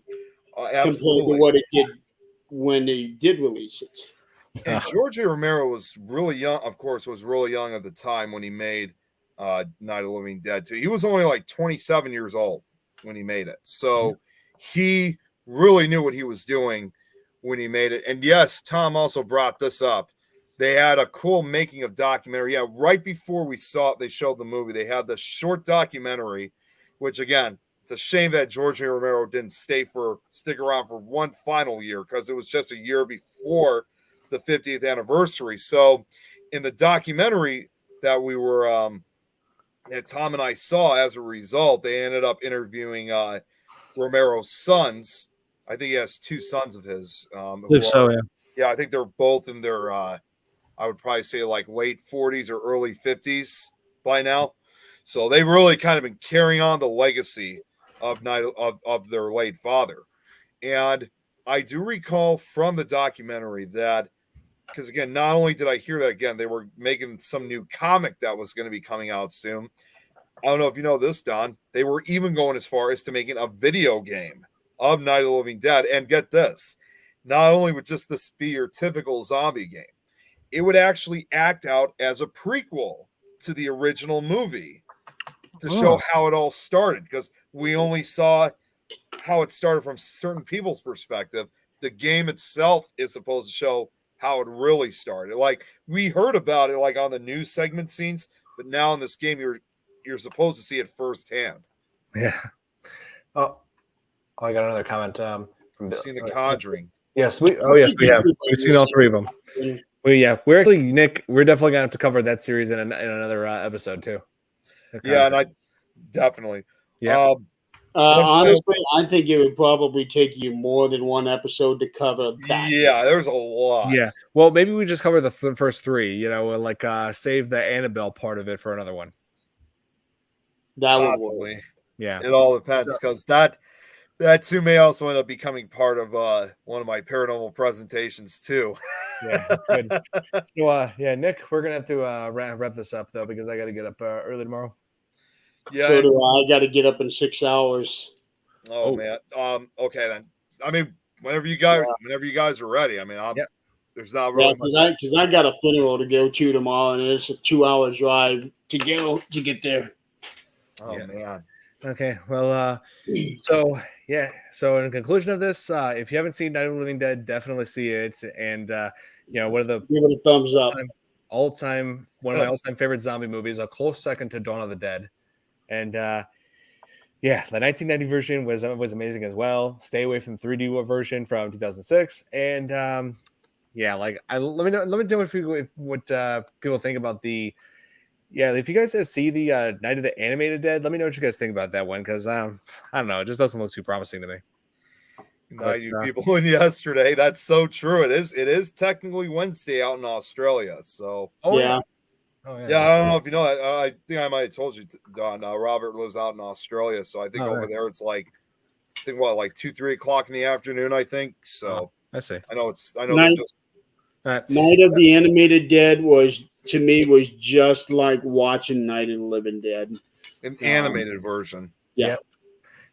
compared to what it did when they did release it. And Giorgio Romero was really young, of course, was really young at the time when he made Night of the Living Dead too. He was only like 27 years old when he made it. So he really knew what he was doing when he made it. And yes, Tom also brought this up. They had a cool making of documentary. Yeah, right before we saw it, they showed the movie. They had the short documentary, which again, it's a shame that Giorgio Romero didn't stick around for one final year because it was just a year before the 50th anniversary. So in the documentary that we were that Tom and I saw, as a result, they ended up interviewing Romero's sons. I think he has two sons of his. Yeah, I think they're both in their I would probably say like late 40s or early 50s by now. So they've really kind of been carrying on the legacy of their late father. And I do recall from the documentary that, because again, not only did I hear that again, they were making some new comic that was going to be coming out soon. I don't know if you know this, Don. They were even going as far as to making a video game of Night of the Living Dead. And get this, not only would just this be your typical zombie game, it would actually act out as a prequel to the original movie to show how it all started, because we only saw how it started from certain people's perspective. The game itself is supposed to show how it really started. Like, we heard about it like on the news segment scenes, but now in this game you're supposed to see it firsthand. Yeah. Oh, I got another comment from Bill. Seen The Conjuring. Yes, we have. We've seen all three of them. We're actually, Nick, we're definitely gonna have to cover that series in another episode too. Yeah, and I definitely. Yeah. Honestly, I think it would probably take you more than one episode to cover that. Yeah, there's a lot. Yeah. Well, maybe we just cover the first three, and like save the Annabelle part of it for another one. That would work. Possibly. Yeah. It all depends, because that too may also end up becoming part of one of my paranormal presentations too. Yeah. Good. So Nick, we're gonna have to wrap this up though, because I got to get up early tomorrow. Yeah. So do I. Got to get up in 6 hours. Oh man. Okay then. I mean, whenever you guys are ready. I mean, there's not really because I got a funeral to go to tomorrow, and it's a 2-hour drive to get there. Oh man. Okay. Well, so in conclusion of this, if you haven't seen Night of the Living Dead, definitely see it. And one of the give it a thumbs up. One of my all-time favorite zombie movies, a close second to Dawn of the Dead. And the 1990 version was amazing as well. Stay away from the 3D version from 2006. And let me know what people think about the. Yeah, if you guys see the Night of the Animated Dead, let me know what you guys think about that one, because I don't know, it just doesn't look too promising to me. You people in yesterday. That's so true. It is technically Wednesday out in Australia. So yeah. Oh, yeah. Yeah, I don't know if you know that. I think I might have told you, Don. Robert lives out in Australia, so I think over there it's like 2-3 o'clock in the afternoon. I think so. I see. I know. Night of the Animated Dead was just like watching Night of the Living Dead, an animated version. Yeah.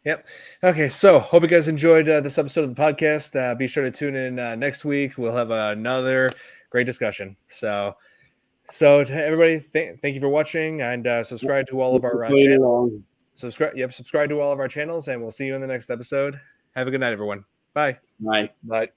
Yep. Okay, so hope you guys enjoyed this episode of the podcast. Be sure to tune in next week. We'll have another great discussion. So to everybody, thank you for watching, and subscribe to all of our channels. Subscribe to all of our channels, and we'll see you in the next episode. Have a good night, everyone. Bye. Bye. Bye.